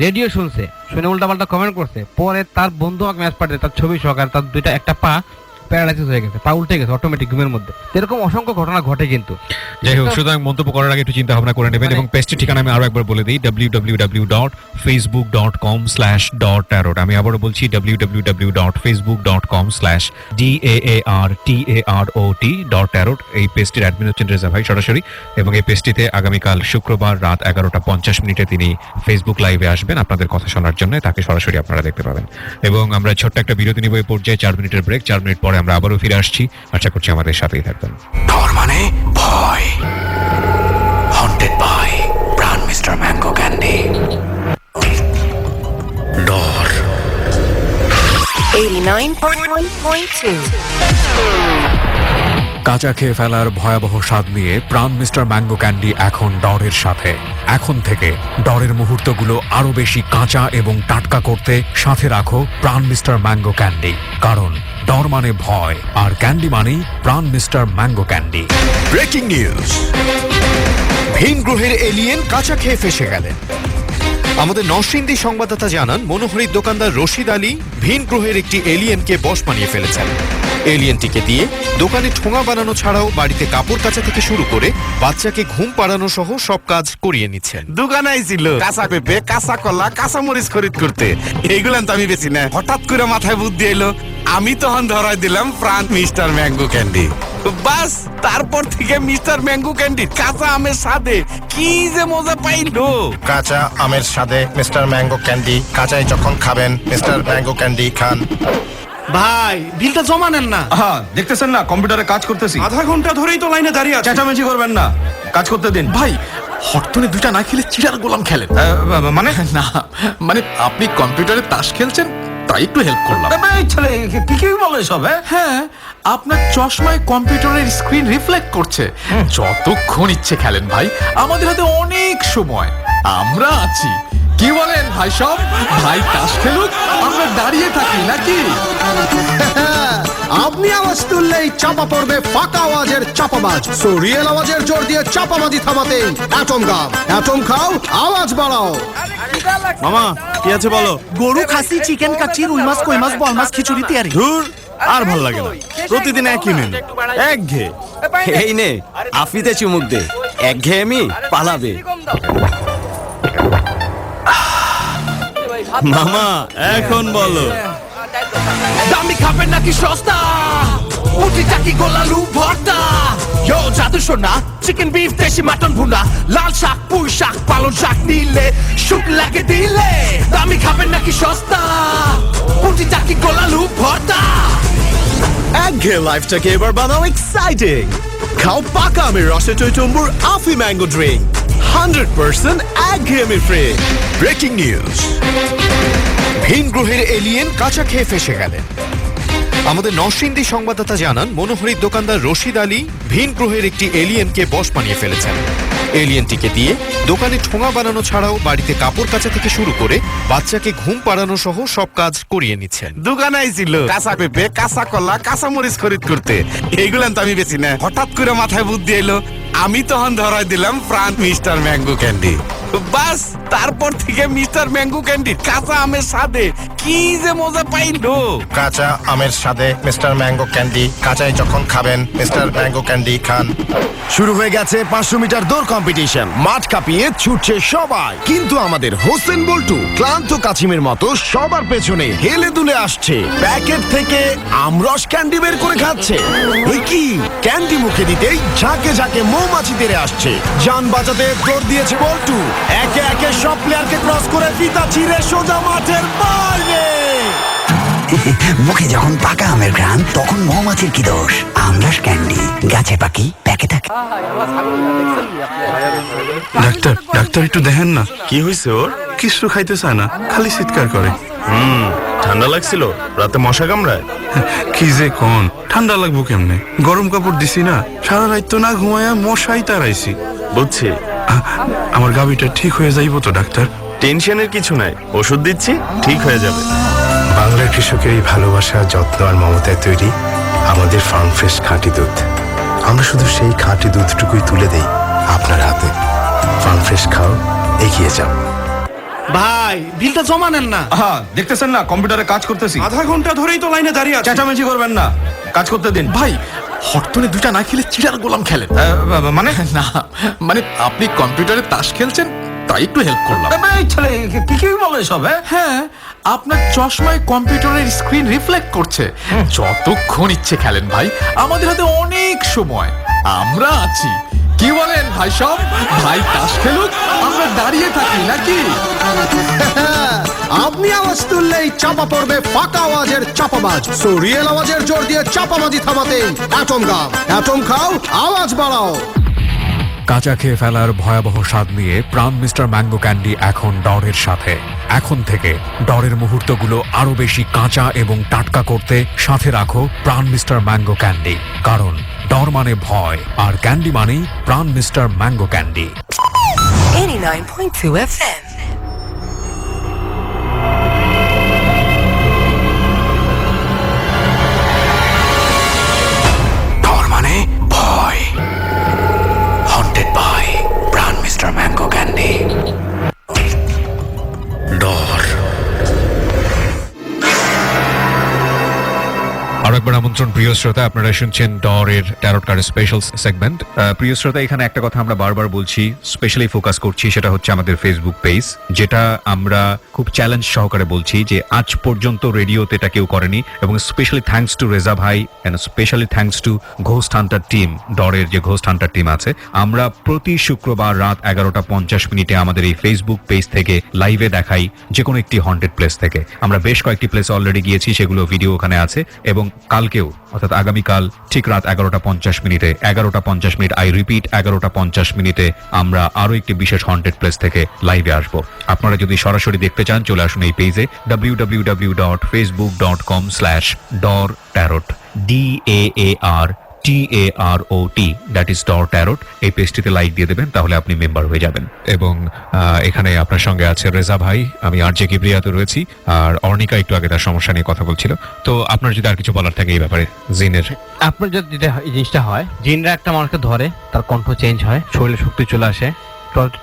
রেডিও শুনছে, শুনে উল্টাপাল্টা কমেন্ট করছে, পরে তার বন্ধু আমাকে মেসেজ পাঠিয়ে তার ছবি সহকারে তার দুইটা একটা পা প্যারালাইসিস হয়ে গেছে, পা উল্টে গেছে অটোমেটিক ঘুমের মধ্যে। এরকম অসংখ্য ঘটনা ঘটে কিন্তু। যাই হোক, সুতরাং মন্তব্য করার আগে একটু চিন্তা ভাবনা করে নেবেন। এবং পেজটির ঠিকানা আমি আরো একবার বলে দিই, www.facebook.com/tarot। আমি আবারও বলছি www.facebook.com/DAARTAROT। এই পেজটির অ্যাডমিন হচ্ছেন রেজা ভাই সরাসরি, এবং এই পেজটিতে আগামীকাল শুক্রবার রাত 11:50 মিনিটে তিনি ফেসবুক লাইভে আসবেন আপনাদের কথা শোনার জন্য। তাকে সরাসরি আপনারা দেখতে পাবেন। এবং আমরা ছোট্ট একটা বিরতি নিব এই পর্যায়ে, 4 মিনিটের ব্রেক। 4 মিনিট পরে আমরা আবারও ফিরে আসছি। আশা করছি আমাদের সাথেই থাকবেন। ডর মানে ভয়, হন্টেড বাই প্রাণ মিস্টার ম্যাঙ্গো ক্যান্ডি। ডর 89.2 কাঁচা খেয়ে ফেলার ভয়াবহ স্বাদ নিয়ে প্রাণ মিস্টার ম্যাঙ্গো ক্যান্ডি এখন ডরের সাথে। এখন থেকে ডরের মুহূর্তগুলো আরো বেশি কাঁচা এবং টাটকা করতে সাথে রাখো প্রাণ মিস্টার ম্যাঙ্গো ক্যান্ডি। কারণ ডর মানে ভয়, আর ক্যান্ডি মানেই Pran mister mango candy. Breaking news, ভিন গ্রহের এলিয়েন কাঁচা খেয়ে ফেসে গেলেন। আমাদের নরসিংদী সংবাদদাতা জানান, মনোহরীর দোকানদার রশিদ আলী ভিন গ্রহের একটি এলিয়েনকে বশ বানিয়ে ফেলেছেন। এলিয়েনটিকে দিয়ে দোকানে ঠোঙা বানানো ছাড়াও বাড়িতে কাপড় কাচা থেকে শুরু করে বাচ্চাকে ঘুম পাড়ানো সহ সব কাজ করিয়ে নিচ্ছেন। দোকানে আইছিল কাঁচা পেঁপে, কাঁচা কলা, কাঁচা মরিচ খরিদ করতে। এইগুলো তো আমি বেশি না, হঠাৎ করে মাথায় বুদ্ধি এলো, আমি তখন ধরাই দিলাম প্রাণ মিস্টার ম্যাঙ্গো ক্যান্ডি। বাস তারপর থেকে মিস্টার ম্যাঙ্গো ক্যান্ডি কাঁচা আমের স্বাদে কি যে মজা পাইলো। কাঁচা আমের স্বাদে মিস্টার ম্যাঙ্গো ক্যান্ডি। কাঁচাই যখন খাবেন মিস্টার ম্যাঙ্গো ক্যান্ডি খান। ভাই বিলটা জমা নেন না। হ্যাঁ, দেখতেছেন না কম্পিউটারে কাজ করতেছি। আধা ঘন্টা ধরেই তো লাইনে দাঁড়িয়ে আছে। চেঁচামেচি করবেন না, কাজ করতে দিন। ভাই হরতনে 2টা না খেলে চিড়ার গোলাম খেলেন মানে না, মানে আপনি কম্পিউটারে তাস খেলছেন তাই একটু হেল্প করলাম। কি বলে সব? হ্যাঁ, আপনার চশমায় কম্পিউটারের স্ক্রিন রিফ্লেক্ট করছে। যতক্ষণ ইচ্ছে খেলেন ভাই, আমাদের হাতে অনেক সময়, আমরা আছি। কি বলেন ভাই সব? ভাই তাস খেলুক, আমরা দাঁড়িয়ে থাকি নাকি? আপনি আওয়াজ তুললেই চাপা পড়বে ফাঁকা আওয়াজের চাপাবাজ। সো রিয়েল আওয়াজের জোর দিয়ে চাপাবাজি থামাতে অ্যাটম গাম। অ্যাটম খাও, আওয়াজ বাড়াও। মামা কি আছে বলো? গরু, খাসি, চিকেন, কাচ্চি, রুই মাছ, কই মাছ, বল মাছ, খিচুড়ি তৈরি। ধুর, আর ভাল লাগে না, প্রতিদিন একই মেনু, একঘেয়ে। এই নে আফিতে চুমুক দে, একঘেয়েমি পালাবে। মামা এখন বলো, দামি খাবেন নাকি সস্তা? উঠি চাকি গোলালু ভর্তা, ইয়ো জাদু সোনা, চিকেন বিফ, দেশি মাটন ভুনা, লাল শাক, পুঁই শাক, পালং শাক নিলে শুক লাগে দিলে। দামি খাবেন নাকি সস্তা? উঠি চাকি গোলালু ভর্তা। একঘেয়ে লাইফটাকে এবার বানাও এক্সাইটিং। খাও পাকা আমের রসে টইটুম্বুর আফি ম্যাঙ্গো ড্রিঙ্ক, 100% একঘেয়েমি ফ্রি। ব্রেকিং নিউজ, ভিন গ্রহের এলিয়েন কাঁচা খেয়ে ফেসে গেলেন। আমাদের নরসিংদী সংবাদদাতা জানান, মনোহরীর দোকানদার রশিদ আলী ভিন গ্রহের একটি এলিয়েনকে বশ বানিয়ে ফেলেছেন। এলিয়েনটিকে দিয়ে দোকানে ঠোঙা বানানো ছাড়াও বাড়িতে কাপড় কাচা থেকে শুরু করে বাচ্চাকে ঘুম পাড়ানো সহ সব কাজ করিয়ে নিচ্ছেন। দোকানে আইছিল কাঁচা পেঁপে, কাঁচা কলা, কাঁচা মরিচ খরিদ করতে। এইগুলো তো আমি বেশি না, হঠাৎ করে মাথায় বুদ্ধি এলো, আমি তখন ধরাই দিলাম প্রাণ মিস্টার ম্যাঙ্গো ক্যান্ডি। বাস তারপর থেকে মিস্টার ম্যাঙ্গো ক্যান্ডি কাঁচা আমের সাথে কি যে মজা পাইলো। কাঁচা আমের সাথে মিস্টার ম্যাঙ্গো ক্যান্ডি, কাঁচাই যখন খাবেন মিস্টার ম্যাঙ্গো ক্যান্ডি খান। শুরু হয়ে গেছে 500 মিটার দৌড় কম্পিটিশন। মাঠ কাঁপিয়ে ছুটছে সবাই, কিন্তু আমাদের হোসেন বল্টু ক্লান্ত কাছিমের মতো সবার পেছনে হেলে দুলে আসছে। প্যাকেট থেকে আমরস ক্যান্ডি বের করে খাচ্ছে। এই কি ক্যান্ডি মুখে দিতেই ঝাঁকে ঝাঁকে মৌমাছি তেড়ে আসছে। জান বাঁচাতে দৌড় দিয়েছে বল্টু, একে একে সব প্লেয়ারকে ক্রস করে ফিতা ছিঁড়ে সোজা মাঠের বাইরে। মুখে যখন পাকা আমের ঘ্রাণ, তখন মৌমাছির কি দোষ? আমরাস ক্যান্ডি, গাছে পাকি প্যাকে থাকে। ডাক্তার ডাক্তার একটু দেখেন না, কি হয়েছে ওর? কিছু খাইতে চায় না, খালি চিৎকার করে। ঠান্ডা লাগছিল, রাতে মশা কামড়ায়। কি যে কোন, ঠান্ডা লাগবো কেমনে? গরম কাপড় দিছি না, সারা রাত তো না ঘুমায়া মশাই তাড়াইছি। বুঝছি, আমার গাবিটা ঠিক হয়ে যাইব তো ডাক্তার? টেনশনের কিছু নাই, ওষুধ দিচ্ছি, ঠিক হয়ে যাবে। বাংলার কৃষকের এই ভালোবাসা, যত্ন আর মমতায় তৈরি আমাদের ফার্ম ফ্রেশ খাঁটি দুধ। আমরা শুধু সেই খাঁটি দুধটুকুই তুলে দেই আপনার হাতে। ফার্ম ফ্রেশ খাও, এগিয়ে যাও। ভাই বিলটা জমা নেন না। হ্যাঁ দেখতেছেন না, কম্পিউটারে কাজ করতেছি। আধা ঘন্টা ধরেই তো লাইনে দাঁড়িয়ে আছে। চেঁচামেচি করবেন না, কাজ করতে দিন। ভাই হরতনে দুইটা না খেলে চিড়ার গোলাম খেলেন। মানে না, মানে আপনি কম্পিউটারে তাস খেলছেন, তাই একটু হেল্প করলাম। কি কি বলে সব? হ্যাঁ, আপনার চশমায় কম্পিউটারের স্ক্রিন রিফ্লেক্ট করছে। যতক্ষণ ইচ্ছে খেলেন ভাই, আমাদের হাতে অনেক সময়, আমরা আছি। কি বলেন ভাই সব? ভাই তাস খেলুক, আমরা দাঁড়িয়ে থাকি নাকি? আপনি আওয়াজ তুললেই চাপা পড়বে ফাঁকা আওয়াজের চাপাবাজ। সো রিয়েল আওয়াজের জোর দিয়ে চাপাবাজি থামাতে অ্যাটম গাম। অ্যাটম খাও, আওয়াজ বাড়াও। কাঁচা খেয়ে ফেলার ভয়াবহ স্বাদ নিয়ে প্রাণ মিস্টার ম্যাঙ্গো ক্যান্ডি এখন ডরের সাথে। এখন থেকে ডরের মুহূর্তগুলো আরো বেশি কাঁচা এবং টাটকা করতে সাথে রাখো প্রাণ মিস্টার ম্যাঙ্গো ক্যান্ডি। কারণ ডর মানে ভয়, আর ক্যান্ডি মানেই Pran mister mango candy. 89.2 FM. ডর মানে ভয়। হন্টেড বাই প্রাণ মিস্টার ম্যাঙ্গো ক্যান্ডি। ডর। আরো একবার আমন্ত্রণ প্রিয় শ্রোতা, আপনারা শুনছেন ডরের ট্যারট কার্ড স্পেশাল সেগমেন্ট। প্রিয় শ্রোতা, এখানে একটা কথা আমরা বারবার বলছি, স্পেশালি ফোকাস করছি, সেটা হচ্ছে আমাদের ফেসবুক পেজ, যেটা আমরা খুব চ্যালেঞ্জ সহকারে বলছি যে আজ পর্যন্ত রেডিওতে এটা কেউ করেনি। এবং স্পেশালি থ্যাঙ্কস টু রেজা ভাই and specially thanks to ghost hunter team, ডরের যে ঘোস্ট হান্টার টিম আছে, আমরা প্রতি শুক্রবার রাত 11:50 আমাদের এই ফেসবুক পেজ থেকে লাইভে দেখাই যে কোনো একটি হন্টেড প্লেস থেকে। আমরা বেশ কয়েকটি প্লেস অলরেডি গিয়েছি, সেগুলো ভিডিও ওখানে আছে। এবং কালকেও অর্থাৎ আগামীকাল ঠিক রাত 11:50 আই রিপিট 11:50 আমরা আরো একটি বিশেষ হন্টেড প্লেস থেকে লাইভে আসবো। আপনারা যদি সরাসরি দেখতে চান, চলে আসুন এই পেজে www.facebook.com/dortarot DAARTAROT, দ্যাট ইজ ডর ট্যারট। এই পেজটিতে লাইক দিয়ে দেবেন, তাহলে আপনি মেম্বার হয়ে যাবেন। এবং এখানে আপনার সঙ্গে আছে রেজা ভাই, আমি আরজে কিবরিয়াতে রয়েছি, আর অর্ণিকা একটু আগে তার সমস্যা নিয়ে কথা বলছিল। তো আপনার যদি আর কিছু বলার থাকে এই ব্যাপারে জিনের। আপনার যদি এই জিনিসটা হয়, জিনরা একটা মানুষকে ধরে, তার কণ্ঠ চেঞ্জ হয়, শরীরে শক্তি চলে আসে,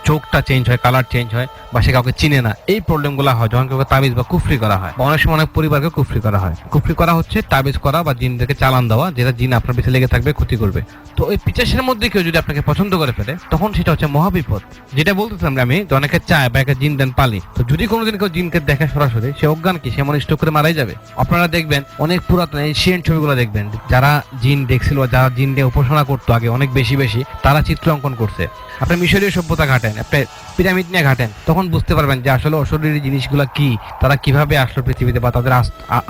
চোখটা চেঞ্জ হয়, কালার চেঞ্জ হয়, বা সে কাউকে চিনে না। এই প্রবলেম গুলো হয় যখন কাউকে তাবিজ বা কুফরি করা হয়, বা অনেক সময় অনেক পরিবারকে কুফরি করা হয়। কুফরি করা হচ্ছে তাবিজ করা বা জিনদেরকে চালান দেওয়া, যেটা জিন আপনার পিছনে লেগে থাকবে, ক্ষতি করবে। তো ওই পিচাসের মধ্যে কেউ যদি আপনাকে পছন্দ করে ফেলে, তখন সেটা হচ্ছে মহাবিপদ। যেটা বলতেছিলাম আমি, অনেকে চায় বা একটা জিন দেন পালি, তো যদি কোনোদিন কেউ জিনকে দেখে সরাসরি, সে অজ্ঞান কি, সে মনে স্ট্রোক করে মারাই যাবে। আপনারা দেখবেন অনেক পুরাতন এশিয়ান ছবিগুলো দেখবেন, যারা জিন দেখছিল, যারা জিন দিয়ে উপাসনা করতো আগে অনেক বেশি বেশি, তারা চিত্র অঙ্কন করছে। আপনি মিশরীয় সভ্যতা ঘাটেন, আপনি পিরামিড নিয়ে ঘাটেন, তখন বুঝতে পারবেন যে আসলে অশরীরী জিনিসগুলো কি, তারা কিভাবে আসলো পৃথিবীতে, বা তাদের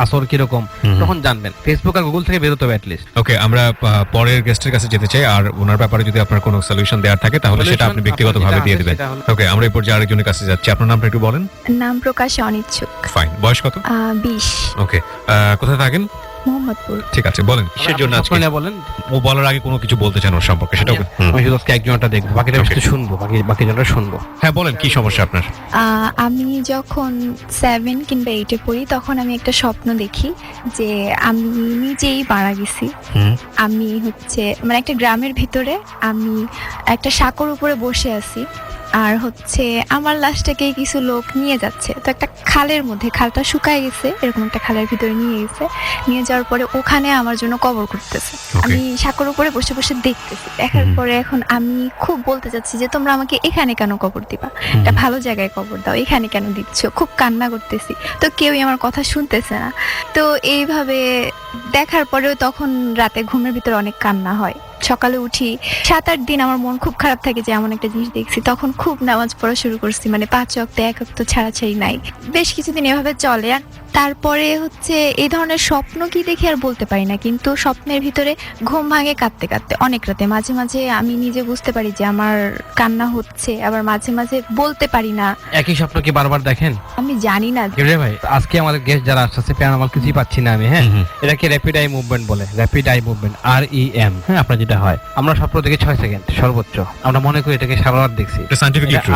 আসর কিরকম, তখন জানবেন। ফেসবুক আর গুগল থেকে বেরোতে হবে অ্যাটলিস্ট। ওকে, আমরা পরের গেস্টের কাছে যেতে চাই, আর ওনার ব্যাপারে যদি আপনার কোনো সলিউশন দেওয়ার থাকে তাহলে সেটা আপনি ব্যক্তিগতভাবে দিয়ে দিবেন। ওকে, আমরা এই পর্যায়ে আরেকজনের কাছে যাচ্ছি। আপনার নামটা একটু বলেন। নাম প্রকাশে অনিচ্ছুক। ফাইন। বয়স কত? 20। ওকে, কোথায় থাকেন? মোহাম্মদপুর। ঠিক আছে, বলেন কিসের জন্য আজকে বলেন। ও বলার আগে কোনো কিছু বলতে চান ওর সম্পর্কে, সেটাও আমি শুধু আজকে একজনটা দেখবো, বাকিটা শুধু শুনবো, বাকি জনটা শুনবো। হ্যাঁ বলেন, কি সমস্যা আপনার? আমি যখন 7 কিংবা 8-এ পড়ি তখন আমি একটা স্বপ্ন দেখি যে আমি নিজেই মারা গেছি। আমি হচ্ছে মানে একটা গ্রামের ভিতরে আমি একটা সাঁকোর উপরে বসে আছি, আর হচ্ছে আমার লাশটাকে কিছু লোক নিয়ে যাচ্ছে। তো একটা খালের মধ্যে, খালটা শুকায় গেছে, এরকম একটা খালের ভিতরে নিয়ে গেছে। নিয়ে যাওয়ার পরে ওখানে আমার জন্য কবর করতেছে। আমি সাঁকোর উপরে বসে বসে দেখতেছি। দেখার পরে এখন আমি খুব বলতে চাচ্ছি যে তোমরা আমাকে এখানে কেন কবর দিবা, একটা ভালো জায়গায় কবর দাও, এখানে কেন দিচ্ছ? খুব কান্না করতেছি, তো কেউই আমার কথা শুনতেছে না। তো এইভাবে দেখার পরেও তখন রাতে ঘুমের ভিতরে অনেক কান্না হয়। সকালে উঠি, 7-8 দিন আমার মন খুব খারাপ থাকে যে এমন একটা জিনিস দেখছি। তখন খুব নামাজ পড়া শুরু করছি, মানে 5 ওয়াক্ত 1 ওয়াক্ত ছাড়াছাড়ি নাই। বেশ কিছুদিন এভাবে চলে। আর তারপরে হচ্ছে এই ধরনের স্বপ্ন কি দেখি আর বলতে পারি না, কিন্তু স্বপ্নের ভিতরে ঘুম ভাঙে কাঁদতে কাঁদতে অনেক রাতে। মাঝে মাঝে আমি নিজে বুঝতে পারি যে আমার কান্না হচ্ছে, আবার মাঝে মাঝে বলতে পারি না। একই স্বপ্ন কি বারবার দেখেন? আমি জানি না ভাই। আজকে আমাদের গেস্ট যারা আসছে প্যারানর্মাল কিছুই পাচ্ছি না আমি। হ্যাঁ, এটাকে র্যাপিড আই মুভমেন্ট বলে, র্যাপিড আই মুভমেন্ট, REM। হ্যাঁ, আপনার যেটা হয়, আমরা স্বপ্ন থেকে 6 সেকেন্ড সর্বোচ্চ, আমরা মনে করি এটাকে সারা রাত দেখছি।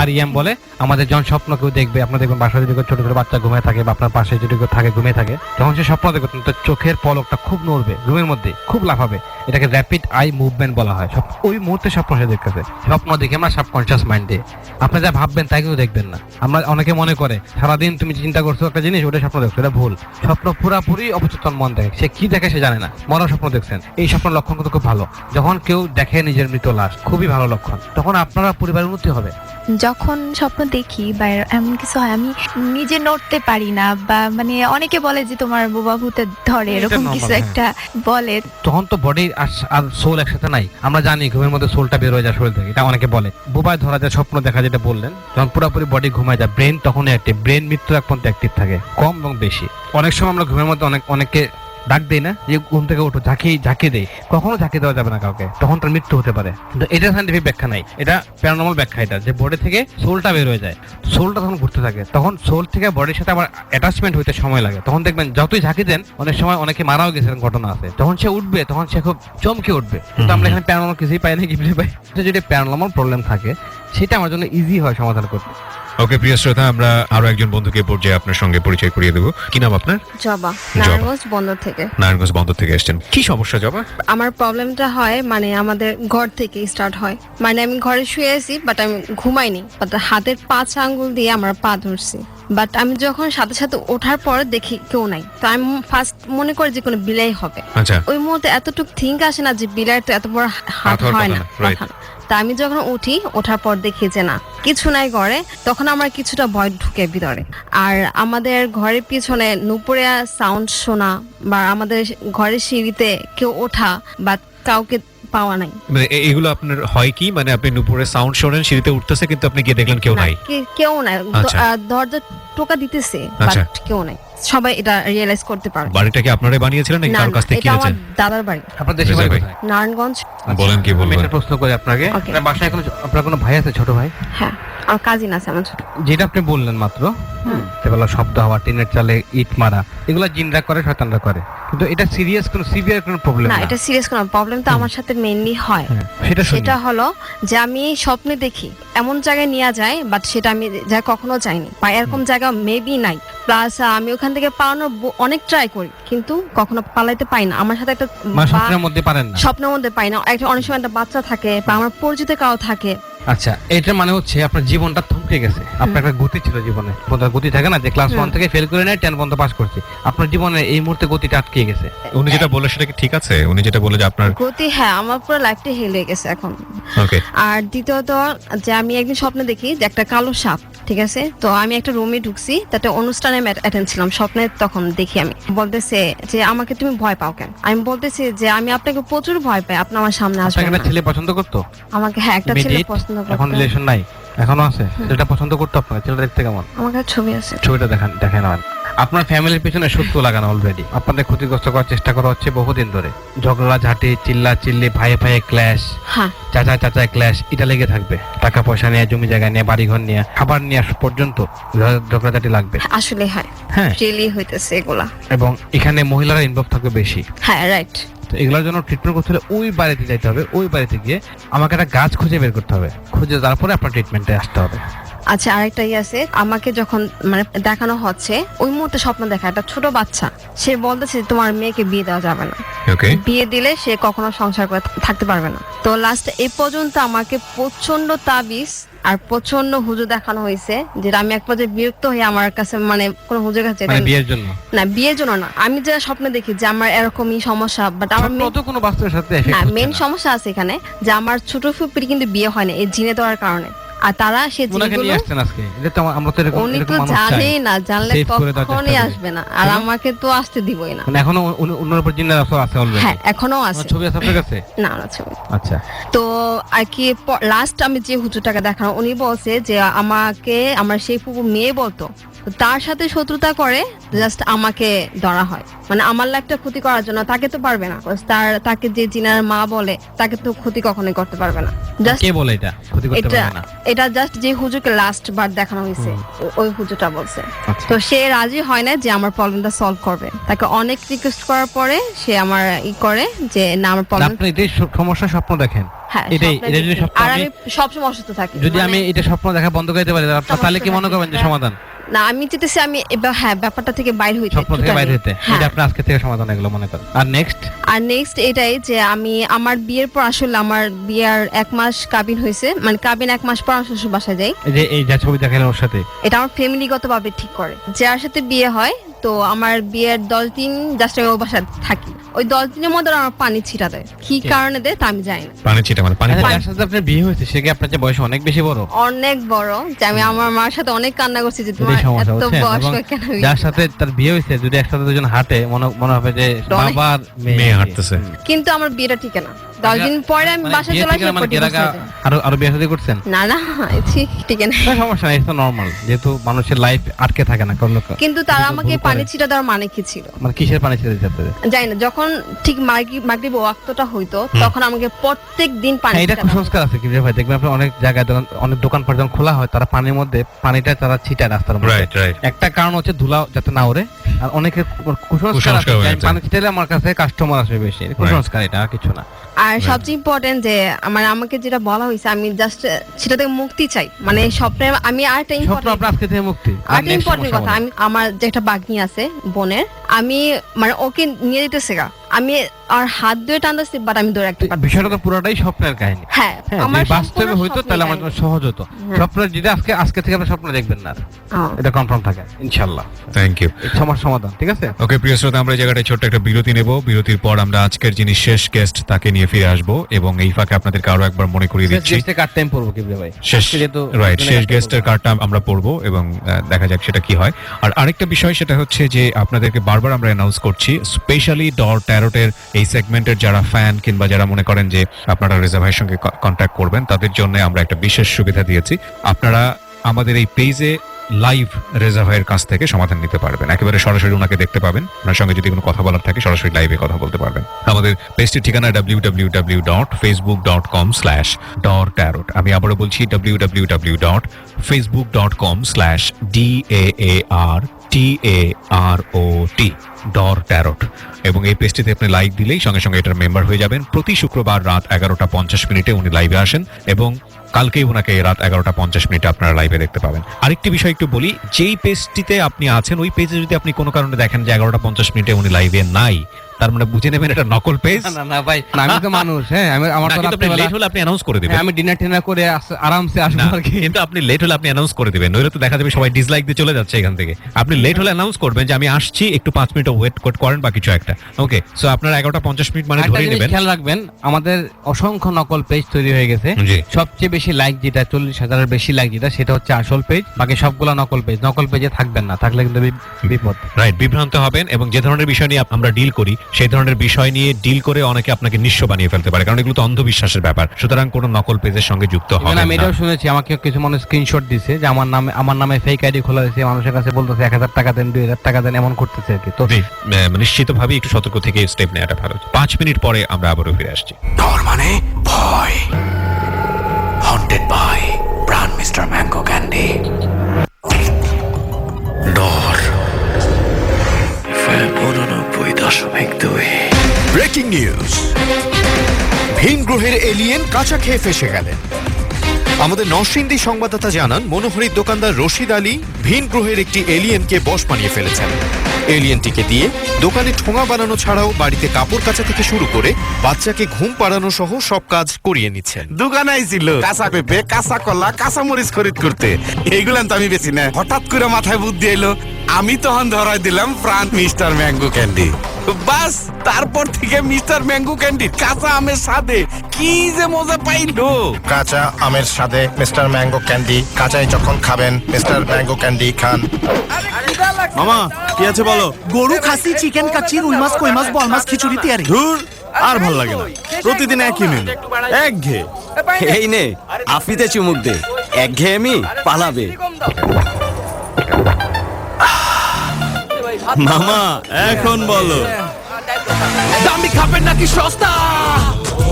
REM বলে আমাদের যখন স্বপ্ন কেউ দেখবে, আপনার দেখবেন বাসায় যদি ছোট ছোট বাচ্চা ঘুমিয়ে থাকে বা আপনার পাশে যদি কেউ থাকে ঘুমিয়ে থাকে, যখন সে স্বপ্ন দেখবে তার চোখের পলকটা খুব নড়বে, রুমের মধ্যে খুব লাফাবে। এটাকে র্যাপিড আই মুভমেন্ট বলা হয়। ওই মুহূর্তে স্বপ্ন সে দেখতেছে। স্বপ্ন দেখে আমরা সাবকনশিয়াস মাইন্ডে আপনি যা ভাববেন তাই কিন্তু দেখবেন না। আমরা অনেকে মনে করে সারাদিন তুমি চিন্তা করছো একটা জিনিস, ওটা স্বপ্ন দেখছো, এটা ভুল। স্বপ্ন পুরাপুরি অবচেতন মন দেখে, সে কি দেখে সে জানে না। মরার স্বপ্ন দেখছেন, এই স্বপ্নের লক্ষণ কিন্তু খুব ভালো। যখন কেউ দেখে নিজের মৃত লাশ, খুবই ভালো লক্ষণ। তখন আপনারা পরিবারের উন্নতি হবে। যখন স্বপ্ন দেখি বা এমন কিছু হয়, আমি নিজে নড়তে পারি না, বা মানে অনেকে বলে যে তোমার বোবা ভূতে ধরে, এরকম কিছু একটা বলে। তখন তো বডি আর সোল একসাথে নাই। আমরা জানি ঘুমের মধ্যে সোলটা বের হয়ে যায় শরীর থেকে, এটা অনেকে বলে। বোবায় ধরা যায়, স্বপ্ন দেখা, যেটা বললেন, যখন পুরোপুরি বডি ঘুমায় যায়, ব্রেন তখন অ্যাক্টিভ। ব্রেন মৃত্যুর এক পর্যন্ত অ্যাক্টিভ থাকে, কম এবং বেশি। অনেক সময় আমরা ঘুমের মধ্যে অনেকে ডাক দেই না যে ঘুম থেকে ওঠো, ঝাঁকি দেই, কখনো ঝাঁকি দেওয়া যাবে না কাউকে, তখন তার মৃত্যু হতে পারে। কিন্তু এটা সাইন্টিফিক ব্যাখ্যা নাই, এটা প্যারানর্মাল ব্যাখ্যা। এটা যে বডি থেকে সোলটা বের হয়ে যায়, সোলটা তখন ঘুরতে থাকে, তখন সোল থেকে বডির সাথে আবার অ্যাটাচমেন্ট হইতে সময় লাগে। তখন দেখবেন যতই ঝাঁকি দেন, অনেক সময় অনেকে মারাও গেছে, ঘটনা আছে। তখন সে উঠবে, তখন সে খুব চমকে উঠবে। কিন্তু আমরা এখানে প্যারানর্মাল কিছুই পাই না, কি পাই। যদি প্যারানর্মাল প্রবলেম থাকে, সেটা আমার জন্য ইজি হয় সমাধান করতে। ওকে, প্রিয় শ্রোতা, আমরা আরো একজন বন্ধুকে পর্যায়ে আপনার সঙ্গে পরিচয় করিয়ে দেবো। কি নাম আপনার? জবা, নারায়ণগঞ্জ বন্দর থেকে। নারায়ণগঞ্জ বন্দর থেকে এসেছেন, কি সমস্যা জবা? আমার প্রবলেমটা হয় মানে আমাদের ঘর থেকে স্টার্ট হয়। মানে আমি ঘরে শুয়ে আছি, বাট আমি ঘুমাইনি, বাট হাতের 5 আঙ্গুল দিয়ে আমার পা ধরছি। বাট আমি যখন সাথে সাথে ওঠার পর দেখি কেউ নাই, তো আমি ফার্স্ট মনে করি যে কোনো বিলাই হবে। ওই মুহূর্তে এতটুকু থিঙ্ক আসে না যে বিলাই তো এত বড় হাত হয় না। তা আমি যখন উঠি, ওঠার পর দেখি যে না, কিছু নাই ঘরে, তখন আমার কিছুটা ভয় ঢুকে ভিতরে। আর আমাদের ঘরের পিছনে নুপুরে সাউন্ড শোনা, বা আমাদের ঘরের সিঁড়িতে কেউ ওঠা, বা কাউকে পাওয়া নাই। মানে এগুলো আপনার হয় কি, মানে আপনি নুপুরে সাউন্ড শোনেন, সিঁড়িতে উঠতেছে, কিন্তু আপনি গিয়ে দেখলেন কেউ নাই? কেউ নাই, দরজা টোকা দিতেছে, বাট কেউ নাই। সবাই এটা রিয়েলাইজ করতে পারে। বাড়িটা কি আপনারাই বানিয়েছিলেন নাকি কারোর কাছ থেকে কিনেছেন? এটা আমার দাদার বাড়ি। আপনার দেশের বাড়ি? নারায়ণগঞ্জ। বলেন কি বলবেন? একটা প্রশ্ন করি আপনাকে, বাসায় কোনো আপনার কোনো ভাই আছে, ছোট ভাই? হ্যাঁ, আমার কাজিন আছে আমার ছোট। যেটা আপনি বললেন মাত্র, সেগুলো শব্দ হওয়া, টিনের চালে ইট মারা, এগুলো জিনরা করে, শয়তানরা করে, কিন্তু এটা সিরিয়াস কোনো সিভিয়ার কোনো প্রবলেম না। এটা সিরিয়াস কোনো প্রবলেম তো আমার সাথে মেইনলি হয়, সেটা হলো যে আমি স্বপ্নে দেখি এমন জায়গায় নিয়ে যায়, বাট সেটা আমি যা কখনো যাইনি, বা এরকম জায়গা মেবি নাই। প্লাস আমি ওখান থেকে পালানোর অনেক ট্রাই করি, কিন্তু কখনো পালাইতে পাই না। আমার সাথে একটা স্বপ্নের মধ্যে পারেন না, স্বপ্নের মধ্যে পাই না। অনেক সময় একটা বাচ্চা থাকে, বা আমার পরিচিত কাউ থাকে। আচ্ছা, এটা মানে হচ্ছে আপনার জীবনটা থমকে গেছে। আপনার একটা গতি ছিল জীবনে, গতি থাকে না যে ক্লাস 1 থেকে ফেল করে নেয়, 10 পর্যন্ত পাস করছি। আপনার জীবনে এই মুহূর্তে গতিটা আটকে গেছে। উনি যেটা বলে সেটা কি ঠিক আছে? উনি যেটা বলে যে আপনার গতি, হ্যাঁ, আমার পুরো লাইফটা হেলে গেছে এখন। ওকে। আর দ্বিতীয়ত যে আমি একদিন স্বপ্নে দেখি যে একটা কালো সাপ, ঠিক আছে, তো আমি একটা রুমে ঢুকছি, তাতে অনুষ্ঠানে অ্যাটেন্ড ছিলাম স্বপ্নে। তখন দেখি আমি বলতেছে যে আমাকে তুমি ভয় পাও কেন? আমি বলতেছি যে আমি আপনাকে প্রচুর ভয় পাই, আপনি আমার সামনে আসবেন। একটা ছেলে পছন্দ করতো আমাকে? হ্যাঁ, একটা ছেলে পছন্দ করতো। এখন রিলেশন নাই? এখনো আছে? ছেলেটা পছন্দ করতো আপনাকে? ছেলেটা দেখতে কেমন? আমার কাছে ছবি আছে, ছবিটা দেখেন না। আপনার ফ্যামিলির পেছনে শত্রু লাগানো অলরেডি, আপনাদের ক্ষতিগ্রস্ত করার চেষ্টা করা হচ্ছে বহুদিন ধরে। ঝগড়া ঝাঁটি, চিল্লা চিল্লি, ভাইয়ে ভাইয়ে ক্ল্যাশ, হ্যাঁ চাচা চাচায় ক্ল্যাশ, এটা লেগে থাকবে। টাকা পয়সা নিয়ে, জমি জায়গা নিয়ে, বাড়িঘর নিয়ে, খাবার নিয়ে পর্যন্ত ঝগড়াঝাটি লাগবে। আসলে হয়, হ্যাঁ রিয়েলি হইতেছে এগুলা। এবং এখানে মহিলারা ইনভলভ থাকবে বেশি। হ্যাঁ রাইট। তো এগুলোর জন্য ট্রিটমেন্ট করতে হলে ওই বাড়িতে যাইতে হবে, ওই বাড়িতে গিয়ে আমাকে একটা গাছ খুঁজে বের করতে হবে, খুঁজে তারপরে আপনার ট্রিটমেন্টে আসতে হবে। আচ্ছা আরেকটা আছে, আমাকে যখন মানে দেখানো হচ্ছে ওই মুহূর্তে স্বপ্ন দেখা একটা ছোট বাচ্চা, সে বলতেছে তোমার মেয়েকে বিয়ে দেওয়া যাবে না, বিয়ে দিলে সে কখনো সংসার করে থাকতে পারবে না। তো লাস্ট এই পর্যন্ত আমাকে প্রচন্ড তাবিজ আর প্রচন্ড হুজুর দেখানো হয়েছে, যেটা আমি এক পর্যায়ে বিরক্ত হয়ে আমার কাছে মানে কোন হুজুর কাছে বিয়ের জন্য না, বিয়ের জন্য না, আমি যে স্বপ্নে দেখি যে আমার এরকমই সমস্যা, বাট আমার কোনো বাস্তবের সাথে মেইন সমস্যা আছে এখানে যে আমার ছোট ফুপির কিন্তু বিয়ে হয় না এই জিনে দেওয়ার কারণে। আর তারা সে উনি তো জানেই না, জানলে কখনই আসবে না, আর আমাকে তো আসতে দিবই না। এখনো অন্যের উপর জিনের আসর আছে অলরেডি? হ্যাঁ এখনো আছে। ছবি আছে আপনার কাছে? না না ছবি। আচ্ছা তো আর কি লাস্ট আমি যে হুজুরটাকে দেখানো, উনি বলছে যে আমাকে আমার সেই ফুপু মেয়ে বলতো তার সাথে শত্রুতা করে জাস্ট আমাকে ধরা হয়, মানে আমার একটা ক্ষতি করার জন্য। তাকে তো পারবে না, তাকে যে জিনার মা বলে তাকে তো ক্ষতি কখনোই করতে পারবে না। কে বলে এটা ক্ষতি করতে পারবে না? এটা জাস্ট যে হুজুরকে লাস্ট বার দেখানো হয়েছে ওই হুজুরটা বলছে। তো সে রাজি হয় না যে আমার প্রবলেমটা সলভ করবে, তাকে অনেক রিকোয়েস্ট করার পরে সে আমার করে যে না আমার প্রবলেম। আপনি এই সমস্যা স্বপ্ন দেখেন? হ্যাঁ আর আমি সবসময় অসুস্থ থাকি। যদি আমি এটা স্বপ্ন দেখা বন্ধ করে দিতে পারি তাহলে কি মনে করবেন যে সমাধান? না আমি চাইতেছি আমি হ্যাঁ ব্যাপারটা থেকে বাইরে হইতে, স্বপ্ন থেকে বাইরে হইতে, এটা আপনি আজকে থেকে সমাধান এগুলো মনে করেন। আর নেক্সট এটাই যে আমি আমার বিয়ের পর আসলে আমার বিয়ের 1 মাস কাবিন হয়েছে, মানে কাবিন 1 মাস পর শ্বশুর বাসায় যাই। এই যে ছবি দেখালেন ওর সাথে, এটা আমার ফ্যামিলিগত ভাবে ঠিক করে যার সাথে বিয়ে হয়। তো আমার বিয়ের 10 দিন জাস্ট আমি ওর বাসায় থাকি, ওই 10 দিনের মধ্যে আমার পানি ছিটা দেয়, কি কারণে দেয় তা আমি জানি না। পানি ছিটা মানে পানি? যার সাথে আপনার বিয়ে হয়েছে সে কি আপনার চেয়ে বয়স অনেক বেশি বড়? অনেক বড়, যে আমি আমার মার সাথে অনেক কান্না করছি যে তোমার এত বয়স কেন। যার সাথে তার বিয়ে হয়েছে যদি একসাথে দুজন হাঁটে মনে হবে যে বাবার মেয়ে হাঁটতেছে। কিন্তু আমার বিয়েটা ঠিক না, 10 দিন পরে আমি বাসায় চলে আসি। আরো বিয়ে শাদী করছেন? না না ঠিক না, সমস্যা নাই, এটা নরমাল, যেহেতু মানুষের লাইফ আটকে থাকে না কোনো। কিন্তু তারা আমাকে পানি ছিটা দেওয়ার মানে কি ছিল? মানে কিসের পানি ছিটা দিতে? জানি না, যখন ঠিক মাগরিব ওয়াক্তটা হইতো তখন আমাকে প্রত্যেক দিন পানি ছিটা। এটা কুসংস্কার আছে কি ভাই, দেখবেন আপনি অনেক জায়গায় অনেক দোকানপাট যখন খোলা হয় তারা পানির মধ্যে পানিটা তারা ছিটায় রাস্তার মধ্যে। একটা কারণ হচ্ছে ধুলা যাতে না ওড়ে, আর অনেকের কুসংস্কার আছে পানি ছিটালে আমার কাছে কাস্টমার আসবে বেশি, কুসংস্কার, এটা কিছু না। আর সবচেয়ে ইম্পর্টেন্ট যে আমাকে যেটা বলা হয়েছে আমি জাস্ট সেটা থেকে মুক্তি চাই, মানে স্বপ্নের আমি আরেকটা ইম্পর্টেন্ট কথা, আমি আমার যে একটা বাগনি আছে বোনের, আমি মানে ওকে নিয়ে দিতেছে গা, আমি আর হাত ধরে টানতেছি বাট আমি ধরে রাখতে পারছি। বিষয়টা তো পুরোটাই স্বপ্নের কাহিনী। হ্যাঁ আমার বাস্তবে হইতো তাহলে আমার জন্য সহজ হতো। স্বপ্ন যদি আজকে থেকে আপনি স্বপ্ন দেখবেন না, এটা কনফার্ম থাকে ইনশাআল্লাহ। Thank you. সমস্যার সমাধান ঠিক আছে। ওকে প্রিয় শ্রোতা, আমরা এই জায়গাটায় ছোট্ট একটা বিরতি নেব। বিরতির পর আমরা আজকের যিনি শেষ গেস্ট তাকে নিয়ে ফিরে আসবো, এবং এই ফাঁকে আপনাদেরকে আরো একবার মনে করিয়ে দিচ্ছি শেষ গেস্টের কার্ডটা আমরা পড়বো এবং দেখা যাক সেটা কি হয়। আর আরেকটা বিষয় সেটা হচ্ছে যে আপনাদেরকে বারবার আমরা অ্যানাউন্স করছি, স্পেশালি ট্যারোটের এই সেগমেন্টের যারা ফ্যান কিংবা যারা মনে করেন যে আপনারা রেজা ভাইয়ের সঙ্গে কন্ট্যাক্ট করবেন, তাদের জন্য আমরা একটা বিশেষ সুবিধা দিয়েছি। আপনারা আমাদের এই পেজে লাইভ রেজা ভাইয়ের কাছ থেকে সমাধান নিতে পারবেন, একেবারে সরাসরি ওনাকে দেখতে পাবেন, ওনার সঙ্গে যদি কোনো কথা বলার থাকে সরাসরি লাইভে কথা বলতে পারবেন। আমাদের পেজটির ঠিকানা www.facebook.com/dartarot। আমি আবারও বলছি www.facebook.com/DAARTAROT ডর ট্যারোট, এবং এই পেজটিতে আপনি লাইক দিলেই সঙ্গে সঙ্গে এটার মেম্বার হয়ে যাবেন। প্রতি শুক্রবার রাত 11:50 উনি লাইভে আসেন, এবং কালকেই ওনাকে রাত 11:50 আপনারা লাইভে দেখতে পাবেন। আরেকটি বিষয় একটু বলি, যেই পেজটিতে আপনি আছেন ওই পেজে যদি আপনি কোনো কারণে দেখেন যে 11:50 উনি লাইভে নাই, তার মানে বুঝে নেবেন এটা নকল পেজ। না ভাই, আমি তো মানুষ, হ্যাঁ আমার তো লেট হলে আপনি অ্যানাউন্স করে দিবেন, আমি ডিনার করে আরামসে আসবো আর কি। কিন্তু আপনি লেট হলে আপনি অ্যানাউন্স করে দিবেন, নইলে তো দেখা যাবে সবাই ডিসলাইক দিয়ে চলে যাচ্ছে এখান থেকে। আপনি লেট হলে অ্যানাউন্স করবেন যে আমি আসছি, একটু 5 মিনিট ওয়েট করেন বা কিছু একটা। ওকে, সো আপনারা 11:50 মানে ধরে নেবেন। খেয়াল রাখবেন, আমাদের অসংখ্য নকল পেজ তৈরি হয়ে গেছে। সবচেয়ে বেশি লাইক যেটা 40,000-এর বেশি লাইক যেটা, সেটা হচ্ছে আসল পেজ, বাকি সবগুলো নকল পেজ। নকল পেজে থাকবেন না, থাকলে কিন্তু বিপদ। রাইট, বিভ্রান্ত হবেন। এবং যে ধরনের বিষয় নিয়ে আমরা ডিল করি সেই ধরনের বিষয় নিয়ে ডিল করে অনেকে আপনাকে নিঃস্ব বানিয়ে ফেলতে পারে, কারণ এগুলো তো অন্ধবিশ্বাসের ব্যাপার। সুতরাং কোনো নকল পেজের সঙ্গে যুক্ত হবে আমি এটাও শুনেছি, আমাকে কিছু মানুষ স্ক্রিনশট দিছে যে আমার নামে ফেক আইডি খোলা হয়েছে, মানুষের কাছে বলতেছে 1000 টাকা দেন, 2000 টাকা দেন, এমন করতেছে আর কি। তো নিশ্চিতভাবে একটু সতর্ক থেকে স্টেপ নেওয়াটা ভালো। 5 মিনিট পরে আমরা আবারও ফিরে আসছি। ডর মানে ভয়, haunted by brand mister mango candy. ডর 89.2। ব্রেকিং নিউজ, ভিন গ্রহের এলিয়েন কাঁচা খেয়ে ফেসে গেলেন। আমাদের নরসিংদী সংবাদদাতা জানান, মনোহরীর দোকানদার রশিদ আলী ভিন গ্রহের একটি এলিয়েনকে বশ বানিয়ে ফেলেছেন। এলিয়েনটিকে দিয়ে দোকানে ঠোঙা বানানো ছাড়াও বাড়িতে কাপড় কাচা থেকে শুরু করে বাচ্চাকে ঘুম পাড়ানো সহ সব কাজ করিয়ে নিচ্ছেন। দোকানে আইছিল কাঁচা পেঁপে, কাঁচা কলা, কাঁচা মরিচ খরিদ করতে। এইগুলান তো আমি বেশি না, হঠাৎ করে মাথায় বুদ্ধি এলো, আমি তখন ধরাই দিলাম প্রাণ মিস্টার ম্যাঙ্গো ক্যান্ডি। বাস তারপর থেকে মিস্টার ম্যাঙ্গো ক্যান্ডি কাঁচা আমের স্বাদে কি যে মজা পাইলো। কাঁচা আমের সাথে মিস্টার ম্যাঙ্গো ক্যান্ডি, কাঁচাই যখন খাবেন মিস্টার ম্যাঙ্গো ক্যান্ডি খান। মামা কি আছে বলো? গরু, খাসি, চিকেন, কাচ্চি, রুই মাছ, কই মাছ, বল মাছ, খিচুড়ি তৈরি। ধুর, আর ভাল লাগে না, প্রতিদিন একই মেনু, একঘেয়ে। এই নে আফিতে চুমুক দে, একঘেয়েমি পালাবে। মামা এখন বলো, দামি খাবেন নাকি সস্তা?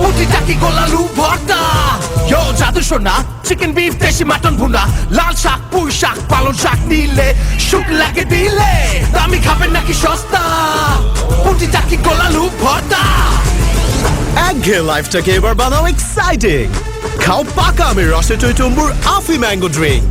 মুটিটা কি গোলালু ভর্তা? ইয়ো জাদু সোনা, চিকেন বিফ, দেশি মাটন ভুনা, লাল শাক, পুঁই শাক, পালং শাক নিলে শুক লাগে দিলে। দামি খাবেন নাকি সস্তা? মুটিটা কি গোলালু ভর্তা? একঘেয়ে লাইফটাকে এবার বানাও এক্সাইটিং। খাও পাকা আমের রসে টইটুম্বুর আফি ম্যাঙ্গো ড্রিঙ্ক,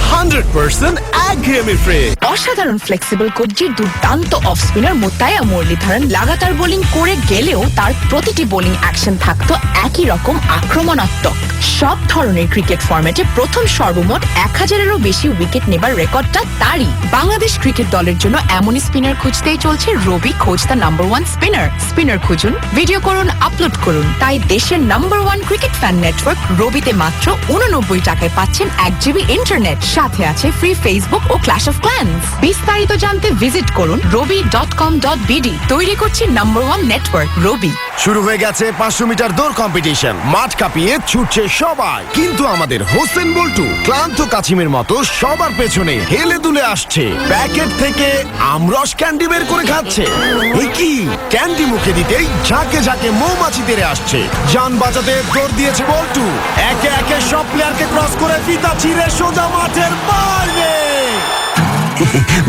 100% একঘেয়েমি ফ্রি। অসাধারণ ফ্লেক্সিবল কবজির দুর্দান্ত অফ স্পিনার মোতায়া মুরলীধরন লাগাতার বোলিং করে গেলেও তার প্রতিটি বোলিং অ্যাকশন থাকতো একই রকম আক্রমণাত্মক। সব ধরনের ক্রিকেট ফরম্যাটে প্রথম সর্বমোট 1000-এরও বেশি উইকেট নেবার রেকর্ডটা তারই। বাংলাদেশ ক্রিকেট দলের জন্য এমনই স্পিনার খুঁজতেই চলছে রবি খোঁজ দ্য নাম্বার 1 স্পিনার। স্পিনার খুঁজুন, ভিডিও করুন, আপলোড করুন। তাই দেশের নাম্বার 1 ক্রিকেট ফ্যান নেটওয়ার্ক রবিতে মাত্র 89 টাকায় পাচ্ছেন 1 GB ইন্টারনেট, সাথে আছে ফ্রি ফেসবুক ও ক্ল্যাশ অফ ক্ল্যান্স। বিস্তারিত জানতে ভিজিট করুন robi.com.bd। তৈরি করছি নাম্বার 1 নেটওয়ার্ক রবি। শুরু হয়ে গেছে 500 মিটার দৌড় কম্পিটিশন, মাঠ কাঁপিয়ে ছুটছে সবাই, কিন্তু আমাদের হোসেন বল্টু ক্লান্ত কাছিমের মতো সবার পেছনে হেলে দুলে আসছে। প্যাকেট থেকে আমরস ক্যান্ডি বের করে খাচ্ছে। এই কি ক্যান্ডি মুখে দিতেই ঝাঁকে ঝাঁকে মৌমাছি তেড়ে আসছে। জান বাঁচাতে দৌড় দিয়েছে বল্টু, একে একে সব প্লেয়ারকে ক্রস করে ফিতা ছিঁড়ে সোজা মাঠের বাইরে।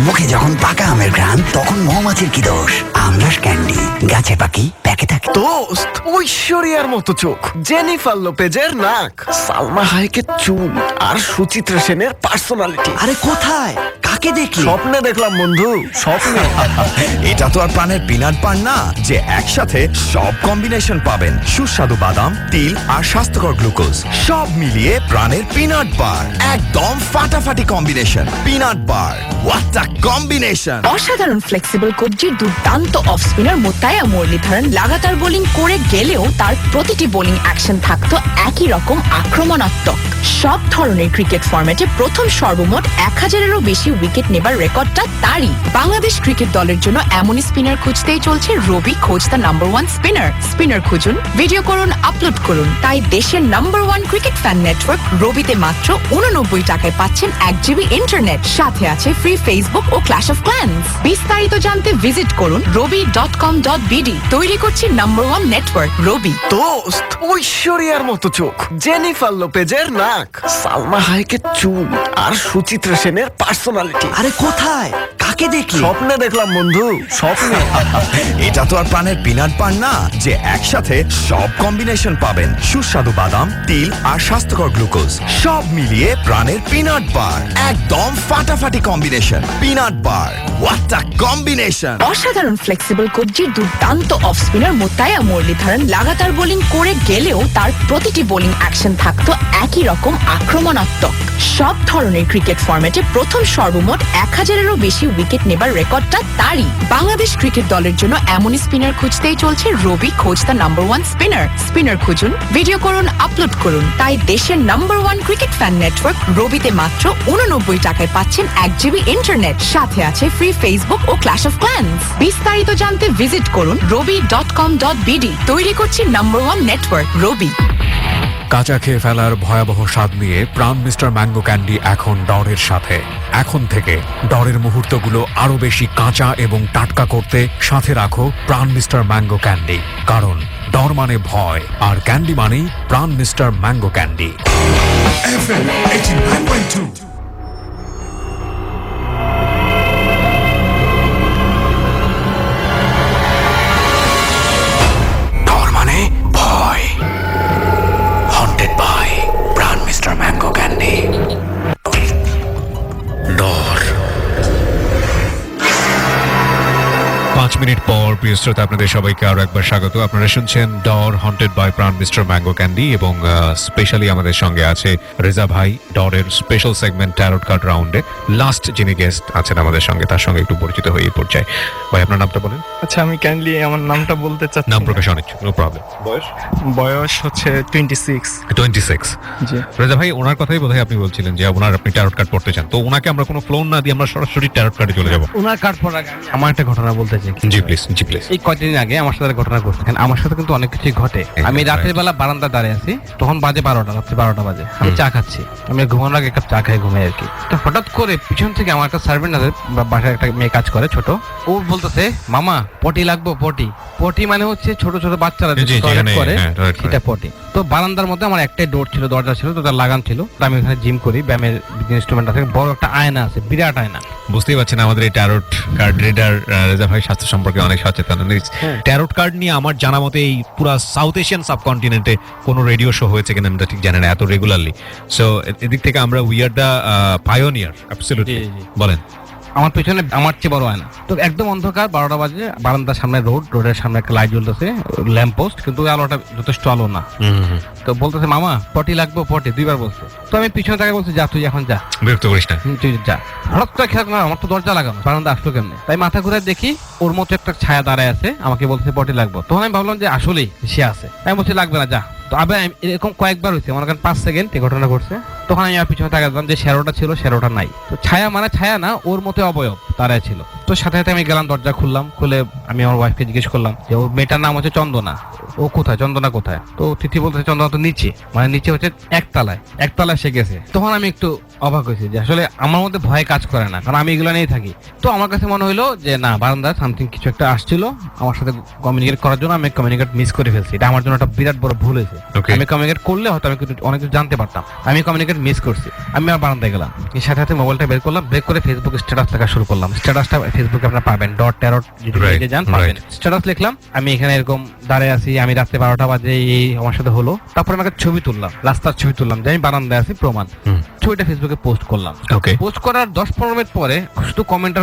মুখে যখন পাকা আমের ঘ্রাণ, তখন মৌমাছির কি দোষ? আমরস ক্যান্ডি, গাছে পাকি, প্যাকে থাকে। দোস্ত, ঐশ্বরিয়ার মতো চোখ, জেনিফার লোপেজের নাক, সালমা হায়েকের চুল আর সুচিত্রা সেনের পার্সোনালিটি। আরে কোথায়, কাকে দেখলি? স্বপ্নে দেখলাম বন্ধু, স্বপ্নে। এটা তো আর প্রাণের পিনাট বার না যে একসাথে সব কম্বিনেশন পাবেন। সুস্বাদু বাদাম, তিল আর স্বাস্থ্যকর গ্লুকোজ সব মিলিয়ে প্রাণের পিনাট বার, একদম ফাটাফাটি combination. Peanut bar, what a combination! অসাধারণ ফ্লেক্সিবল কবজির দুর্দান্ত অফ স্পিনার মোতায়া মুরলীধরন লাগাতার বোলিং করে গেলেও তার প্রতিটি বোলিং অ্যাকশন থাকতো একই রকম আক্রমণাত্মক। সব ধরনের ক্রিকেট ফরম্যাটে প্রথম সর্বমোট 1000-এরও বেশি উইকেট নেবার রেকর্ডটা তারই। বাংলাদেশ ক্রিকেট দলের জন্য এমনই স্পিনার খুঁজতেই চলছে রবি খোঁজ দ্য নাম্বার 1 স্পিনার। স্পিনার খুঁজুন, ভিডিও করুন, আপলোড করুন। তাই দেশের নাম্বার 1 ক্রিকেট ফ্যান নেটওয়ার্ক রবিতে মাত্র 89 টাকায় পাচ্ছেন 1 GB ইন্টারনেট, সাথে আছে ফ্রি ফেসবুক ও ক্ল্যাশ অফ ক্ল্যান্স। বিস্তারিত জানতে ভিজিট করুন robi.com.bd। তৈরি করছি নাম্বার 1 নেটওয়ার্ক রবি। দোস্ত, ঐশ্বরিয়ার মতো চোখ, জেনিফার লোপেজের নাক, সালমা হায়েকের চুল আর সুচিত্রা সেনের পার্সোনালিটি। আরে কোথায়, কাকে দেখলি? স্বপ্নে দেখলাম বন্ধু, স্বপ্নে। এটা তো আর প্রাণের পিনাট বার না যে একসাথে সব কম্বিনেশন পাবেন। সুস্বাদু বাদাম, তিল আর স্বাস্থ্যকর গ্লুকোজ সব মিলিয়ে প্রাণের পিনাট বার, একদম ফাটাফাটি combination. Peanut bar, what a combination! অসাধারণ ফ্লেক্সিবল কবজির দুর্দান্ত অফ স্পিনার মোতায়া মুরলীধরন লাগাতার বোলিং করে গেলেও তার প্রতিটি বোলিং অ্যাকশন থাকতো একই রকম আক্রমণাত্মক। সব ধরনের ক্রিকেট ফরম্যাটে প্রথম সর্বমোট 1000-এরও বেশি উইকেট নেবার রেকর্ডটা তারই। বাংলাদেশ ক্রিকেট দলের জন্য এমনই স্পিনার খুঁজতেই চলছে রবি খোঁজ দ্য নাম্বার 1 স্পিনার। স্পিনার খুঁজুন, ভিডিও করুন, আপলোড করুন। তাই দেশের নাম্বার 1 ক্রিকেট ফ্যান নেটওয়ার্ক রবিতে মাত্র 89 টাকায় পাচ্ছেন 1 GB ইন্টারনেট, সাথে আছে ফ্রি ফেসবুক ও ক্ল্যাশ অফ ক্ল্যান্স। বিস্তারিত জানতে ভিজিট করুন robi.com.bd। তৈরি করছি নাম্বার 1 নেটওয়ার্ক রবি। কাঁচা খেয়ে ফেলার ভয়াবহ স্বাদ নিয়ে প্রাণ মিস্টার ম্যাঙ্গো ক্যান্ডি এখন ডরের সাথে। এখন থেকে ডরের মুহূর্তগুলো আরো বেশি কাঁচা এবং টাটকা করতে সাথে রাখো প্রাণ মিস্টার ম্যাঙ্গো ক্যান্ডি, কারণ ডর মানে ভয় আর ক্যান্ডি মানেই Pran mister mango candy. FM 89.2 ডর মানে ভয়। হন্টেড বাই প্রাণ মিস্টার ম্যাঙ্গো ক্যান্ডি। ডর। 5 মিনিট পর প্রিয় শ্রোতা, আপনাদের সবাইকে আরো একবার স্বাগত। আপনারা শুনছেন ডর হন্টেড বাই প্রাণ মিস্টার ম্যাঙ্গো ক্যান্ডি এবং স্পেশালি আমাদের সঙ্গে আছে রেজা ভাই, ডরের স্পেশাল সেগমেন্ট ট্যারট কার্ড রাউন্ডে লাস্ট যিনি গেস্ট আছেন আমাদের সঙ্গে, তার সঙ্গে একটু পরিচিত হয়ে এই পর্যায়ে। ভাই, আপনার নামটা বলেন। আচ্ছা, আমি কাইন্ডলি আমার নামটা বলতে চাচ্ছি। নাম প্রকাশ অনিচ্ছুক, নো প্রবলেম। বয়স হচ্ছে 26। জি। রেজা ভাই, ওনার কথাই বোধহয় আপনি বলছিলেন যে আপনি ট্যারট কার্ড পড়তে চান, তো ওনাকে আমরা কোনো ফ্লোন না দিয়ে আমরা সরাসরি ট্যারট কার্ডে চলে যাবো। ওনার কার্ড পড়ার আগে আমার একটা ঘটনা বলতে চাই। জি প্লিজ, জি প্লিজ। এই কয়েকদিন আগে আমার সাথে ঘটনা ঘটছে। আমার সাথে কিন্তু অনেক কিছুই ঘটে। আমি রাতের বেলা বারান্দা দাঁড়িয়ে আছি, তখন বাজে 12টা, রাত্রি 12টা বাজে। আমি চা খাচ্ছি, আমি ঘুমানোর আগে এক কাপ চা খাই ঘুমাই আর কি। তো হঠাৎ করে পিছন থেকে আমার একটা সার্ভেন্ট আছে, বাসায় একটা মেয়ে কাজ করে ছোট, ও বলতেছে, মামা পটি লাগবো। পটি মানে হচ্ছে ছোট ছোট বাচ্চারা টয়লেট করে, সেটা পটি। তো বারান্দার মধ্যে আমার একটাই ডোর ছিল, দরজা ছিল, তো তার লাগান ছিল। আমি ওখানে জিম করি, ব্যায়ামের ইনস্ট্রুমেন্ট আছে, বড় একটা আয়না আছে, বিরাট আয়না। বুঝতেই পারছেন আমাদের এই ট্যারট কার্ড রিডার রেজা ভাই স্বাস্থ্য সম্পর্কে অনেক সচেতন। ট্যারট কার্ড নিয়ে আমার জানা মতে এই পুরো সাউথ এশিয়ান সাবকন্টিনেন্টে কোনো রেডিও শো হয়েছে কিনা আমি ঠিক জানি না এত রেগুলারলি। সো এদিক থেকে আমরা we are the pioneer. Absolutely, বলেন। আমার পিছনে আমার চেয়ে বড় আয়না, তো একদম অন্ধকার, 12টা বাজে, বারান্দার সামনে রোডের সামনে একটা লাইট জ্বলতেছে, ল্যাম্প পোস্ট, কিন্তু আলোটা যথেষ্ট আলো না। তো বলতেছে, মামা পটি লাগবো, পটি 2বার বলছে। তো আমি পিছনে তাকে বলছি, যা তুই এখন যা, বিরক্ত করিস না, তুই যা। হঠাৎ করে খেয়াল না, আমার তো দরজা লাগানো, বারান্দা আসলো কেমনে। তাই মাথা ঘুরে দেখি ওর মতো একটা ছায়া দাঁড়ায় আছে, আমাকে বলছে পটি লাগবো। তখন আমি ভাবলাম যে আসলেই সে আছে। আমি বলছি লাগবে না, যা। তো আবার এরকম কয়েকবার হয়েছে, মনে করেন 5 সেকেন্ড এই ঘটনা ঘটছে। তখন আমি আর পিছনে তাকালাম যে শ্যারোটা ছিল, শ্যারোটা নাই। তো ছায়া মানে ছায়া না, ওর মতো অবয়ব দাঁড়ায় ছিল। তো সাথে সাথে আমি গেলাম, দরজা খুললাম, খুলে আমি আমার ওয়াইফকে জিজ্ঞেস করলাম যে ওর মেয়েটার নাম হচ্ছে চন্দনা, ও কোথায়, চন্দনা কোথায়? তো তিথি বলতেছে চন্দনা তো নিচে, মানে নিচে হচ্ছে একতলায় সে গেছে। তখন আমি একটু অবাক হয়েছি যে আসলে আমার মধ্যে ভয় কাজ করে না, কারণ আমি এগুলো নিয়েই থাকি। তো আমার কাছে মনে হলো যে না, বারান্দায় সামথিং কিছু একটা আসছিল আমার সাথে কমিউনিকেট করার জন্য, আমি কমিউনিকেট মিস করে ফেলছি। এটা আমার জন্য একটা বিরাট বড় ভুল হয়েছে। আমি কমিউনিকেট করলে হয়তো আমি অনেক কিছু জানতে পারতাম, আমি কমিউনিকেট মিস করছি। আমি আমার বারান্দায় গেলাম, এর সাথে সাথে মোবাইলটা বের করলাম, বের করে ফেসবুকে স্ট্যাটাস লেখা শুরু করলাম। স্ট্যাটাসটা ফেসবুকে আপনারা পাবেন, .ট্যারট যদি যান পাবেন। স্ট্যাটাস লিখলাম, আমি এখানে এরকম দাঁড়িয়ে আছি, আমি রাত্রে 12টা বাজে এই আমার সাথে হলো। তারপরে আমি একটা ছবি তুললাম, রাস্তার ছবি তুললাম যে আমি বারান্দায় আছি, প্রমাণ। ছবিটা ফেসবুকে পোস্ট করলাম। পোস্ট করার 10-15 মিনিট পরে শুধু কমেন্ট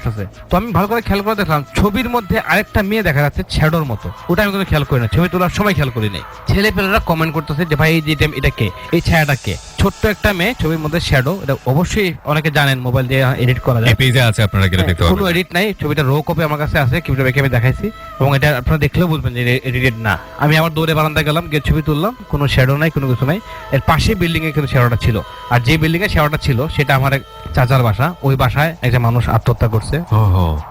আছে। তো আমি ভালো করে খেয়াল করে দেখলাম, ছবির মধ্যে আরেকটা মেয়ে দেখা যাচ্ছে শ্যাডোর মতো। ওটা আমি কোনো খেয়াল করি না, ছবি তোলার সময় খেয়াল করি নাই। ছেলেপেলেরা কমেন্ট করতেছে যে ভাই এই যে এটা কে, এই ছায়াটা কে? ছোট্ট একটা মেয়ে, ছবির মধ্যে শ্যাডো। এটা অবশ্যই অনেকে জানেন মোবাইল দিয়ে এডিট করা যায়, পেজে আছে, আপনারা গেলে দেখতে পাবেন। কোনো এডিট নাই, ছবিটা রো কপি আমার কাছে আছে, কিভাবে আমি দেখাইছি, এবং এটা আপনারা দেখলেও বুঝবেন যে এডিটেড না। আমি আমার দৌড়ে বারান্দায় গেলাম, গিয়ে ছবি তুললাম, কোনো শ্যাডো নাই, কোনো কিছু নাই। এর পাশে বিল্ডিং এ কিন্তু শ্যাডোটা ছিল, আর যে বিল্ডিং এ শ্যাডোটা ছিল সেটা আমার এক চাচার বাসা। ওই বাসায় একটা মানুষ আত্মহত্যা করছে,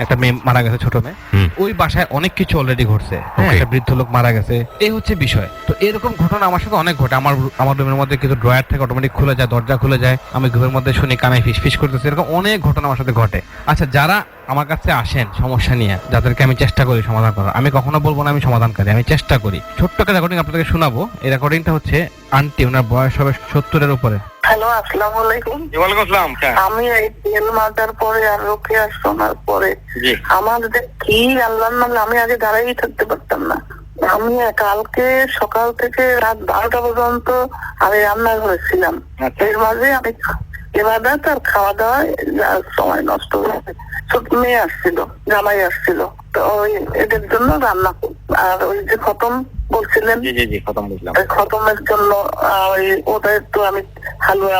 একটা মেয়ে মারা গেছে, ছোট মেয়ে। ওই বাসায় অনেক কিছু অলরেডি ঘটছে, একটা বৃদ্ধ লোক মারা গেছে, এই হচ্ছে বিষয়। তো এরকম ঘটনা আমার সাথে অনেক ঘটে। আমার রুমের মধ্যে কিছু ড্রয়ার থেকে অটোমেটিক খুলে যায়, দরজা খুলে যায়, আমি ঘুমের মধ্যে শুনি কানায় ফিস করতেছে, এরকম অনেক ঘটনা আমার সাথে ঘটে। আচ্ছা, যারা আমার কাছে আসেন সমস্যা নিয়ে, যাদেরকে আমি চেষ্টা করি সমাধান করার, আমি কখনো বলবো না আমি সমাধানকারী, আমি চেষ্টা করি। ছোট্ট একটা রেকর্ডিং আপনাদেরকে শোনাবো। এই রেকর্ডিংটা হচ্ছে আন্টি, ওনার বয়স হবে 70-এর উপরে। হ্যালো, আসসালামু আলাইকুম। ওয়ালাইকুম আসসালাম। আমি এই তেল মাজার পরে আর রোকেয়া শোনার পরে আমার যে কি আল্লাহর নামে আমি আগে দাঁড়াই থাকতে পারতাম না। আমি কালকে সকাল থেকে রাত 12টা পর্যন্ত আমি রান্না করেছিলাম। এর মাঝে আমি ইবাদত আর খাওয়া দাওয়ায় সময় নষ্ট হয়েছে। ছোট মেয়ে আসছিল, জামাই আসছিল, তো ওই এদের জন্য রান্না। আর ওই যে খতম বলছিলেন? জি জি জি, খতম বুঝলাম। ওই খতমের জন্য ওই ওদের তো আমি হালুয়া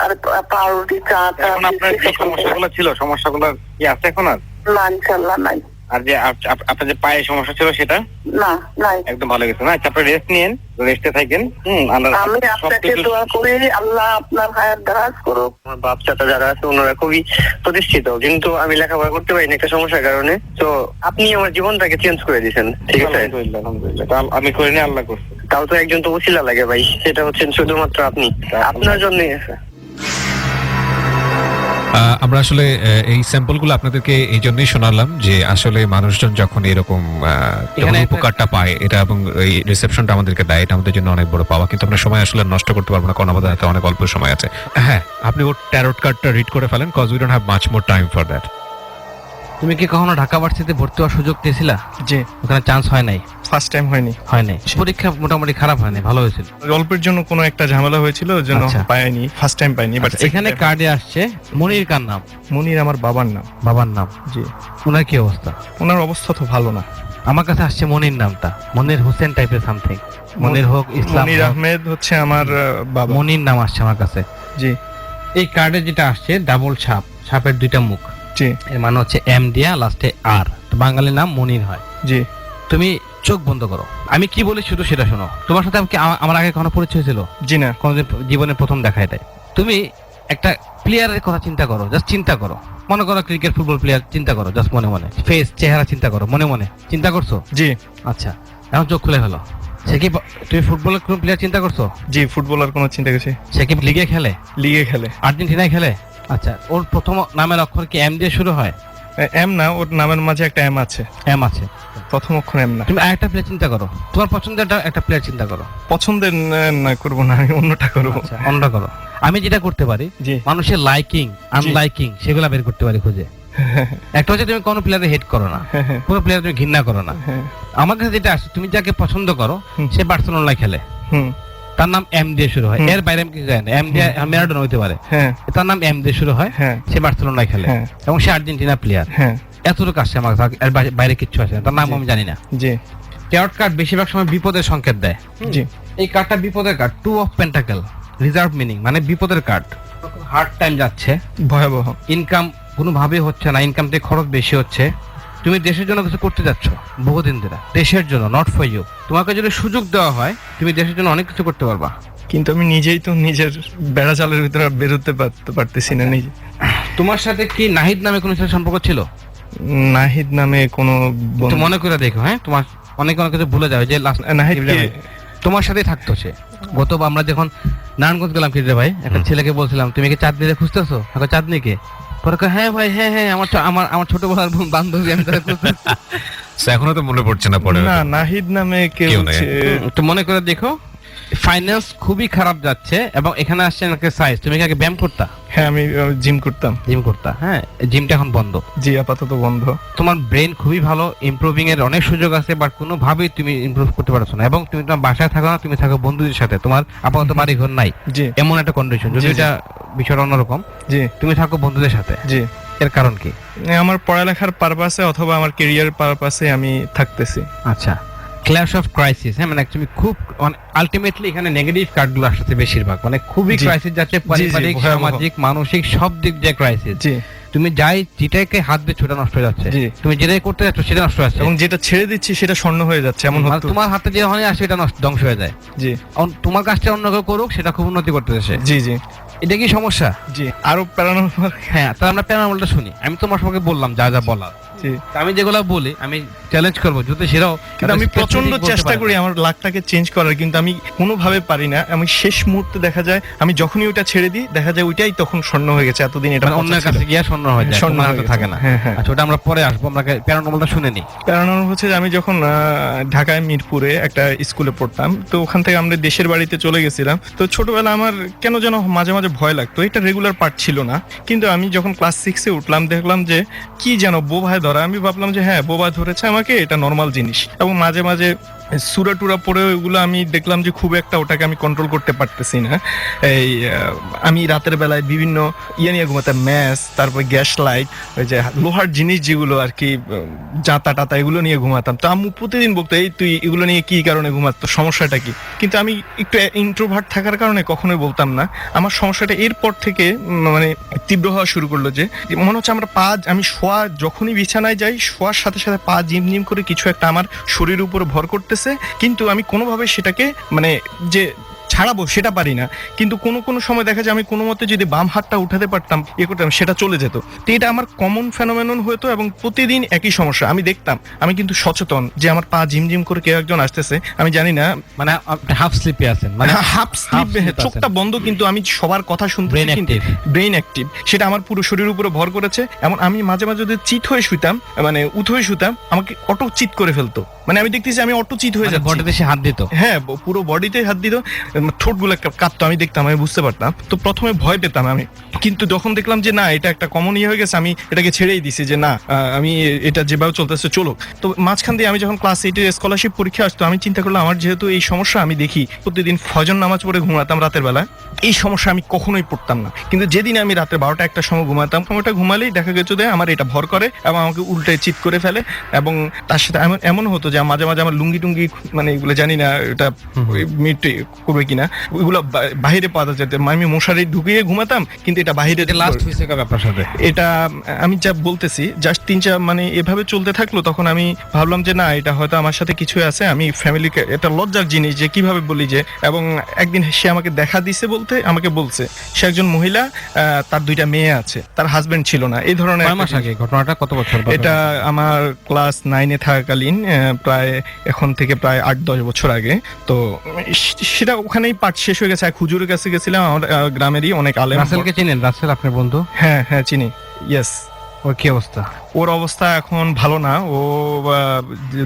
আর পাউরুটি চা এখন আপনার যে সমস্যাগুলো ছিল, সমস্যাগুলো কি আছে এখন আর? না, ইনশাল্লাহ নাই। আর যে আপনার যে পায়ে সমস্যা ছিল সেটা না, নাই, একদম ভালো গেছে না? আচ্ছা, আপনি রেস্ট নিয়েন, রেস্টে থাকেন। আমি আপনাকে দোয়া করি আল্লাহ আপনার হায়াত দারাজ করুক। আমার বাপ চাচা যারা আছে ওনারা খুবই প্রতিষ্ঠিত, কিন্তু আমি লেখাপড়া করতে পারিনি একটা সমস্যার কারণে। তো আপনি আমার জীবনটাকে চেঞ্জ করে দিয়েছেন, ঠিক আছে? আলহামদুলিল্লাহ, আমি করিনি, আল্লাহ করছে। তাও তো একজন তো উছিলা লাগে ভাই, সেটা হচ্ছেন শুধুমাত্র আপনি। আপনার জন্যই আছে। আমরা আসলে এই স্যাম্পলগুলো আপনাদেরকে এই জন্যই শোনালাম যে আসলে মানুষজন যখন এরকম উপকারটা পায় এটা, এবং এই রিসেপশনটা আমাদেরকে দেয়, এটা আমাদের জন্য অনেক বড় পাওয়া। কিন্তু আমরা সময় আসলে নষ্ট করতে পারবো না, কারণ আমাদের হাতে অনেক অল্প সময় আছে। হ্যাঁ, আপনি ওর ট্যারট কার্ডটা রিড করে ফেলেন, cause we don't have much more time for that. তুমি কি কখনো ঢাকা ভার্সিটিতে ভর্তি হওয়ার সুযোগ পেয়েছিলা? জি। ওখানে চান্স হয় নাই? ফার্স্ট টাইম হয়নি। পরীক্ষা মোটামুটি খারাপ হয়নি, ভালো হয়েছিল? গল্পের জন্য কোনো একটা ঝামেলা হয়েছিল, ওই জন্য পাইনি, ফার্স্ট টাইম পাইনি। বাট এখানে কার্ডে আসছে মনির। কার নাম? মনির আমার বাবার নাম। বাবার নাম? জি। ওনার কি অবস্থা? ওনার অবস্থা তো ভালো না। আমার কাছে আসছে মনির নামটা, মনির হোসেন টাইপের সামথিং। মনির হোক, ইসলাম, মনির আহমেদ হচ্ছে আমার বাবা। মনির নাম আসছে আমার কাছে। জি। এই কার্ডে যেটা আসছে ডাবল ছাপ, ছাপের দুইটা মুখ। জি। এর মানে হচ্ছে এম দিয়া লাস্টে আর, তো বাঙালি নাম মনির হয়। জি। তুমি চোখ বন্ধ করো, আমি কি বলি শুধু সেটা শোনো। তোমার সাথে আমার আগে কোনো পরিচয় ছিল? জি না, কোনোদিন জীবনে প্রথম দেখায় দেয়। তুমি একটা প্লেয়ারের কথা চিন্তা করো, জাস্ট চিন্তা করো। মনে করো ক্রিকেট, ফুটবল প্লেয়ার চিন্তা করো, জাস্ট মনে মনে ফেস, চেহারা চিন্তা করো, মনে মনে চিন্তা করছো? জি। আচ্ছা, এখন চোখ খুলে ফেলো। সে কি, তুমি ফুটবলের কোন প্লেয়ার চিন্তা করছো? জি, ফুটবলার কোনো চিন্তা করছি। সে কি লিগে খেলে? লিগে খেলে। আর্জেন্টিনায় খেলে? আচ্ছা, ওর প্রথম নামের অক্ষর কি এম দিয়ে শুরু হয়? এম না, ওর নামের মাঝে একটা এম আছে। এম আছে, প্রথম অক্ষর এম না। তুমি আরেকটা প্লেয়ার চিন্তা করো, তোমার পছন্দের একটা প্লেয়ার চিন্তা করো। পছন্দের না, করবো না, আমি অন্যটা করবো। অন্যটা করো। আমি যেটা করতে পারি, মানুষের লাইকিং আনলাইকিং সেগুলো বের করতে পারি খুঁজে। একটা হচ্ছে তুমি কোনো প্লেয়ারে হেট করো না, কোনো প্লেয়ার তুমি ঘৃণা করো না। আমার কাছে যেটা আসে, তুমি যাকে পছন্দ করো সে বার্সেলোনায় খেলে, তার নাম এম দিয়ে শুরু হয়, এর বাইরে আমি কিছু জানি না। এম দিয়ে ম্যারাডোনা হইতে পারে, তার নাম এম দিয়ে শুরু হয়, সে বার্সেলোনায় খেলে এবং সে আর্জেন্টিনা প্লেয়ার। এতটুকু আসছে আমার কাছে, এর বাইরে কিচ্ছু আসে না। তার নাম আমি জানি না। জি। ট্যারট কার্ড বেশিরভাগ সময় বিপদের সংকেত দেয়। জি। এই কার্ডটা বিপদের card, 2 of pentacle, reserve meaning, মানে বিপদের কার্ড। হার্ড টাইম যাচ্ছে, ভয়াবহ, ইনকাম কোনোভাবে হচ্ছে না, ইনকাম থেকে খরচ বেশি হচ্ছে। তুমি দেশের জন্য কিছু করতে যাচ্ছ বহুদিন ধরে, দেশের জন্য, নট ফর ইউ। তোমাকে যদি সুযোগ দেওয়া হয় তুমি দেশের জন্য অনেক কিছু করতে পারবা, কিন্তু আমি নিজেই তো নিজের বেড়াচালের ভিতরে বেরোতে পারতেছি না নিজে। তোমার সাথে কি নাহিদ নামে কোনো সম্পর্ক ছিল? নাহিদ নামে কোনো, মনে করে দেখো। হ্যাঁ, তোমার অনেক কিছু ভুলে যাবে যে নাহিদ তোমার সাথেই থাকতো সে। গত আমরা যখন নারায়ণগঞ্জ গেলাম কি রে ভাই, একটা ছেলেকে বলছিলাম তুমি কি চাঁদনিরে খুঁজতেছো? চাঁদনিকে? পরে হ্যাঁ ভাই, হ্যাঁ হ্যাঁ, আমার ছোটবেলার বান্ধবী, আমি তারা খুঁজতেছি। এখনো তো মনে পড়ছে না। পরে না, নাহিদ নামে কেউ একটু মনে করে দেখো। ফাইন্যান্স খুবই খারাপ যাচ্ছে এবং এখানে আসছে সাইজ। তুমি কি আগে ব্যায়াম করতা? হ্যাঁ, আমি জিম করতাম। হ্যাঁ, জিমটা এখন বন্ধ। জি, আপাতত বন্ধ। তোমার ব্রেন খুবই ভালো, ইমপ্রুভিং এর অনেক সুযোগ আছে, বাট কোনোভাবেই তুমি ইমপ্রুভ করতে পারছো না। এবং তুমি তোমার বাসায় থাকো না, তুমি থাকো বন্ধুদের সাথে, তোমার আপাতত বাড়ি ঘর নাই, এমন একটা কন্ডিশন। যদি এটা বিষয়টা অন্যরকম, তুমি থাকো বন্ধুদের সাথে। জি। এর কারণ কি? আমার পড়ালেখার পারপাসে অথবা আমার ক্যারিয়ার পারপাসে আমি থাকতেছি। আচ্ছা, ক্ল্যাশ অফ ক্রাইসিস। হ্যাঁ, মানে অ্যাকচুয়ালি খুব আলটিমেটলি এখানে নেগেটিভ কার্ডগুলো আসছে বেশিরভাগ, মানে খুবই ক্রাইসিস যাচ্ছে, পারিবারিক, সামাজিক, মানসিক সব দিক দিয়ে ক্রাইসিস। তুমি যেটাকে হাত দিয়ে ছোটা নষ্ট হয়ে যাচ্ছে, তুমি যেটাই করতে যাচ্ছ সেটা নষ্ট হয়ে যাচ্ছে, এবং যেটা ছেড়ে দিচ্ছি সেটা স্বর্ণ হয়ে যাচ্ছে। এমন তোমার হাতে যে হয় আসে এটা ধ্বংস হয়ে যায়। জি। তোমার কাজটা অন্য কেউ করুক, সেটা খুব উন্নতি করতে যাচ্ছে। জি জি। এটা কি সমস্যা? জি। আরো প্যারানর্মাল। হ্যাঁ, তাহলে আমরা প্যারানর্মালটা শুনি। আমি তোমার সঙ্গে বললাম যা যা বলার। আমি যেগুলো বলি আমি চ্যালেঞ্জ করবো, যদি সেটাও, কিন্তু আমি প্রচন্ড চেষ্টা করি আমার লাকটাকে চেঞ্জ করার, কিন্তু আমি কোনোভাবে পারি না। আমি শেষ মুহূর্তে দেখা যায়, আমি যখনই ওটা ছেড়ে দিই দেখা যায় ওইটাই তখন স্বর্ণ হয়ে গেছে। এতদিন এটা অন্যের কাছে গিয়ে স্বর্ণ হয়ে যায়, স্বর্ণ হতে থাকে না। আচ্ছা, ওটা আমরা পরে আসবো, আমরা প্যারানর্মালটা শুনে নিই। প্যারানর্মাল হচ্ছে যে আমি যখন ঢাকায় মিরপুরে একটা স্কুলে পড়তাম, তো ওখান থেকে আমরা দেশের বাড়িতে চলে গেছিলাম। তো ছোটবেলা আমার কেন যেন মাঝে মাঝে ভয় লাগতো, এটা রেগুলার পার্ট ছিল না। কিন্তু আমি যখন ক্লাস 6-এ উঠলাম দেখলাম যে কি যেন বোবায় ধরা। আমি ভাবলাম যে হ্যাঁ, বোবা ধরেছে আমাকে, এটা নর্মাল জিনিস। এবং মাঝে মাঝে সুরা টুরা পরে ওইগুলো আমি দেখলাম যে খুব একটা ওটাকে আমি কন্ট্রোল করতে পারতেছি না। এই আমি রাতের বেলায় বিভিন্ন নিয়ে ঘুমাতাম, ম্যাচ, তারপর গ্যাস লাইট, ওই যে লোহার জিনিস যেগুলো আর কি, জাতা টাতা, এগুলো নিয়ে ঘুমাতাম। তো আম্মু প্রতিদিন বলতো, এই তুই এগুলো নিয়ে কি কারণে ঘুমাতো, সমস্যাটা কি? কিন্তু আমি একটু ইন্ট্রোভার্ট থাকার কারণে কখনোই বলতাম না। আমার সমস্যাটা এরপর থেকে মানে তীব্র হওয়া শুরু করলো, যে মনে হচ্ছে আমি শোয়া, যখনই বিছানায় যাই, শোয়ার সাথে সাথে পা জিম করে কিছু একটা আমার শরীরের উপর ভর করতেছে, কিন্তু আমি কোনোভাবে সেটাকে মানে যে ছাড়াবো সেটা পারি না। কিন্তু কোনো সময় দেখা যায় আমি কোনো মতে যদি বাম হাতটা উঠাতে পারতাম, করতাম, সেটা চলে যেত। তো এটা আমার কমন ফেনোমেনন হতো এবং প্রতিদিন একই সমস্যা আমি দেখতাম। আমি কিন্তু সচেতন যে আমার পা ঝিমঝিম করে কেউ একজন আসতেছে, আমি জানি না, মানে হাফ স্লিপে আছেন, মানে হাফ স্লিপ, চোখটা বন্ধ, কিন্তু আমি সবার কথা শুনতে, ব্রেইন অ্যাক্টিভ, সেটা আমার পুরো শরীরের উপরে ভর করেছে। এমন আমি মাঝে মাঝে যদি চিত হয়ে শুইতাম, মানে উঠ হয়ে শুইতাম, আমাকে অটো চিত করে ফেলতো। মানে আমি দেখতেছি আমি অটো চিত হয়ে যাচ্ছি, বডিতে সে হাত দিত, হ্যাঁ পুরো বডিতে হাত দিত, ঠোঁটগুলো কাঁপতো, আমি দেখতাম, আমি বুঝতে পারতাম। তো প্রথমে ভয় পেতাম আমি, কিন্তু যখন দেখলাম যে না, এটা একটা কমন হয়ে গেছে, আমি এটাকে ছেড়েই দিছি যে না, আমি এটা যেভাবে চলতেছে চলুক। তো মাঝখান দিয়ে আমি যখন ক্লাস 8-এর স্কলারশিপ পরীক্ষা আসতো, আমি চিন্তা করলাম আমার যেহেতু এই সমস্যা, আমি দেখি প্রতিদিন ফজর নামাজ পড়ে ঘুমাতাম রাতের বেলা, এই সমস্যা আমি কখনোই পড়তাম না। কিন্তু যেদিন আমি রাতে 12টা-1টার সময় ঘুমাতাম, সময়টা ঘুমালেই দেখা গেছে যে আমার এটা ভর করে এবং আমাকে উল্টে চিত করে ফেলে। এবং তার সাথে এমন হতো যে মাঝে মাঝে আমার লুঙ্গি টুঙ্গি, মানে এগুলো জানি না এটা মিট করবে কিনা, ওইগুলো বাইরে পাওয়া যেত। আমি মশারি ঢুকিয়ে ঘুমাতাম, কিন্তু এটা বাইরে লাস্ট হয়েছে আপনার সাথে। এটা আমি যা বলতেছি জাস্ট 3-4 মানে এভাবে চলতে থাকলো। তখন আমি ভাবলাম যে না, এটা হয়তো আমার সাথে কিছু আছে। আমি ফ্যামিলিকে, এটা লজ্জার জিনিস যে কিভাবে বলি যে, এবং একদিন সে আমাকে দেখা দিছে, আমাকে বলছে সে একজন মহিলা, তার 2টা মেয়ে আছে, তার হাজবেন্ড ছিল না। এই ধরনের ঘটনাটা কত বছর? এটা আমার ক্লাস 9-এ থাকাকালীন, প্রায় এখন থেকে প্রায় 8-10 বছর আগে। তো সেটা ওখানেই পাঠ শেষ হয়ে গেছে। এক হুজুরের কাছে গেছিলাম, আমার গ্রামেরই অনেক আলেম। রাসেলকে চিনেন? রাসেল আপনার বন্ধু? হ্যাঁ চিনি, ইয়েস। ওর কি অবস্থা? ওর অবস্থা এখন ভালো না, ও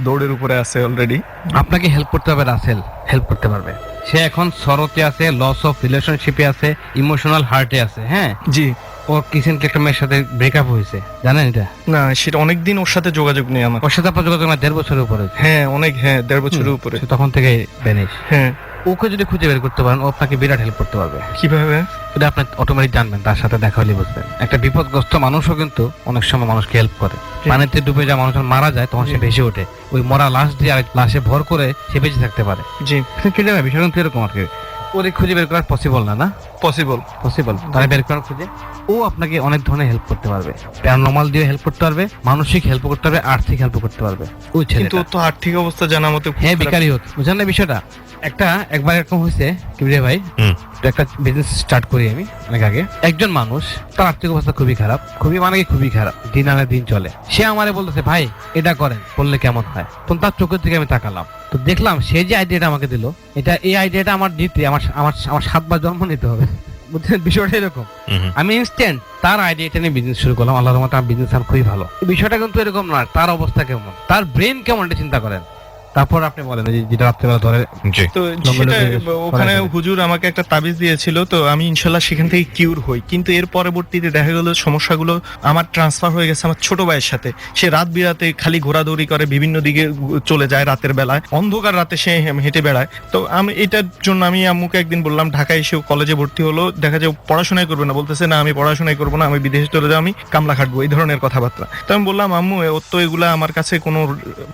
দৌড়ের উপরে আছে অলরেডি। আপনাকে হেল্প করতে হবে, রাসেল হেল্প করতে পারবে। সে এখন সরতে আছে, লস অফ রিলেশনশিপে আছে, ইমোশনাল হার্টে আছে। হ্যাঁ জি। ওর রিসেন্টলি একটা মেয়ের সাথে ব্রেকআপ হয়েছে, জানেন এটা? না, সেটা অনেকদিন ওর সাথে যোগাযোগ নেই আমার। ওর সাথে আপনার যোগাযোগ না 1.5 বছরের উপরে? হ্যাঁ অনেক, 1.5 বছরের উপরে। তখন থেকে ভ্যানিশ। হ্যাঁ, ওকে যদি খুঁজে বের করতে পারেন, ও আপনাকে বিরাট হেল্প করতে পারবে। কিভাবে? এটা আপনি অটোমেটিক জানবেন, তার সাথে দেখা হলে বুঝবেন। একটা বিপদগ্রস্ত মানুষও কিন্তু অনেক সময় মানুষকে হেল্প করে। পানিতে ডুবে যা মানুষ মারা যায়, তখন সে ভেসে ওঠে, ওই মরা লাশ দিয়ে আরেক লাশে ভর করে সে বেঁচে থাকতে পারে। জি, বিষয় কিন্তু এরকম আর কি। ওরে খুঁজে বের করা পসিবল না? না পসিবল। তাহলে বের করার খুঁজে ও আপনাকে অনেক ধরনের হেল্প করতে পারবে। প্যারানর্মাল দিয়ে হেল্প করতে পারবে, মানসিক হেল্প করতে পারবে, আর্থিক হেল্প করতে পারবে। ওই ছেলে কিন্তু তো আর্থিক অবস্থা জানা মতে হ্যাঁ বেকারি হতো, বুঝলেন না বিষয়টা? একবার এরকম হয়েছে কিবরিয়া ভাই, একটা বিজনেস স্টার্ট করি আমি অনেক আগে। একজন মানুষ, তার আর্থিক অবস্থা খুবই খারাপ, খুবই খারাপ, দিন আনে দিন চলে। সে আমারে বলতেছে ভাই এটা করেন, বললে কেমন হয়? তখন তার চোখের দিকে আমি তাকালাম, তো দেখলাম সে যে আইডিয়াটা আমাকে দিল, এই আইডিয়াটা আমার দিতে আমার 7 বার জন্ম নিতে হবে। বুঝছেন বিষয়টা এরকম। আমি ইনস্ট্যান্ট তার আইডিয়াটা নিয়ে বিজনেস শুরু করলাম। আল্লাহর রহমতে আমার বিজনেস আর খুবই ভালো। বিষয়টা কিন্তু এরকম নয়, তার অবস্থা কেমন, তার ব্রেন কেমন, এটা চিন্তা করেন। তারপর আপনি বলেন যেটা রাত্রেবেলা ধরে। তো ওখানে হুজুর আমাকে একটা তাবিজ দিয়েছিল, তো আমি ইনশাল্লাহ সেখান থেকে কিউর হই। কিন্তু এর পরবর্তীতে দেখা গেল সমস্যাগুলো আমার ট্রান্সফার হয়ে গেছে আমার ছোট ভাইয়ের সাথে। সে রাত বিরাতে খালি ঘোরাদৌড়ি করে, বিভিন্ন দিকে চলে যায় রাতের বেলায়, অন্ধকার রাতে সে হেঁটে বেড়ায়। তো আমি এটার জন্য আমি আম্মুকে একদিন বললাম, ঢাকায় এসে কলেজে ভর্তি হলো, দেখা যায় পড়াশোনাই করবে না, বলতেছে না আমি পড়াশোনাই করবো না, আমি বিদেশে চলে যাবো, আমি কামলা খাটবো, এই ধরনের কথাবার্তা। তো আমি বললাম আম্মু, ওর তো এগুলা আমার কাছে কোনো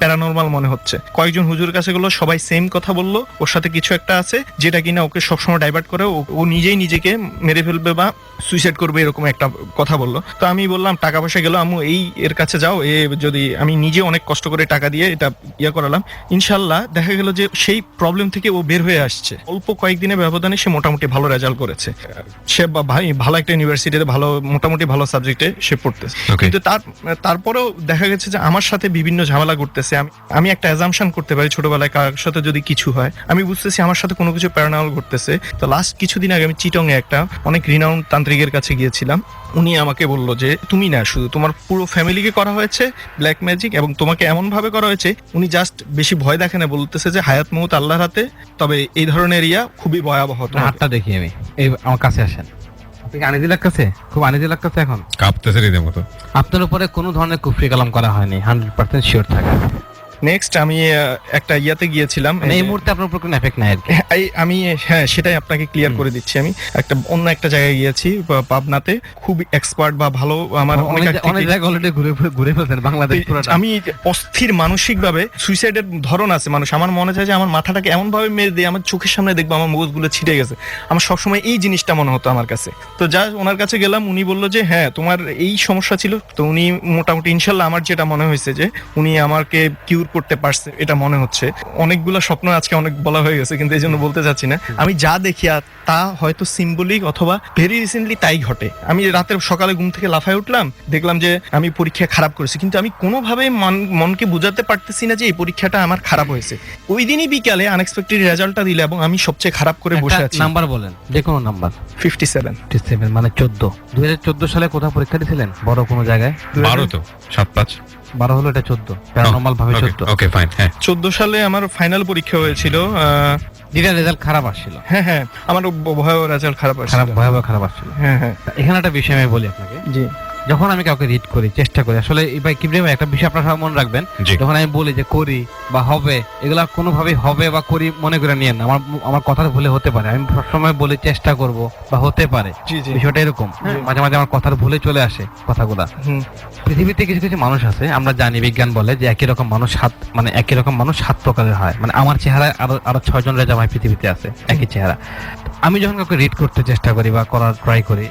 প্যারানর্মাল মনে হচ্ছে। কয়েকজন হুজুর কাছে গেলো, সবাই সেম কথা বললো, ওর সাথে কিছু একটা আছে যেটা কিনা ওকে সবসময় ডাইভার্ট করে, ও নিজেই নিজেকে মেরে ফেলবে বা সুইসাইড করবে, এরকম একটা কথা বললো। তো আমি বললাম টাকা পয়সা গেল, আম্মু এর কাছে যাও, যদি আমি নিজে অনেক কষ্ট করে টাকা দিয়ে এটা করালাম, ইনশাল্লাহ দেখা গেল যে সেই প্রবলেম থেকে ও বের হয়ে আসছে। অল্প কয়েকদিনের ব্যবধানে সে মোটামুটি ভালো রেজাল্ট করেছে। সে ভালো একটা ইউনিভার্সিটিতে মোটামুটি ভালো সাবজেক্টে সে পড়তেছে। কিন্তু তারপরেও দেখা গেছে যে আমার সাথে বিভিন্ন ঝামেলা করতেছে। আমি একটা অ্যাজাম্পশন করতে পারি, ছোটবেলায় কার সাথে যদি কিছু হয়, আমি বুঝতেছি আমার সাথে কোনো কিছু প্যারানর্মাল ঘটতেছে। তো লাস্ট কিছুদিন আগে আমি চিটংয়ে একটা অনেক রিনাউন্ড তান্ত্রিকের কাছে গিয়েছিলাম। উনি আমাকে বললো যে তুমি না, শুধু তোমার পুরো ফ্যামিলিকে করা হয়েছে ব্ল্যাক ম্যাজিক, এবং তোমাকে এমন ভাবে করা হয়েছে, উনি জাস্ট বেশি ভয় দেখে না, বলতেছে যে হায়াত মউত আল্লাহর হাতে, তবে এই ধরনের খুবই ভয়াবহ। হাতটা দেখি আমি, আমার কাছে আসেন। আনিজি লাগতেছে, খুব আনিজি লাগতেছে, এখন কাঁপতেছে রীতির মতো। আপনার উপরে কোনো ধরনের কুফরি কালাম করা হয়নি, 100% শিওর থাকে। নেক্সট আমি একটা ইয়াতে গিয়েছিলাম, মানে এই মুহূর্তে আপনার উপর কোনো এফেক্ট নাই আর কি। আমি হ্যাঁ সেটাই আপনাকে ক্লিয়ার করে দিচ্ছি। আমি অন্য একটা জায়গায় গিয়েছি পাবনাতে, খুব এক্সপার্ট বা ভালো আমার অনেক জায়গা অলরেডি ঘুরে ফেলছেন বাংলাদেশ পুরোটা। আমি অস্থির মানসিকভাবে সুইসাইডের ধরন আছে মানুষ, আমার মনে চায় যে আমার মাথাটাকে এমন ভাবে মেরে দিয়ে আমার চোখের সামনে দেখবো আমার মগজগুলো ছিটে গেছে। আমার সবসময় এই জিনিসটা মনে হতো আমার কাছে। তো যা ওনার কাছে গেলাম, উনি বললো যে হ্যাঁ তোমার এই সমস্যা ছিল। তো উনি মোটামুটি ইনশাল্লাহ আমার যেটা মনে হয়েছে যে উনি আমাকে কিউর করতে পারছে এটা মনে হচ্ছে। অনেকগুলো স্বপ্ন আজকে অনেক বলা হয়ে গেছে, কিন্তু এই জন্য বলতে চাচ্ছি না। আমি যা দেখি তা হয়তো সিম্বলিক অথবা ভেরি রিসেন্টলি তাই ঘটে। আমি রাতের সকালে ঘুম থেকে লাফায় উঠলাম, দেখলাম যে আমি পরীক্ষা খারাপ করেছি, কিন্তু আমি কোনোভাবে মনকে বোঝাতে পারতেছি না যে এই পরীক্ষাটা আমার খারাপ হয়েছে। ওই দিনই বিকালে আনএক্সপেক্টেড রেজাল্টটা দিলে এবং আমি সবচেয়ে খারাপ করে বসে আছি। নাম্বার বলেন, যে কোনো নাম্বার। 57 মানে 14। 2014 সালে কোথাও পরীক্ষা দিয়েছিলেন বড় কোনো জায়গায়? 12 তো 7-5 12 হলো, এটা 14 প্যারানরমাল ভাবে 14। Okay fine. হ্যাঁ 14 সালে আমার ফাইনাল পরীক্ষা হয়েছিল, যেটা রেজাল্ট খারাপ আসছিল। হ্যাঁ আমার ভয়াবহ রেজাল্ট খারাপ আসছিল। হ্যাঁ এখানে একটা বিষয় আমি বলি আপনাকে। জি, যখন আমি কাউকে রিড করি, চেষ্টা করি আসলে ভাই কিবরিয়া ভাই, একটা বিষয় আপনারা সবাই মনে রাখবেন, যখন আমি বলি যে করি বা হবে, এগুলা কোনোভাবেই হবে বা করি মনে করে নিয়েন না। আমার কথার ভুলে হতে পারে। আমি সবসময় বলি চেষ্টা করব বা হতে পারে, বিষয়টা এরকম। মাঝে মাঝে আমার কথার ভুলে চলে আসে কথাগুলা। পৃথিবীতে কিছু কিছু মানুষ আছে, আমরা জানি বিজ্ঞান বলে যে একই রকম মানুষ 7 প্রকারের হয়। মানে আমার চেহারায় আরো 6 জন রেজা ভাই পৃথিবীতে আছে একই চেহারা। আমি যখন কাউকে রিড করতে চেষ্টা করি বা করার ট্রাই করি,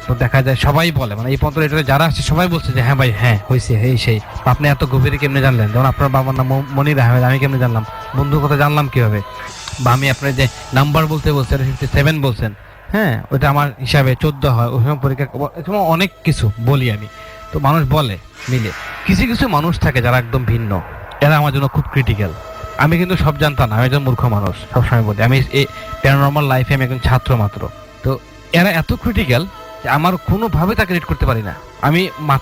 তো দেখা যায় সবাই বলে, মানে এই পর্যন্ত এটা যারা আসছে সবাই বলছে যে হ্যাঁ ভাই হ্যাঁ হয়েছে, সেই। আপনি এত গভীরে কেমনে জানলেন? যেমন আপনার বাবার নাম মনির আহমেদ, আমি কেমনে জানলাম? বন্ধুর কথা জানলাম কিভাবে? বা আমি আপনার যে নাম্বার বলতে বলছেন 57 বলছেন, হ্যাঁ ওইটা আমার হিসাবে 14 হয়। ওই সময় পরীক্ষা অনেক কিছু বলি আমি। তো মানুষ বলে মিলে। কিছু কিছু মানুষ থাকে যারা একদম ভিন্ন, এরা আমার জন্য খুব ক্রিটিক্যাল। আমি কিন্তু সব জানতাম না, আমি একজন মূর্খ মানুষ, সবসময় বলি। আমি এই প্যারানরমাল লাইফে আমি একজন ছাত্র মাত্র। তো এরা এত ক্রিটিক্যাল আমার কোনোভাবে তাকে রিড করতে পারি না। আমি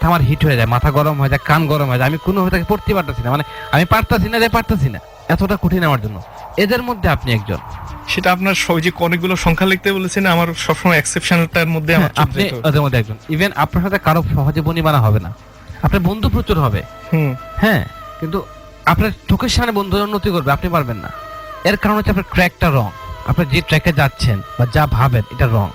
আমার হিট হয়ে যায়, মাথা গরম হয়ে যায়, কান গরম হয়ে যায়, আমি কোনোভাবে তাকে পড়তে পারতেছি না। মানে আমি পারতাছি না, এতটা কঠিন আমার জন্য। এদের মধ্যে আপনি একজন। সেটা আপনার যে অনেকগুলো সংখ্যা লিখতে বলেছেন, আমার সবসময় এক্সেপশনটার মধ্যে আপনি ওদের মধ্যে একজন। ইভেন আপনার সাথে কারো সহজে বনিবানা হবে না, আপনার বন্ধু প্রচুর হবে, হ্যাঁ, কিন্তু আপনার চোখের সামনে বন্ধুর উন্নতি করবে, আপনি পারবেন না। এর কারণ হচ্ছে আপনার ট্র্যাকটা রং। আপনি যে ট্র্যাকে যাচ্ছেন বা যা ভাবেন এটা রং।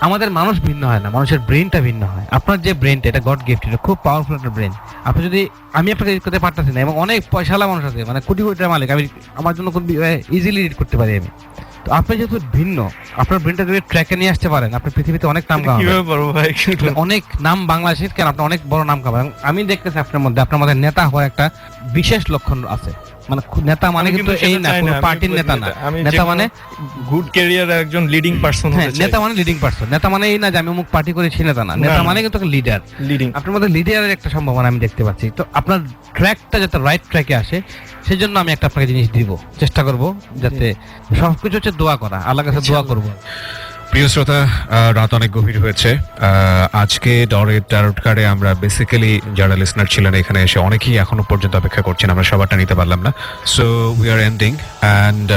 আমাদের মানুষ ভিন্ন হয় না, মানুষের ব্রেনটা ভিন্ন হয়। আপনার যে ব্রেনটা, এটা গড গিফট, এটা খুব পাওয়ারফুল একটা ব্রেন। আপনি যদি, আমি আপনাকে রিড করতে পারতেছি না, এবং অনেক পয়সাওয়ালা মানুষ আছে, মানে কোটি কোটি টাকার মালিক, আমি আমার জন্য খুব ইজিলি রিড করতে পারি আমি। তো আপনি যেহেতু ভিন্ন, আপনার ব্রেনটা যদি ট্র্যাকে নিয়ে আসতে পারেন, আপনি পৃথিবীতে অনেক নাম কামাবেন। অনেক নাম বাংলাদেশের কেন, আপনি অনেক বড় নাম কামাবেন। আমি দেখতেছি আপনার মধ্যে নেতা হওয়ার একটা বিশেষ লক্ষণ আছে। মানে নেতা মানে কিন্তু এই না, কোনো পার্টির নেতা না। নেতা মানে গুড ক্যারিয়ার, একজন লিডিং পারসন হতে চাই। নেতা মানে লিডিং পারসন। নেতা মানে এই না যে আমি অমুক পার্টি করে সেই নেতা না। নেতা মানে কিন্তু লিডার। আপনার মধ্যে লিডারের একটা সম্ভাবনা আমি দেখতে পাচ্ছি। তো আপনার ট্র্যাকটা যাতে রাইট ট্র্যাকে আসে, সেজন্য আমি একটা আপনাকে জিনিস দিব, চেষ্টা করব যাতে সবকিছু হচ্ছে দোয়া করা, আল্লাহর কাছে দোয়া করব। প্রিয় শ্রোতা, রাত অনেক গভীর হয়েছে। আজকে ডরের ট্যারট কার্ডে আমরা বেসিক্যালি যারা লিসনার ছিলেন এখানে এসে অনেকেই এখনো পর্যন্ত অপেক্ষা করছেন, আমরা সবারটা নিতে পারলাম না। So we are ending, and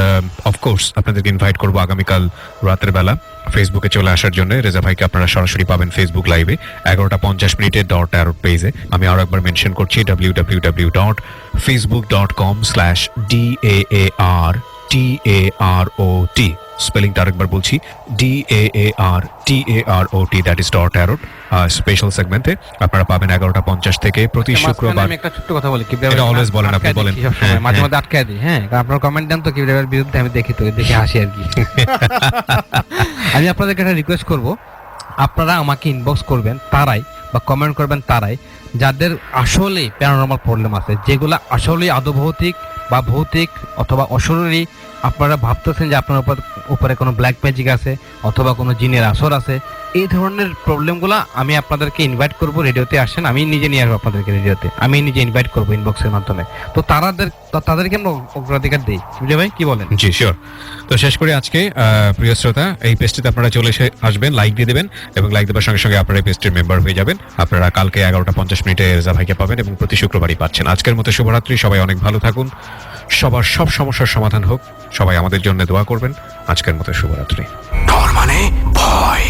of course আপনাদেরকে ইনভাইট করবো আগামীকাল রাতের বেলা ফেসবুকে চলে আসার জন্য। রেজা ভাইকে আপনারা সরাসরি পাবেন ফেসবুক লাইভে 11:50 ডট ট্যারট পেজে। আমি আরো একবার মেনশন করছি www.facebook.com/DAARTAROT। স্পেলিংটা আরেকবার বলছি, DAARTAROT, that is dot tarot. Special সেগমেন্টে আপনারা পাবেন 11:50 থেকে প্রতি শুক্রবার। আমি একটা ছোট্ট কথা বলি, এটা অলওয়েজ বলেন, আপনি বলেন। মাঝে মধ্যে আটকায় দিই, হ্যাঁ, আপনার কমেন্ট দেন তো কিবরিয়ার বিরুদ্ধে, আমি দেখি, তো দেখে হাসি আর কি। আমি আপনাদেরকে একটা রিকোয়েস্ট করব, আপনারা আমাকে ইনবক্স করবেন তারাই, বা কমেন্ট করবেন তারাই যাদের আসলে প্যারানরমাল প্রবলেম আছে, যেগুলো আসলে আদৌ ভৌতিক বা ভৌতিক অথবা অশরীরী। আপনারা ভাবতেছেন যে আপনার উপরে কোনো ব্ল্যাক ম্যাজিক আছে অথবা কোনো জিনের আসর আছে, এই ধরনের প্রবলেমগুলো আমি আপনাদেরকে ইনভাইট করব, রেডিওতে আসেন, আমি নিজে নিয়ে আসবো আপনাদেরকে রেডিওতে, আমি নিজে ইনভাইট করবো ইনবক্সের মাধ্যমে। তো তাদেরকে আমরা অগ্রাধিকার দিই, বুঝলে ভাই, কি বলেন? জি শিওর। তো শেষ করে আজকে প্রিয় শ্রোতা, এই পেজটিতে আপনারা চলে এসে আসবেন, লাইক দিয়ে দেবেন, এবং লাইক দেওয়ার সঙ্গে সঙ্গে আপনারা এই পেজটির মেম্বার হয়ে যাবেন। আপনারা কালকে 11:50 রেজা ভাইকে পাবেন এবং প্রতি শুক্রবারই পাচ্ছেন। আজকের মতো শুভরাত্রি, সবাই অনেক ভালো থাকুন, সবার সব সমস্যার সমাধান হোক, সবাই আমাদের জন্য দোয়া করবেন। আজকের মতো শুভরাত্রি। ডর মানে ভয়।